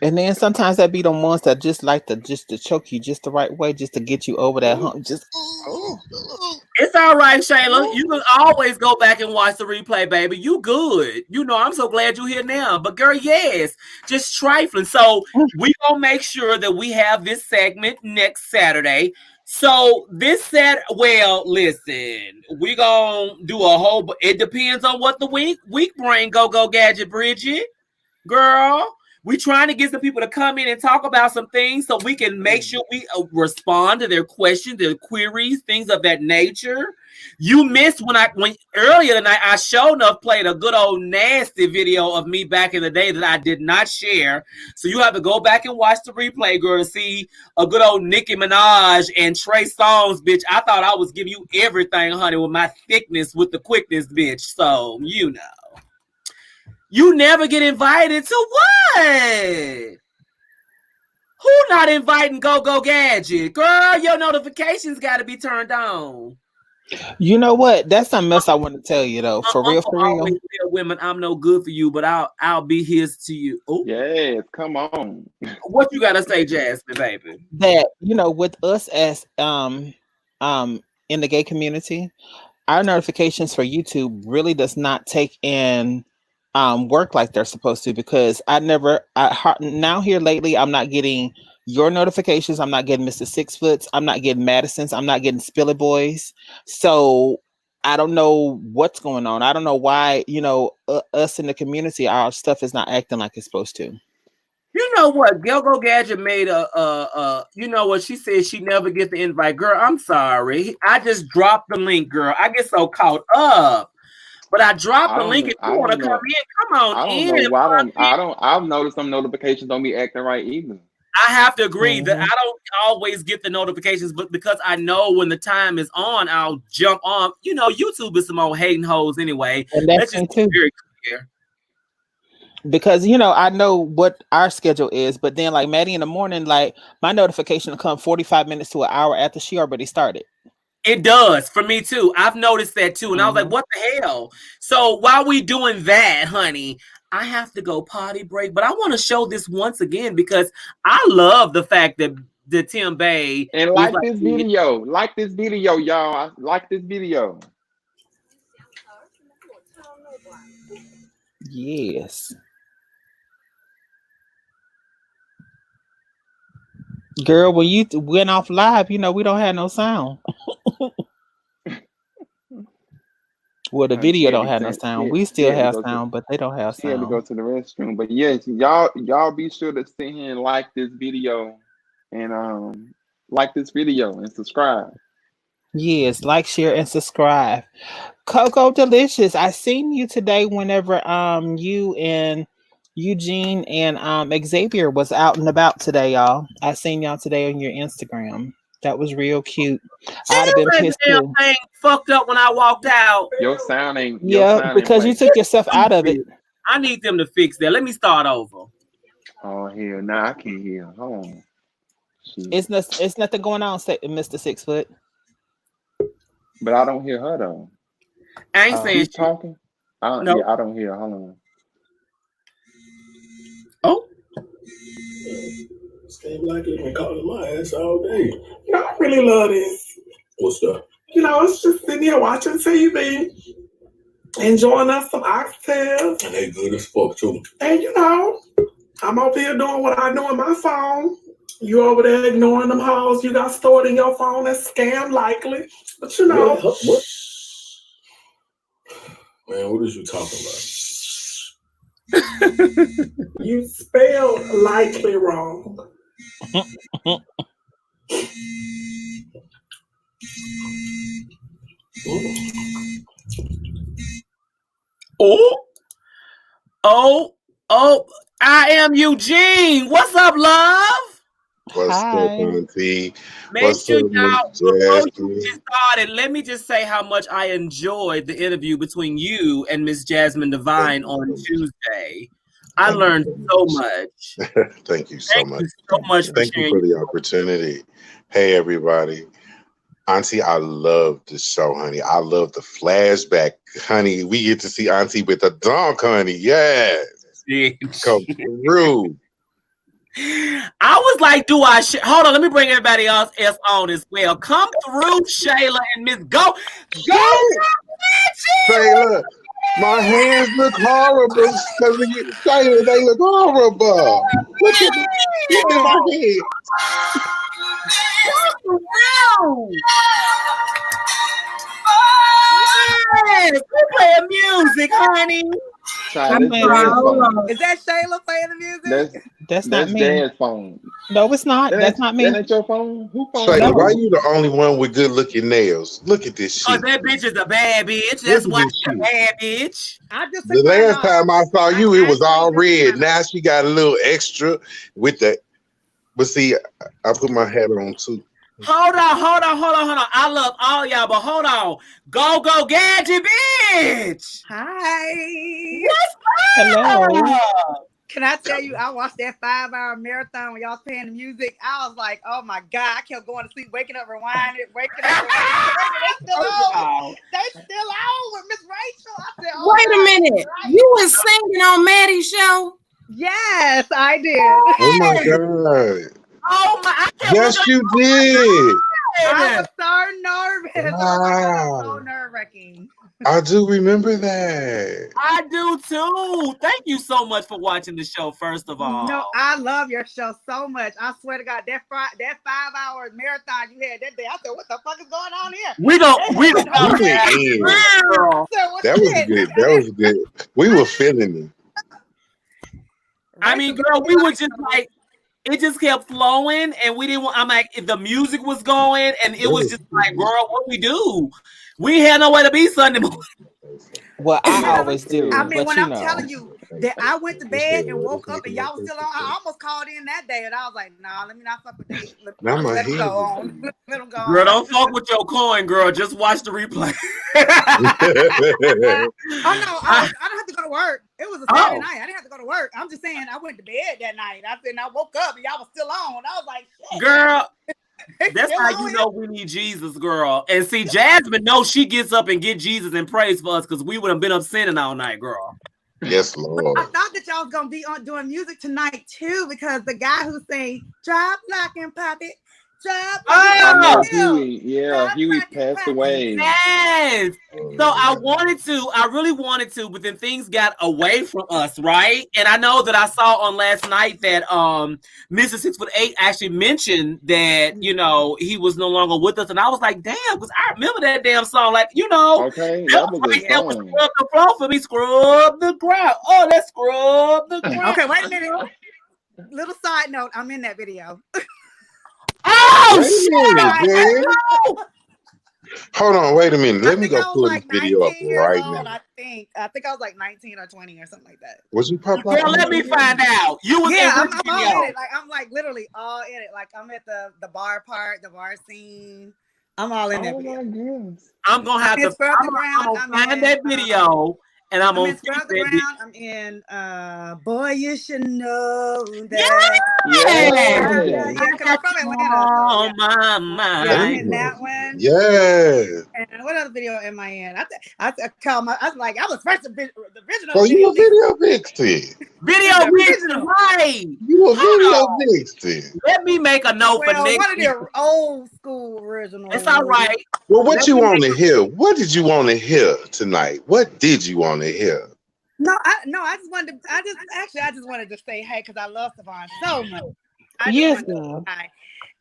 And then sometimes that be the ones that just like to choke you just the right way, just to get you over that hump. Just it's all right, Shayla. You can always go back and watch the replay, baby. You good. You know, I'm so glad you're here now. But girl, yes, just trifling. So we gonna make sure that we have this segment next Saturday. So listen, we gonna do a whole. It depends on what the week bring. Go gadget, Bridget, girl. We trying to get some people to come in and talk about some things so we can make sure we respond to their questions, their queries, things of that nature. You missed when earlier tonight I sure enough played a good old nasty video of me back in the day that I did not share. So you have to go back and watch the replay, girl, to see a good old Nicki Minaj and Trey Songz, bitch. I thought I was giving you everything, honey, with my thickness, with the quickness, bitch. So you know. You never get invited to what? Who not inviting Go Gadget? Girl, your notifications got to be turned on. You know what? That's something else I want to tell you though. For real, Uncle for real. always tell women, I'm no good for you, but I'll be his to you. Oh, Yes, come on. what you gotta say, Jasmine, baby? That with us as in the gay community, our notifications for YouTube really does not take in work like they're supposed to, because now here lately I'm not getting your notifications. I'm not getting Mr. Six Foots. I'm not getting Madison's. I'm not getting Spilly Boys. So I don't know what's going on. I don't know why, us in the community, our stuff is not acting like it's supposed to. You know what? Gelgo Gadget made you know what? She said she never get the invite. Girl, I'm sorry. I just dropped the link, girl. I get so caught up. But I dropped the link. If you want to come in, come on in. I've noticed some notifications don't be acting right either. I have to agree that I don't always get the notifications, but because I know when the time is on, I'll jump on. You know, YouTube is some old hating hoes anyway. And that's just too. Very clear. Because I know what our schedule is, but then like Maddie in the morning, like my notification will come 45 minutes to an hour after she already started. It does for me too. I've noticed that too. And I was like, what the hell? So while we doing that, honey, I have to go potty break. But I want to show this once again because I love the fact that the Tim Bay and like this video. Like this video, y'all. Like this video. Yes. Girl, when you went off live, we don't have no sound. Well, the video don't have no sound. We still have sound, but they don't have sound. She had to go to the restroom. But yes, y'all be sure to sit here and like this video and subscribe. Yes, like, share, and subscribe. Coco Delicious, I seen you today whenever you and Eugene and Xavier was out and about today, y'all. I seen y'all today on your Instagram. That was real cute. I'd have been pissed too. Fucked up when I walked out. Your sound ain't. Because you took yourself out of it. I need them to fix that. Let me start over. Oh hell, nah, I can't hear. Hold on. It's nothing going on, Mr. 6 Foot. But I don't hear her though. I ain't saying she's talking. No. Yeah, I don't hear her. Hold on. Oh. Stay Blackly been calling my ass all day. I really love this. What's up? It's just sitting here watching TV, enjoying us some oxtails. And they good as fuck too. And I'm over here doing what I do on my phone. You over there ignoring them hoes you got stored in your phone that's scam likely. But what? Man, what is you talking about? You spelled likely wrong. Oh, I am Eugene. What's up, love? What's up, Auntie? Make sure y'all, before you get started, let me just say how much I enjoyed the interview between you and Miss Jasmine Devine on Tuesday. I learned so much. Thank you so much. Thank you so much. Thank you for the opportunity. Hey, everybody. Auntie, I love the show, honey. I love the flashback, honey. We get to see Auntie with the dunk, honey. Yes. Come through. I was like, hold on, let me bring everybody else on as well. Come through, Shayla and Miss Go. Shayla, my hands look horrible because Shayla, they look horrible. Look at my head. Yes, we playing music, honey. Is that Shayla playing the music? That's not me. Dad's phone. No, it's not. That's not me. That ain't your phone? Who phone? Shayla, why you the only one with good looking nails? Look at this shit. Oh, that bitch is a bad bitch. That's why she's a bad bitch. The last time I saw you, it was all red. Now she got a little extra with the. But see, I put my hat on too. Hold on. I love all y'all, but hold on. Go Gadget, bitch. Hi. What's up? Hello. Can I tell you, I watched that 5-hour marathon when y'all was playing the music. I was like, oh my God, I kept going to sleep, waking up, rewinding, waking up, rewinding. They still on. They still on with Miss Rachel. I said, oh, wait a minute. right. You was singing on Maddie's show? Yes, I did. Oh my God. Oh my! Yes, you did. I was so nervous. Wow. Oh my God, it was so nerve-wracking. I do remember that. I do too. Thank you so much for watching the show. First of all, No, I love your show so much. I swear to God, that 5-hour marathon you had that day, I said, "What the fuck is going on here?" we don't. That was good. That was good. We were feeling it. I mean, girl, we were just like, it just kept flowing, and we didn't want. I'm like, if the music was going, and it was just like, girl, what we do? We had nowhere to be Sunday morning. Well, I always do. I mean, but when you I'm know. telling you that I went to bed and woke up and y'all was still on, I almost called in that day, and I was like, nah, let me not fuck with these. Let them go on. Let them go on. Girl, don't fuck with your coin, girl. Just watch the replay. Oh no, I don't have to go to work. It was a Saturday night. I didn't have to go to work. I'm just saying I went to bed that night. I said, and I woke up and y'all was still on. I was like, shit. Girl, that's how you know we need Jesus, girl. And see, Jasmine knows she gets up and get Jesus and prays for us because we would have been up sinning all night, girl. Yes, Lord. I thought that y'all was gonna be on doing music tonight too, because the guy who sang "Drop, Lock, and Pop It." Huey passed away. Yes. So I really wanted to, but then things got away from us, right? And I know that I saw on last night that Mr. 6'8" actually mentioned that, you know, he was no longer with us, and I was like, damn, because I remember that damn song, like, you know, okay, that was a song. Scrub the floor for me, scrub the ground. Oh, let's scrub the ground. Okay, wait a minute. Little side note, I'm in that video. Oh, shit! Hold on, wait a minute. Let me go pull this video up right now. I think I was like 19 or 20 or something like that. Was you pop? Girl, let me find out. You was I'm all in it. Like I'm like literally all in it. Like I'm at the bar part, the bar scene. I'm all in that video. Goodness. I'm gonna have to find that video. And I'm on Scrub the Ground. I'm in Boy You Should Know That. Yeah. Because I'm from Atlanta. Oh my mind. I'm in that one. Yeah. And what other video am I in? I was first the original. Oh, you a video vixen. Video vixen, right? You a video vixen. Let me make a note for next one of the old school originals. It's all right. Well, what you want to hear? What did you want to hear tonight? What did you want to hear? I just wanted to say hey, because I love Savon so much. Yes,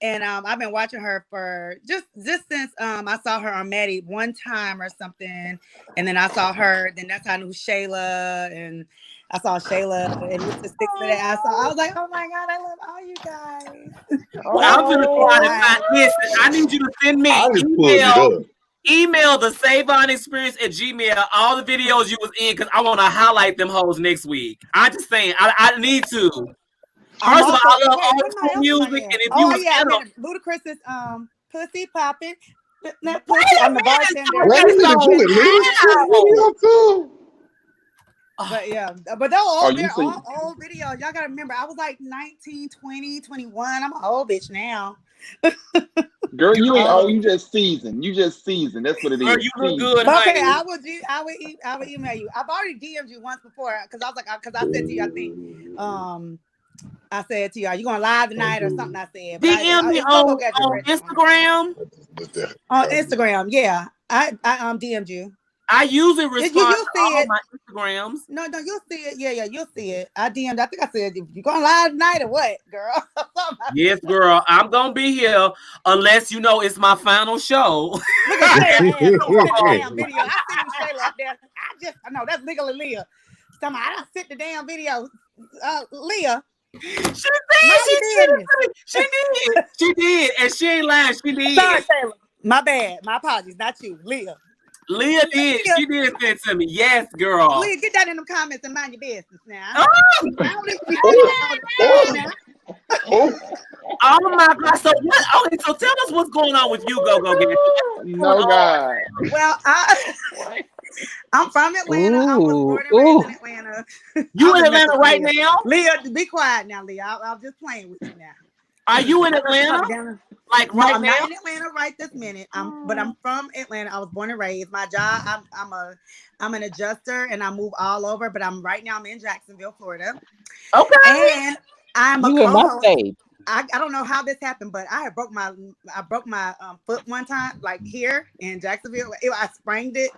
and I've been watching her for just since I saw her on Maddie one time or something, and then I saw her. Then that's how I knew Shayla, and I saw Shayla and Mr. 6'8". I was like, oh my God, I love all you guys. I'm gonna try to find. Listen, I need you to send me email the Savon Experience at Gmail all the videos you was in, because I want to highlight them hoes next week. I'm just saying, I need to. First of all, I love old school music, and if you was Ludacris's Pussy Poppin'. I'm the bartender. Wait a minute, you But yeah, but they're all old videos. Y'all gotta remember, I was like 19, 20, 21. I'm an old bitch now. Girl, you ain't old. You just seasoned. That's what it is. Girl, you look good. Okay, I will email you. I've already DM'd you once before because I was like, because I said to you, I think, I said to you, are you going live tonight or something? I said, DM me on Instagram. On Instagram, yeah. I DM'd you. I usually respond to all it. My Instagrams. No, you'll see it. Yeah, you'll see it. I DM'd. I think I said, you going live tonight or what, girl? Yes, girl. I'm gonna be here unless you know it's my final show. Look at that damn video. I see Shayla up there. I know that's legally Leah. I don't sit the damn video. Leah. She did, and she ain't lying. She did. Sorry, Shayla. My bad. My apologies. Not you, Leah. Leah did. She did say it to me. Yes, girl. Leah, get that in the comments and mind your business now. Oh my God! So what? Okay, so tell us what's going on with you, Go Get. No God. Well, I'm from Atlanta. I was born and raised in Atlanta. You in Atlanta right now? Leah, be quiet now, Leah. I'm just playing with you now. Are you in Atlanta? Like no, right I'm now? not in Atlanta right this minute. But I'm from Atlanta. I was born and raised. My job, I'm an adjuster and I move all over. But right now I'm in Jacksonville, Florida. Okay. And I'm a You in my co-host. state. I don't know how this happened, but I broke my foot one time, like here in Jacksonville. I sprained it,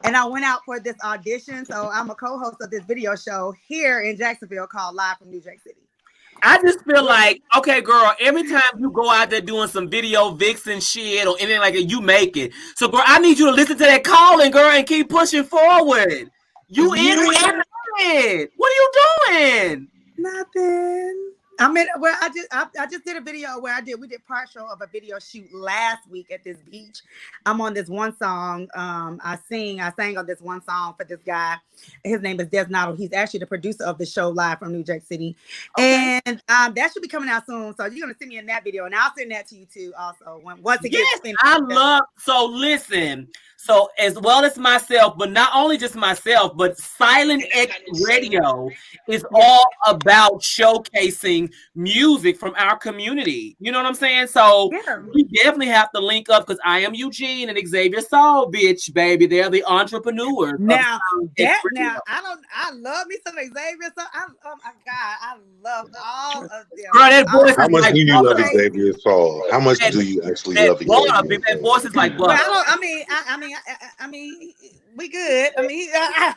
and I went out for this audition. So I'm a co-host of this video show here in Jacksonville called Live from New Jack City. I just feel like, okay, girl, every time you go out there doing some video vixen shit or anything like that, you make it. So, girl, I need you to listen to that calling, girl, and keep pushing forward. You in it. What are you doing? Nothing. I mean, well, I just did a video where we did partial of a video shoot last week at this beach. I'm on this one song. I sang on this one song for this guy. His name is Des Noddle. He's actually the producer of the show Live from New Jack City. Okay. And that should be coming out soon. So you're gonna see me in that video, and I'll send that to you too. Also, once it gets finished. I love. So listen. So as well as myself, but not only just myself, but Silent X Radio is all about showcasing music from our community. You know what I'm saying? So we definitely have to link up because I am Eugene and Xavier Soul, bitch, baby. They're the entrepreneurs. Now I love me some Xavier. So oh my God, I love all of them. Girl, that voice How much like do you love Xavier Soul? How much do you actually love Xavier? That voice is like butter. Well, I mean, we good. I mean, yes.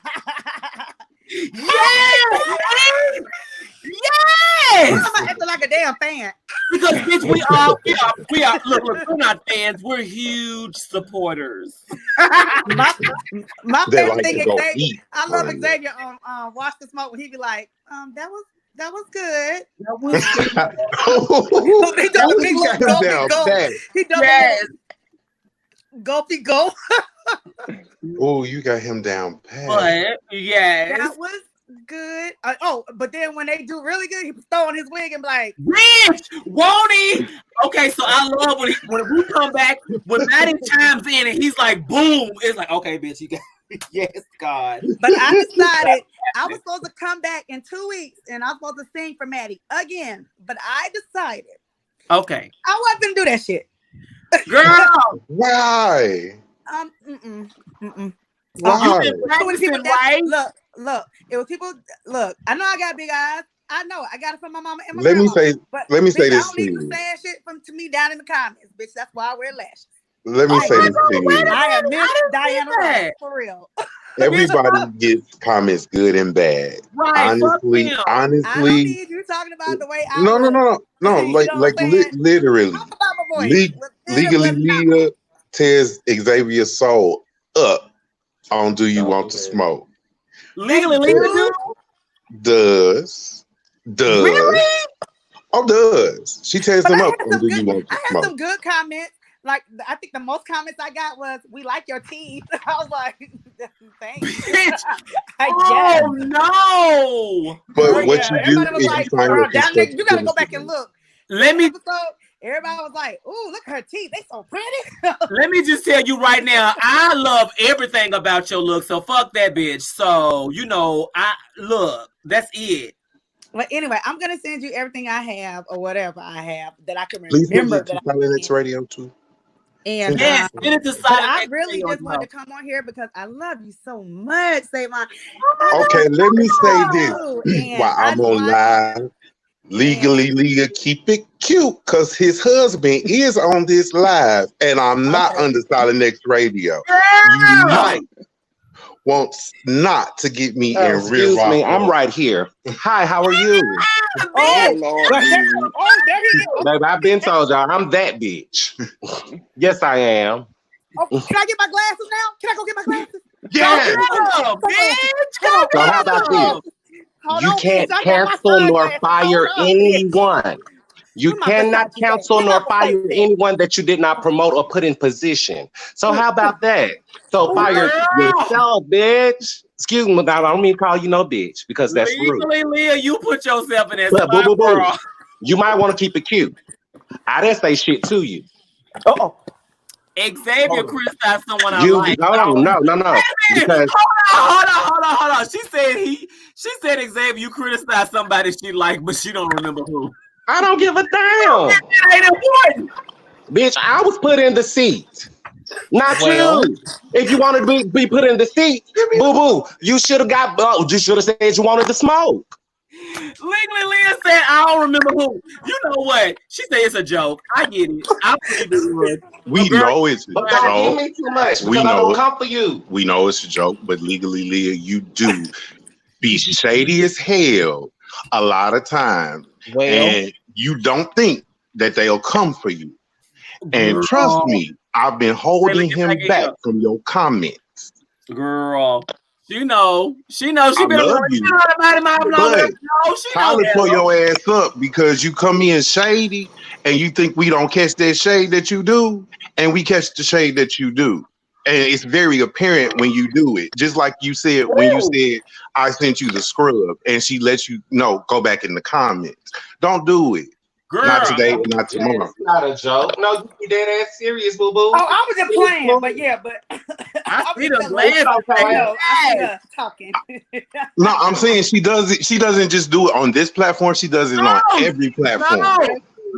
I'm acting like a damn fan. Because bitch, we are. Look, we're not fans. We're huge supporters. my favorite thing, Xavier. I love Xavier on Watch the Smoke when he be like, that was good. That was good. He does a big go. He does go. Go. Oh, you got him down pat. But yes, that was good. But then when they do really good, he was throwing his wig and be like, bitch, won't he? Okay, so I love when we come back when Maddie chimes in and he's like, boom. It's like, okay, bitch, you got yes, God. But I decided I was supposed to come back in 2 weeks and I was supposed to sing for Maddie again. But I decided, okay, I wasn't gonna do that shit. Girl, why? Why? Right? Look. It was people. Look, I know I got big eyes. I know I got it from my mama and my grandma. Let me say bitch, this I don't to need you. you saying shit to me down in the comments, bitch. That's why I wear lashes. Let me say this to you. I am Miss Diana Ross, for real. Everybody gets comments good and bad. Right, honestly. I don't need you talking about the way I No. like literally. Legally, Leah tears Xavier Soul up on Do You Want to Smoke? Legally, Leah does. Really? Oh, does. She tears them up on Do You Want to I Smoke? had some good comments. Like, I think the most comments I got was, "We like your teeth." I was like, "Thanks." Oh no! But what you do was is like, you find "Nigga, you gotta go back and look." Everybody was like, "Ooh, look at her teeth. They so pretty." Let me just tell you right now, I love everything about your look. So fuck that bitch. So that's it. But anyway, I'm gonna send you everything I have or whatever I have that I can Please remember. Please Silent X Radio too. And yes, I really just wanted to come on here because I love you so much, Savon. Okay, let me say this while I'm on live. Legally, Leah, keep it cute because his husband is on this live and I'm not under Silent X Radio. You might want not to get me in real. Excuse me, I'm right here. Hi, how are you? Oh, Lord. There he is. Baby, I've been told y'all I'm that bitch. Yes, I am. Oh, can I get my glasses now? Can I go get my glasses? Yes. Bitch, so how about this? You can't cancel nor fire anyone. You cannot cancel nor fire anyone that you did not promote or put in position. So how about that? So fire yourself, bitch. Excuse me, I don't mean to call you no bitch because that's rude. Leah, you put yourself in that spot, boo, girl. You might want to keep it cute. I didn't say shit to you. Uh-oh. Xavier criticized someone I You like. no. Because Hold on. She said Xavier, you criticized somebody she liked, but she don't remember who. I don't give a damn. That ain't important. Bitch, I was put in the seat. Not Well. you. If you wanted to be put in the seat, boo-boo, you should have said you wanted to smoke. Legally, Leah said, I don't remember who. You know what? She said it's a joke. I get it. I believe it was. We know it's a But don't give joke. me too much We because I know don't it. come for you. We know it's a joke, but legally, Leah, you do be shady as hell a lot of times. Well. And you don't think that they'll come for you. And trust me, I've been holding him back from your comments. Girl, she know. She been love you. But Tyler pull your ass up because you come in shady and you think we don't catch that shade that you do, and we catch the shade that you do. And it's very apparent when you do it. Just like you said, when you said, I sent you the scrub, and she lets you know, go back in the comments. Don't do it. Girl. Not today, not tomorrow. It's not a joke. No, you be dead ass serious, boo boo. Oh, I was just playing, but yeah, but I see the I see her talking. No, I'm saying she does it. She doesn't just do it on this platform. She does it on every platform.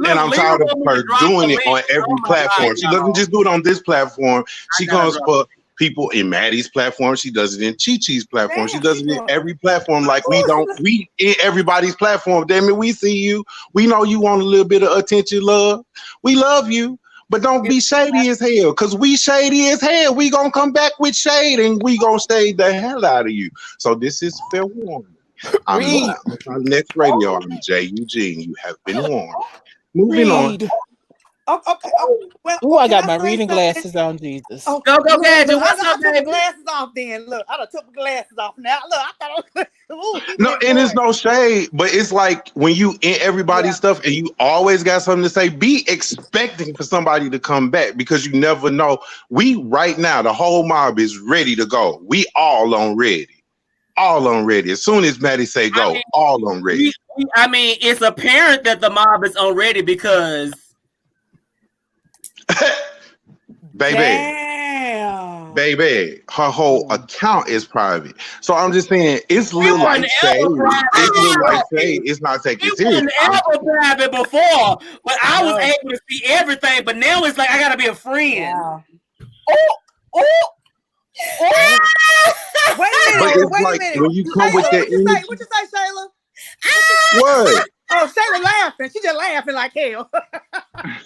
And I'm tired of her doing it on every platform. She doesn't just do it on this platform. She comes for people in Maddie's platform. She does it in Chi-Chi's platform. She does it in every platform. Like we in everybody's platform. Damn it, we see you. We know you want a little bit of attention, love. We love you, but don't be shady as hell. Because we shady as hell. We gonna come back with shade and we gonna shade the hell out of you. So this is fair warning. I'm on Next Radio. I'm Jay Eugene. You have been warned. Moving on. Okay. Well, Ooh, I got my reading glasses on, Jesus. Oh, go, Gadget. What's I up, took baby? my glasses off then. Look, I done took my glasses off now. Look, I thought No, and it's no shade, but it's like when you in everybody's stuff and you always got something to say, be expecting for somebody to come back because you never know. We right now, the whole mob is ready to go. We all on ready. All on ready. As soon as Maddie say go, all on ready. It's apparent that the mob is on ready because baby, her whole account is private. So I'm just saying, it's little like shade. It's little like shade. It's not taking it serious. It wasn't ever private before, but I was able to see everything. But now it's like I gotta be a friend. Yeah. Wait a minute. When you come with that energy, what you say, Shayla? What? Oh, Shayla laughing. She just laughing like hell.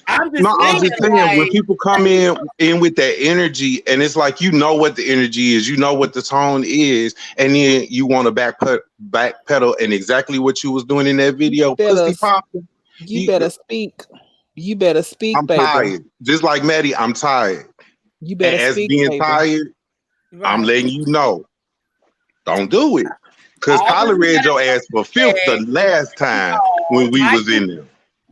I'm just saying, when people come in with that energy, and it's like you know what the energy is, you know what the tone is, and then you want to backpedal and exactly what you was doing in that video, pussy popping. You better speak. You better speak, I'm baby. tired. Just like Maddie, I'm tired. You better and speak, as being baby. tired, I'm letting you know. Don't do it. Because Tyler read your ass for filth the last time when we was in there.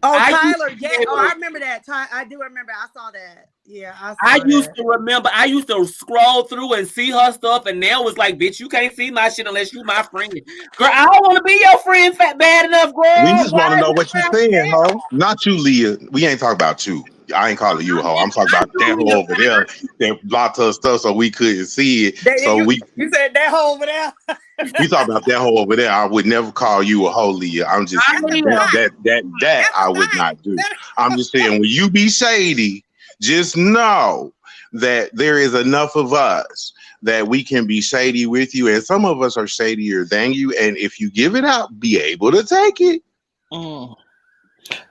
Oh, Tyler, I remember that. I do remember. I saw that. Yeah, I used to remember. I used to scroll through and see her stuff, and now it's like, bitch, you can't see my shit unless you my friend. Girl, I don't want to be your friend bad enough, girl. We just want to know what you're saying, ho. Not you, Leah. We ain't talking about you. I ain't calling you a hoe. I'm talking about that hoe over there that blocked her stuff so we couldn't see it. You said that hoe over there. You talking about that hoe over there. I would never call you a hoe, Leah. I'm just that I would not do. I'm just saying, when you be shady, just know that there is enough of us that we can be shady with you, and some of us are shadier than you. And if you give it out, be able to take it.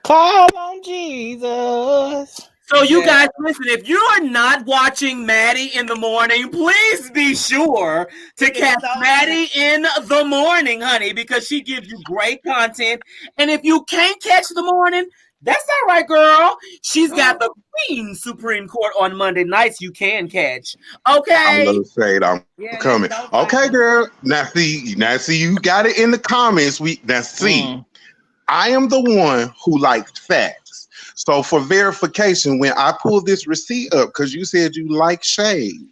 Call on Jesus. So you guys, listen, if you are not watching Maddie in the morning, please be sure to catch Maddie in the morning, honey, because she gives you great content. And if you can't catch the morning, that's all right, girl. She's got the Queen Supreme Court on Monday nights you can catch. Okay. I'm gonna say it. I'm coming. Okay, girl. Now see, you got it in the comments. I am the one who liked facts. So for verification, when I pull this receipt up, because you said you like shade,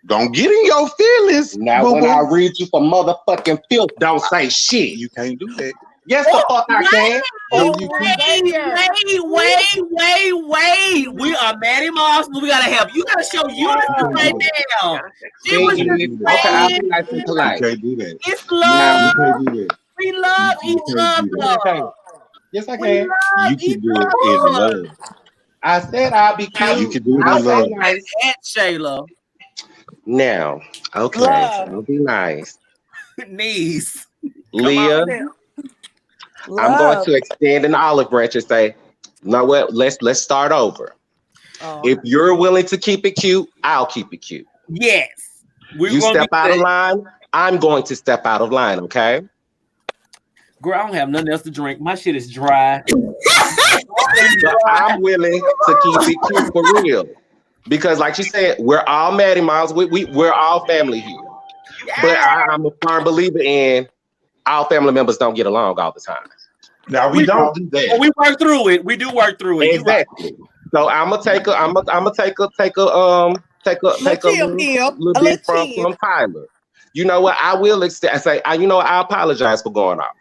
don't get in your feelings. Now when I read you for motherfucking filth, don't say shit. You can't do that. Yes, the fuck I can. Wait. We are Maddie Moss, but we gotta help. You gotta show unity right now. She was just Okay, I'll be nice and polite. You can't do that. It's love. You can't do that. We love each other. Yes, I can. You can do it in love. I said I'll be cute. You can do it in love. Nice. Shayla. Now, okay, I'll be nice. Niece. Leah, I'm going to extend an olive branch and say, you know what? Let's start over. If you're willing to keep it cute, I'll keep it cute. Yes. You step out of line, I'm going to step out of line, okay? Girl, I don't have nothing else to drink. My shit is dry. But I'm willing to keep it cute for real. Because like you said, we're all Maddie Miles. We're all family here. But I'm a firm believer in our family members don't get along all the time. Now we don't do that. Well, we work through it. We do work through it. Exactly. So I'm gonna take a little bit from Tyler. You know what? I will say, you know what? I apologize for going off.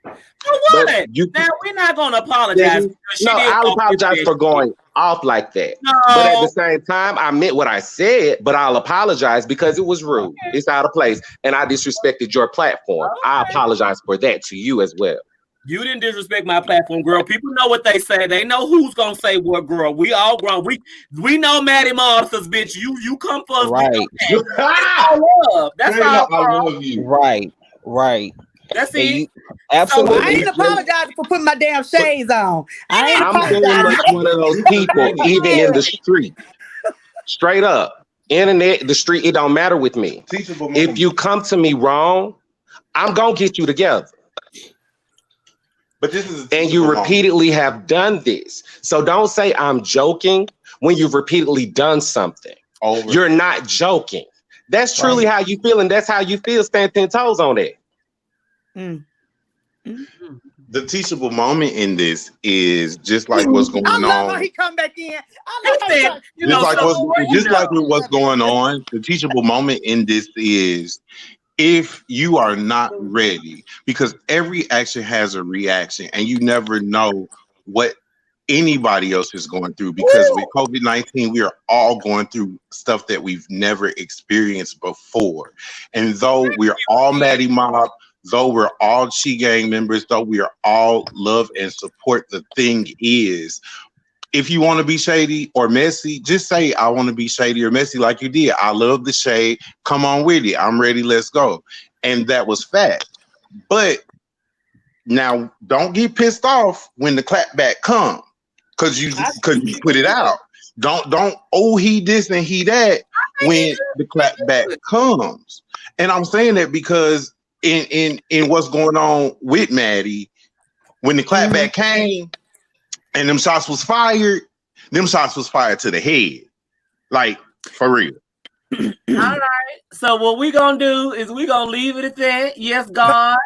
For what? Now we're not gonna apologize. I'll apologize for going off like that. No. But at the same time, I meant what I said, but I'll apologize because it was rude. It's out of place. And I disrespected your platform. Okay. I apologize for that to you as well. You didn't disrespect my platform, girl. People know what they say. They know who's gonna say what, girl. We all grown. We know Maddie Monsters, bitch. You come for us. Right. That's all. I love you. Right. That's it. Absolutely. So I ain't apologizing for putting my damn shades on. I'm very much one of those people, even in the street. Straight up. Internet, the street, it don't matter with me. If you come to me wrong, I'm gonna get you together. But this is and you repeatedly have done this. So don't say I'm joking when you've repeatedly done something. You're not joking. That's truly how you feel, and that's how you feel. Stand 10 toes on that. The teachable moment in this is just like what's going on. I love how he come back in. Just like with what's going on. The teachable moment in this is if you are not ready, because every action has a reaction, and you never know what anybody else is going through. Because with COVID-19, we are all going through stuff that we've never experienced before. And though we're all Maddie Mob, though we're all Chi Gang members, though we are all love and support, the thing is, if you want to be shady or messy, just say, I want to be shady or messy like you did. I love the shade. Come on with it. I'm ready. Let's go. And that was fact. But now don't get pissed off when the clapback comes because you put it out. Don't, he this and he that when the clapback comes. And I'm saying that because in what's going on with Maddie, when the clapback came and them shots was fired to the head. Like, for real. All right. So what we gonna do is we gonna leave it at that. Yes, God.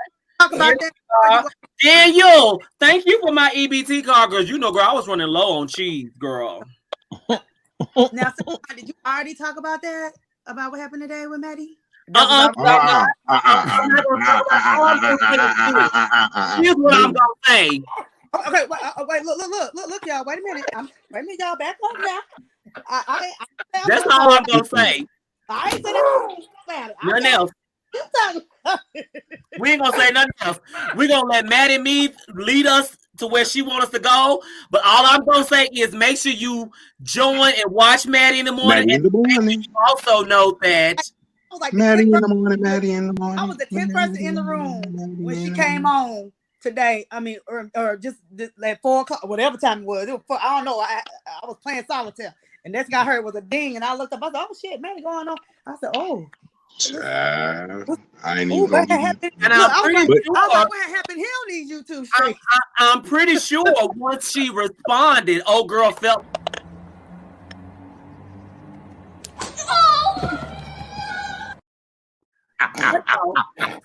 Yes, God. Daniel, thank you for my EBT card, girl. You know, girl, I was running low on cheese, girl. Now, so, did you already talk about that? About what happened today with Maddie? Here's what I'm gonna say. Okay, wait, look, y'all. Wait a minute, y'all. Back up now. That's all I'm gonna say. I ain't said nothing else. We ain't gonna say nothing else. We're gonna let Maddie and me lead us to where she wants us to go. But all I'm gonna say is make sure you join and watch Maddie in the morning. And you also know that Maddie in the morning. I was the 10th person in the room when she came on today. I mean, or just like 4 o'clock, whatever time it was. It was 4, I don't know. I was playing solitaire, and next thing I heard was a ding, and I looked up. I said, "Oh shit, Maddie going on?" I said, "Oh." I ain't even gonna happened. And I'm pretty sure what happened. He don't need you to. I'm pretty sure once she responded, old girl felt.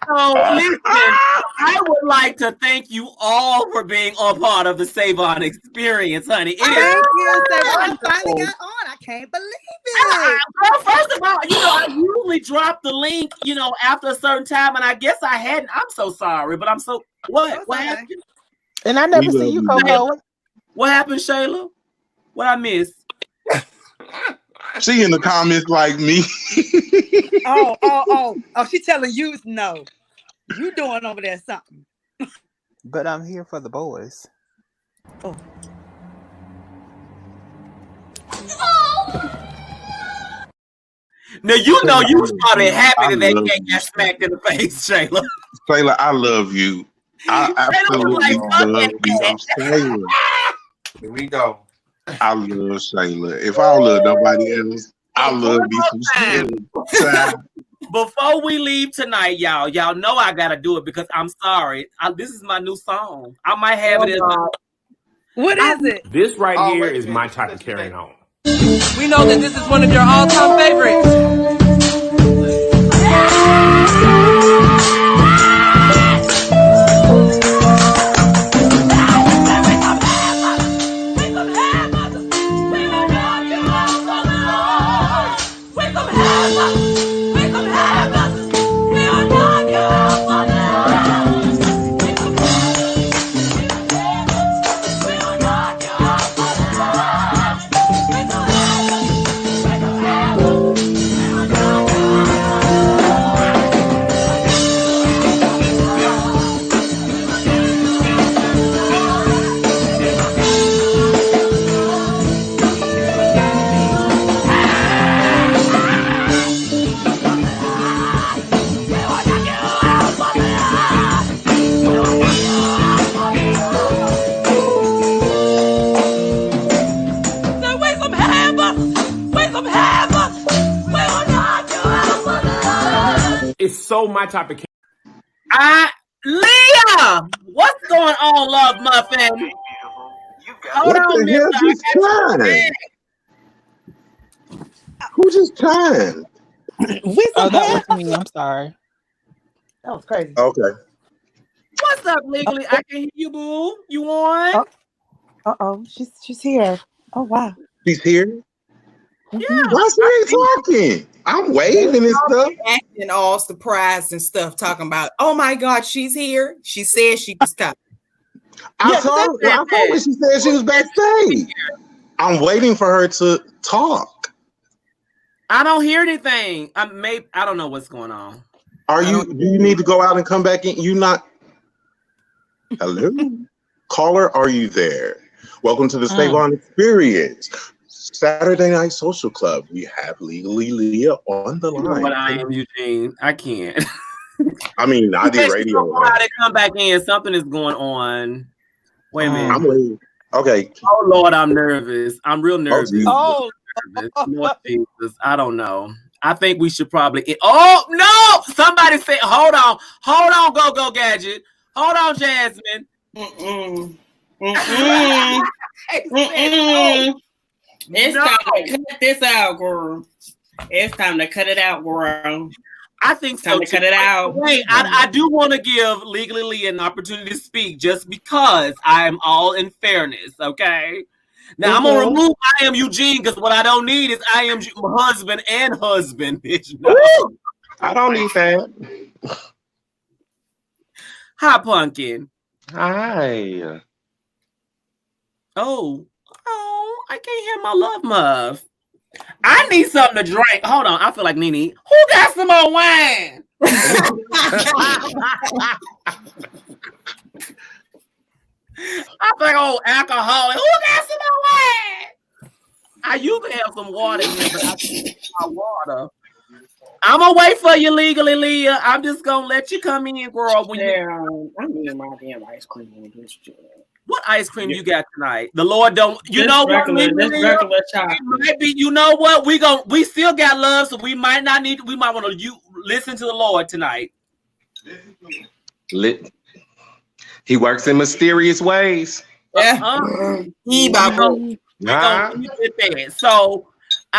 So listen, I would like to thank you all for being a part of the Savon Experience, honey. Thank you, Savon. I finally got on. I can't believe it. Girl, first of all, I usually drop the link, after a certain time, and I guess I hadn't. I'm so sorry, but I'm so what? What happened? And I never see you, Coco. What happened, Shayla? What I missed? She in the comments like me. Oh, she telling you no. You doing over there something. But I'm here for the boys. Oh. Now you was probably happy that they can't get smacked in the face, Shayla. Shayla, I love you. I absolutely love you. I'm Shayla. Here we go. I love Shayla. If I don't love nobody else, I love me some Shayla. Before we leave tonight, y'all know I gotta do it because I'm sorry. This is my new song. I might have it as What is it? This right here is my type of carrying on. We know that this is one of your all-time favorites. It's so my type of. Leah, what's going on, Love Muffin? Hold What on, the hell just time? Who just time? Oh, that was me. I'm sorry. That was crazy. Okay. What's up, Legally? I can hear you, boo. You on? She's here. Oh wow. She's here? Yeah. Why she ain't talking? I'm waving and stuff. Acting all surprised and stuff, talking about, oh my God, she's here. She said she was coming. I told her she said she was backstage. I'm waiting for her to talk. I don't hear anything. I don't know what's going on. Do you need to go out and come back in? You not? Hello? Caller, are you there? Welcome to the Savon Experience. Saturday Night Social Club. We have Legally Leah on the line. But I am Eugene. I can't. I mean, I did radio. They come back in. Something is going on. Wait a minute. I'm waiting. Okay. Oh Lord, I'm nervous. I'm real nervous. Oh, Lord Jesus, I don't know. I think we should probably. Oh no! Somebody say, hold on, go Gadget. Hold on, Jasmine. It's time to cut this out, girl. It's time to cut it out, girl. I think so. Time to cut it out. Wait, I do want to give Legally Leah an opportunity to speak just because I am all in fairness, okay? Now, I'm going to remove I am Eugene because what I don't need is I am my husband and husband, bitch. No. I don't need that. Hi, Pumpkin. Hi. Oh, I can't hear my love muff. I need something to drink. Hold on. I feel like Nene. Who got some more wine? I think alcoholic. Who got some more wine? I usually have some water here, but I can't my water. I'm gonna wait for you, Legally Leah. I'm just gonna let you come in, girl. When I need my damn ice cream. What ice cream you got tonight? The Lord don't. You know what? Regular chocolate. Might be. You know what? We still got love, so we might not need. We might want to listen to the Lord tonight. He works in mysterious ways. So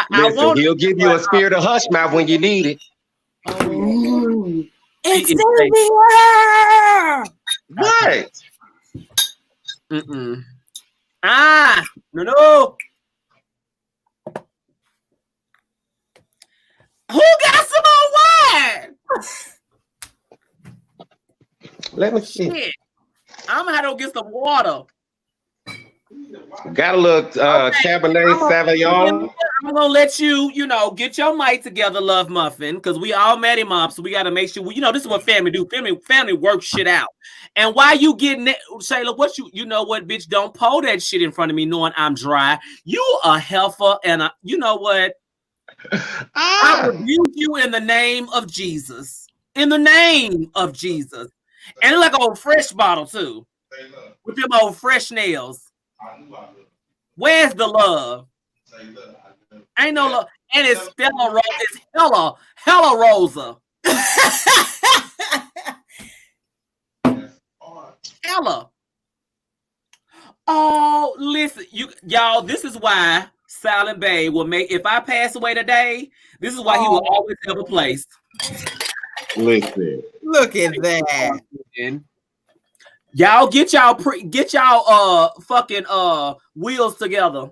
Listen, he'll give you a spirit of hush mouth when you need it. It's Right. No. Let me see. Shit. I'm gonna have to go get some water. Got a little Cabernet Sauvignon. I'm gonna let you, get your mic together, Love Muffin, because we all Maddie Mom, so we gotta make sure this is what family do. Family work shit out. And why you getting it, Shayla? What you know what, bitch? Don't pull that shit in front of me, knowing I'm dry. You a heifer, and you know what? I rebuke you in the name of Jesus. In the name of Jesus, and like an old fresh bottle too, with them old fresh nails. Where's the love? Ain't no love. And it's Stella. It's Hella Rosa. Hella. Oh, listen, y'all. This is why Silent Bay will make. If I pass away today, this is why he will always have a place. Listen, look at that. Y'all get y'all fucking wheels together.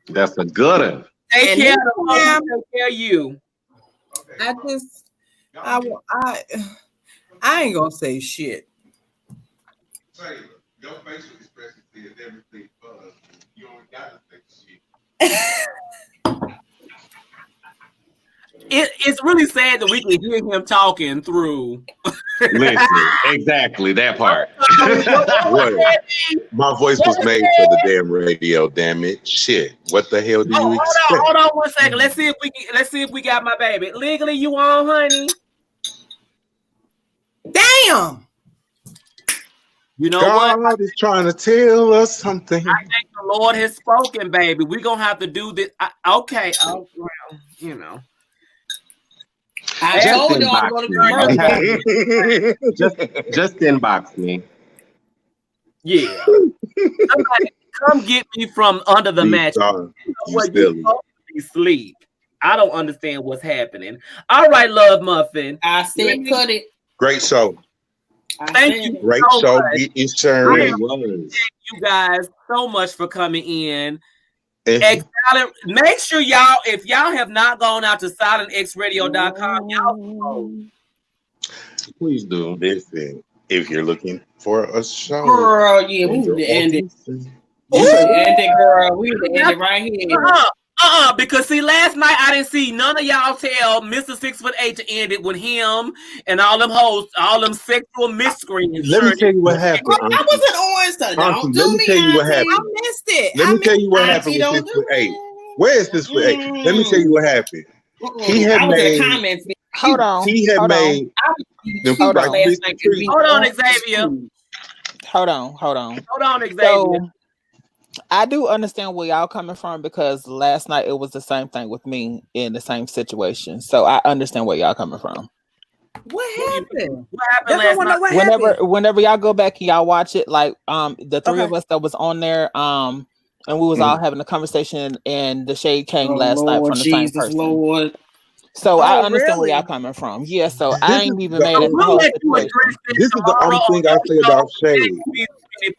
That's a good one. Take care of you. I ain't gonna say shit. Your facial expression says everything for us. You don't gotta say shit. It's really sad that we can hear him talking through. Listen, exactly that part. My voice was made for the damn radio. Damn it! Shit! What the hell do you expect? Hold on 1 second. Let's see if we got my baby. Legally, you on, honey? Damn. You know God what? is trying to tell us something. I think the Lord has spoken, baby. We're gonna have to do this. Okay. Oh, well, I told you I'm going to commercial. Just inbox me. Yeah. Somebody come get me from under the mattress. You sleep. I don't understand what's happening. All right, Love Muffin. I said cut it. Great show. Thank you. Great so show. much. Get your turn. Thank you guys so much for coming in. Make sure y'all, if y'all have not gone out to silentxradio.com, y'all please do. Listen, if you're looking for a show, girl, yeah, we need to end it. We need to end it, girl. We need to end it right here. Because see, last night I didn't see none of y'all tell Mr. 6'8" to end it with him and all them hoes, all them sexual miscreants. Let me tell you what happened. I wasn't on, so don't do me. Tell you what happened. I missed it. Let me tell you what happened with 6'8". Where is 6'8"? Let me tell you what happened. He had made. Hold on. He had made. Hold on. Hold on, Xavier. Hold on, Xavier. So, I do understand where y'all coming from because last night it was the same thing with me in the same situation. So I understand where y'all coming from. What happened? What happened last night? Whenever y'all go back and y'all watch it, like the three of us that was on there, and we was all having a conversation, and the shade came last night from the same person. Lord. So I understand where y'all coming from. Yeah, so I ain't even mad at the whole situation. This is the only thing I say about shade.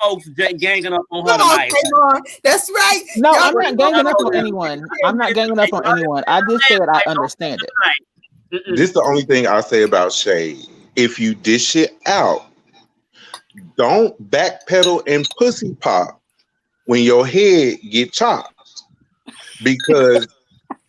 Folks ganging up on her tonight. That's right. No, I'm not ganging up on anyone. I'm not ganging up on anyone. I just said I understand it. This is the only thing I say about shade. If you dish it out, don't backpedal and pussy pop when your head get chopped, because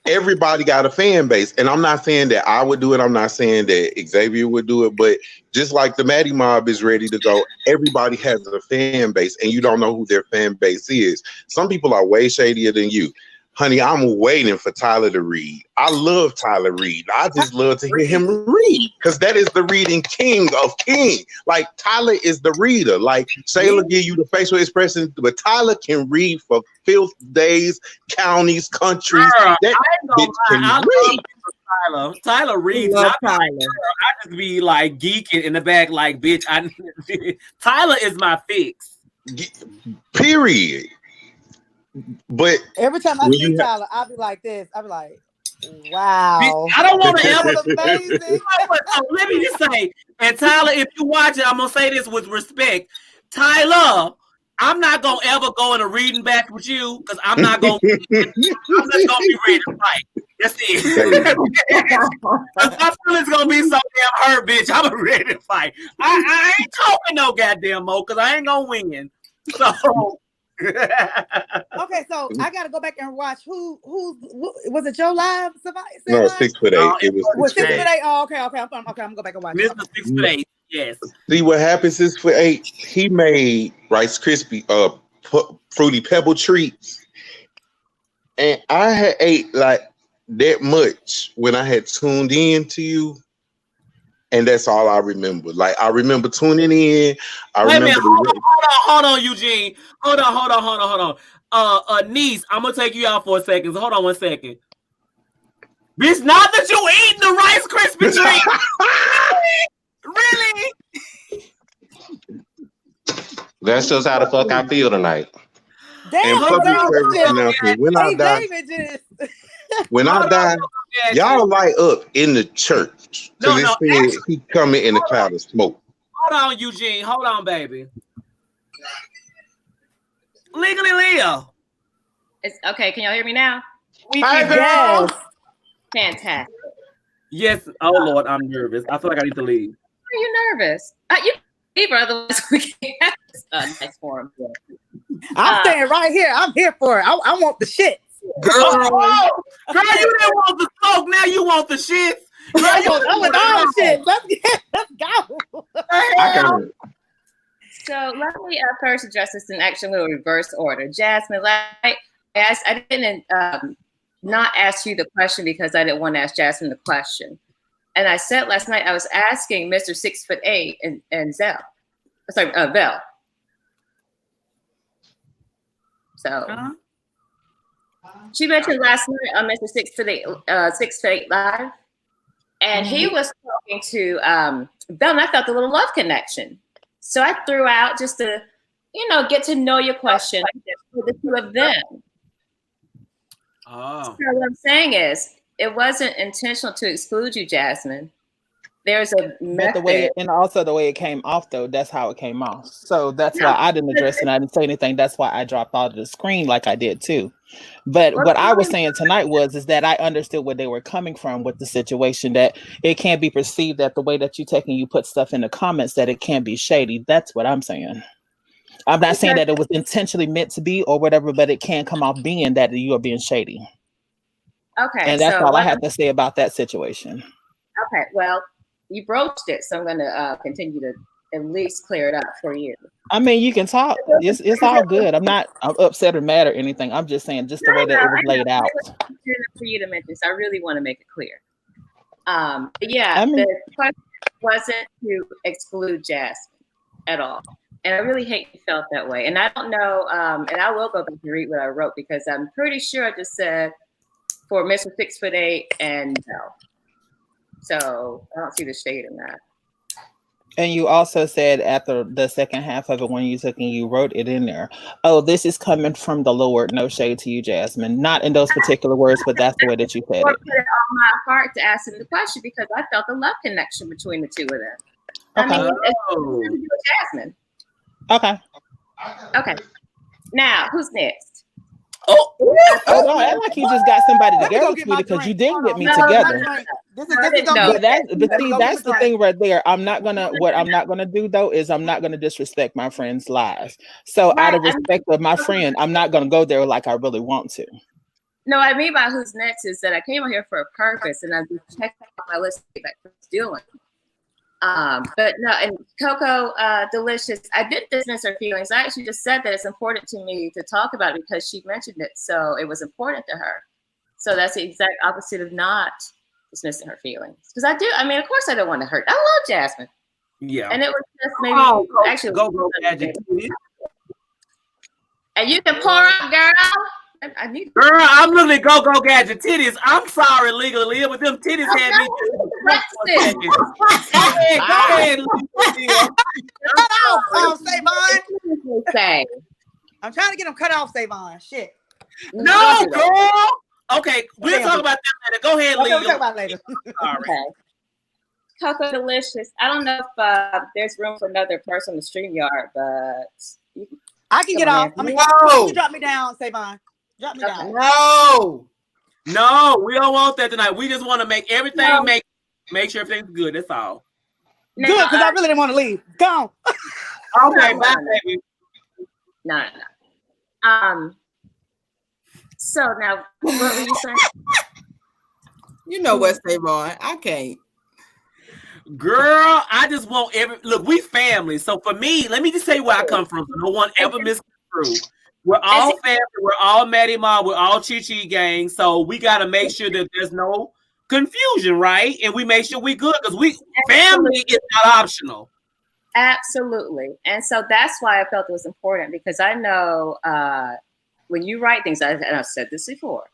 everybody got a fan base. And I'm not saying that I would do it. I'm not saying that Xavier would do it, but just like the Maddie Mob is ready to go, everybody has a fan base and you don't know who their fan base is. Some people are way shadier than you. Honey, I'm waiting for Tyler to read. I love Tyler Reed. I just love to hear him read because that is the reading king of king. Like, Tyler is the reader. Like, Shayla give you the facial expression, but Tyler can read for filth days, counties, countries. That bitch can read. Tyler reads. I just be like geeking in the back, like, bitch. Tyler is my fix. Period. But every time I see Tyler, I'll be like this. I'll be like, wow. I don't want to ever. Amazing. Let me just say, and Tyler, if you watch it, I'm gonna say this with respect. Tyler, I'm not gonna ever go in a reading back with you because I'm not gonna. I'm just gonna be ready to fight. That's it. My feelings gonna be so damn hurt, bitch. I'm ready to fight. I ain't talking no goddamn more because I ain't gonna win. So Okay, so I gotta go back and watch who was it your live? No, 6'8". It was 6'8". Oh, okay. I'm gonna go back and watch it. Mr. 6'8", yes. See what happens 6'8". He made Rice Krispie Fruity Pebble treats, and I had ate like that much when I had tuned in to you, and that's all I remember. Like I remember tuning in. Wait a minute, hold on, Eugene. Hold on. Niece, I'm gonna take you out for a second. So hold on 1 second. Bitch, not that you eating the Rice Krispie treat. Really? That's just how the fuck I feel tonight. Damn, when I die, y'all light up in the church because it said he coming in a cloud of smoke. Hold on, Eugene. Hold on, baby. Legally Leo. It's okay. Can y'all hear me now? Yes. Fantastic. Yes. Oh Lord, I'm nervous. I feel like I need to leave. Are you nervous? You leave, otherwise we can't have this next forum. I'm staying right here. I'm here for it. I want the shit. Girl, you didn't want the smoke. Now you want the shit. I want all the shit. Let's go. So let me first address this in actually a little reverse order. Jasmine, I didn't not ask you the question because I didn't want to ask Jasmine the question. And I said last night I was asking Mr. 6'8" and Belle. So she mentioned last night on Mr. 6'8" Live, and he was talking to Belle, and I felt a little love connection. So I threw out just to, get to know your question for the two of them. Oh. So what I'm saying is, it wasn't intentional to exclude you, Jasmine. There's a method. But also the way it came off, though, that's how it came off. So that's why I didn't address it. I didn't say anything. That's why I dropped out of the screen like I did too. But what I was saying tonight is that I understood where they were coming from with the situation, that it can't be perceived that the way that you take and you put stuff in the comments that it can be shady. That's what I'm saying. I'm not saying that it was intentionally meant to be or whatever, but it can come off being that you are being shady. Okay. And that's all I have to say about that situation. Okay. Well, you broached it, so I'm going to continue to at least clear it up for you. I mean, you can talk. It's all good. I'm upset or mad or anything. I'm just saying just the way that it was laid out. For you to mention, so I really want to make it clear. The question wasn't to exclude Jasmine at all. And I really hate you felt that way. And I don't know, and I will go back and read what I wrote because I'm pretty sure I just said for Mr. 6'8" and Belle. So I don't see the shade in that. And you also said after the second half of it, when you took and you wrote it in there, oh, this is coming from the Lord. No shade to you, Jasmine. Not in those particular words, but that's the way that you said it. I put it on my heart to ask him the question because I felt a love connection between the two of them. Okay. I mean, it's to do with Jasmine. Okay. Okay. Now, who's next? Don't act like you just got somebody together with me because you didn't get me together. But that's the thing right there. What I'm not gonna do though is I'm not gonna disrespect my friend's lives. So out of respect of my friend, I'm not gonna go there like I really want to. No, I mean by who's next is that I came out here for a purpose and I checked out my list of what I was doing. But no, and Coco Delicious, I did dismiss her feelings. I actually just said that it's important to me to talk about it because she mentioned it, so it was important to her. So that's the exact opposite of not dismissing her feelings. Because of course I don't want to hurt. I love Jasmine. Yeah. And it was just maybe go gadget. And you can pour up, girl. Girl, I'm looking at Go Gadget titties. I'm sorry, legally, but them titties had me. Go ahead. Cut off, Savon. I'm trying to get them cut off, Savon. Shit. No, girl. Okay, we'll talk about that later. Go ahead, We'll talk about it later. Okay. Coco Delicious. I don't know if there's room for another person in the StreamYard, but I can get off. You drop me down, Savon. Drop me down. No. No, we don't want that tonight. We just want to make everything make sure everything's good. That's all. Good, because I really didn't want to leave. Go on. Okay, bye, baby. No. So now, what were you saying? You know what, Savon? I can't. Girl, I just want look, we family. So for me, let me just tell you where I come from. So no one ever misconstrued. We're all family, we're all Maddie Ma, we're all Chi gang. So we gotta make sure that there's no confusion, right? And we make sure we good because family is not optional. Absolutely. And so that's why I felt it was important, because I know when you write things, and I've said this before,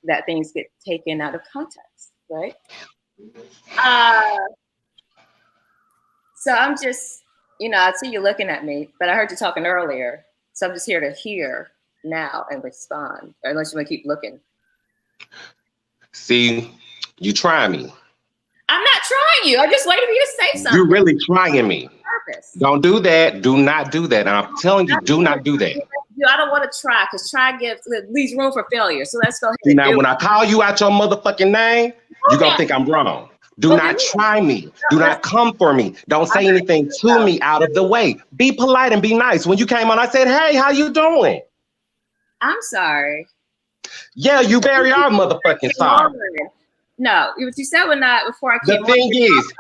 that things get taken out of context, right? So I'm just, I see you looking at me, but I heard you talking earlier. So I'm just here to hear now and respond, unless you want to keep looking. See, you try me. I'm not trying you. I'm just waiting for you to say something. You're really trying me. Purpose. Don't do that. Do not do that. I'm telling you, do not do that. I don't want to try, because try leaves room for failure. So let's go ahead. See, now, when I call you out your motherfucking name, you're going to think I'm wrong. Do not try me. Do not come for me. Don't say anything to me out of the way. Be polite and be nice. When you came on, I said, hey, how you doing? I'm sorry. Yeah, you very are motherfucking sorry. No, what you said when before I came. The thing is,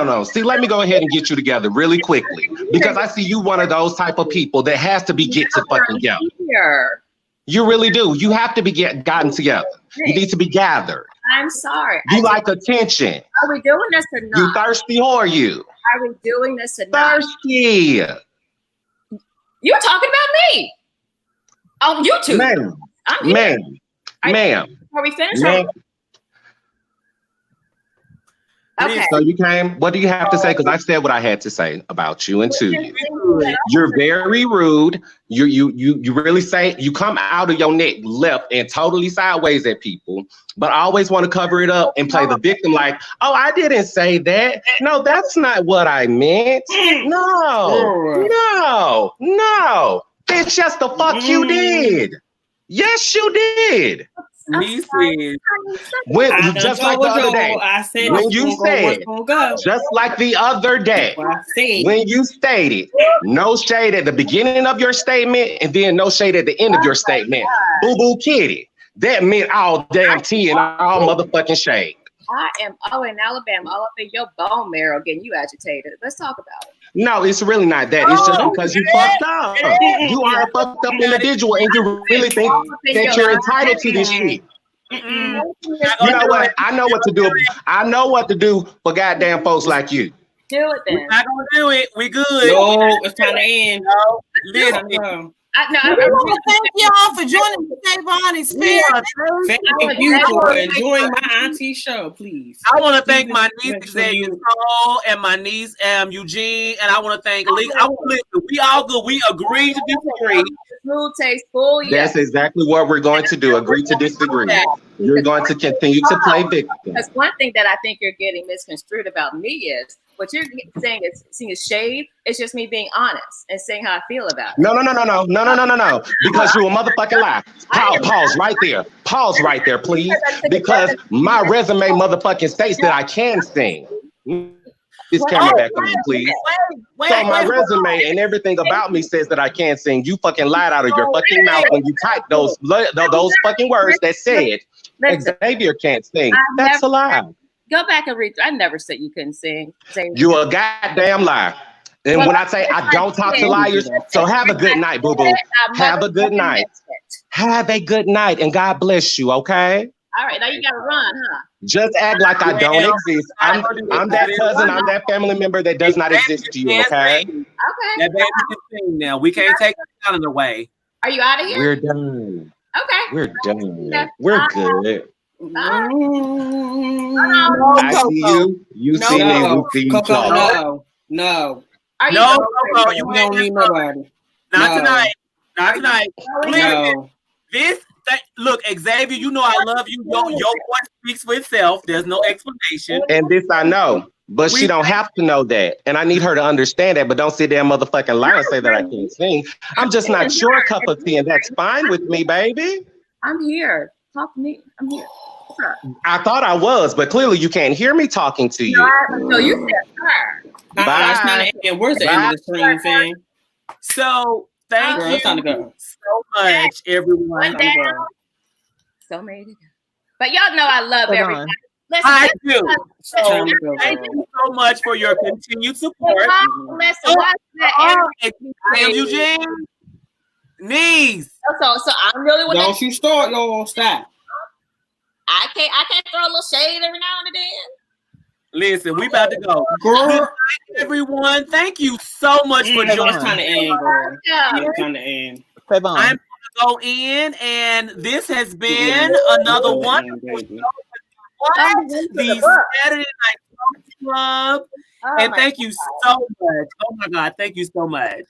no. See, let me go ahead and get you together really quickly, because I see you one of those type of people that has to be get to fucking together. You really do. You have to be gotten together. You need to be gathered. I'm sorry. You like attention. Are we doing this or not? You thirsty or you? Are we doing this or not? Thirsty. You're talking about me on YouTube. Ma'am. Are we finished? Okay. So you came. What do you have to say? Because I said what I had to say about you and to you. You're very rude. You really say you come out of your neck left and totally sideways at people, but I always want to cover it up and play the victim like, oh, I didn't say that. No, that's not what I meant. No. It's just the fuck you did. Yes, you did. Just like the other day, when you said, just like the other day, when you stated no shade at the beginning of your statement and then no shade at the end of your statement, boo-boo kitty, that meant all damn tea and all motherfucking shade. I am in Alabama, all up in your bone marrow, getting you agitated. Let's talk about it. No, it's really not that. It's just because you fucked up. You are a fucked up individual, and you really think that you're entitled to this shit. You know what? I know what to do. I know what to do for goddamn folks like you. Do it then. We're not gonna do it. We good. No, it's time to end. No, listen. I want to thank y'all for joining the Savon Experience. Thank you for enjoying my auntie show, please. I want to thank my niece Xavier and my niece Eugene, and I want to thank Lee. We all good. We agree to disagree. Food tastes full. That's exactly what we're going to do. Agree to disagree. You're going to continue to play victim. Because one thing that I think you're getting misconstrued about me is what you're saying is seeing a shade. It's just me being honest and saying how I feel about it. No. Because you're a motherfucking lie. Pause right there. Pause right there, please. Because my resume motherfucking states that I can sing. This camera back on, please. So my resume and everything about me says that I can sing. You fucking lied out of your fucking mouth when you typed those fucking words that said Xavier can't sing. That's a lie. Go back and read. I never said you couldn't sing. You a goddamn lie. And when I say I don't talk to liars, so have a good night, boo-boo. Have a good night. Have a good night, and God bless you, okay? All right, now you gotta run, huh? Just act like I don't exist. I'm that cousin, I'm that family member that does not exist to you, okay? Okay. That baby can sing now. We can't take it out of the way. Are you out of here? We're done. Okay. We're done. We're good. I see you. You see me. We see each other. No. Are you You don't need nobody. Not tonight. Not tonight. No. Look, Xavier, you know I love you. Your voice speaks for itself. There's no explanation. And this I know, but she don't have to know that. And I need her to understand that, but don't sit there and motherfucking lie and say that I can't sing. I'm just not your cup of tea, and that's fine with me, baby. I'm here. Talk to me. I'm here. I thought I was, but clearly you can't hear me talking to you. No, you said her. Bye. It's not the end. Where's the end of the screen thing? So thank Girl, you it's time to go. so much, everyone. So many to go. But y'all know I love everybody. Listen, I do. So Time to go, thank girl. you so much for your continued support. Listen, watch that. Sam Eugene. Knees. So I'm really with Don't you start, y'all. Stop. I can't throw a little shade every now and then. Listen, we about to go. Girl. Everyone, thank you so much for joining. It's time to end, girl. It's time to end. I'm going to go in, and this has been another wonderful show. The Saturday Night Club. And thank you so much. Oh my God, thank you so much.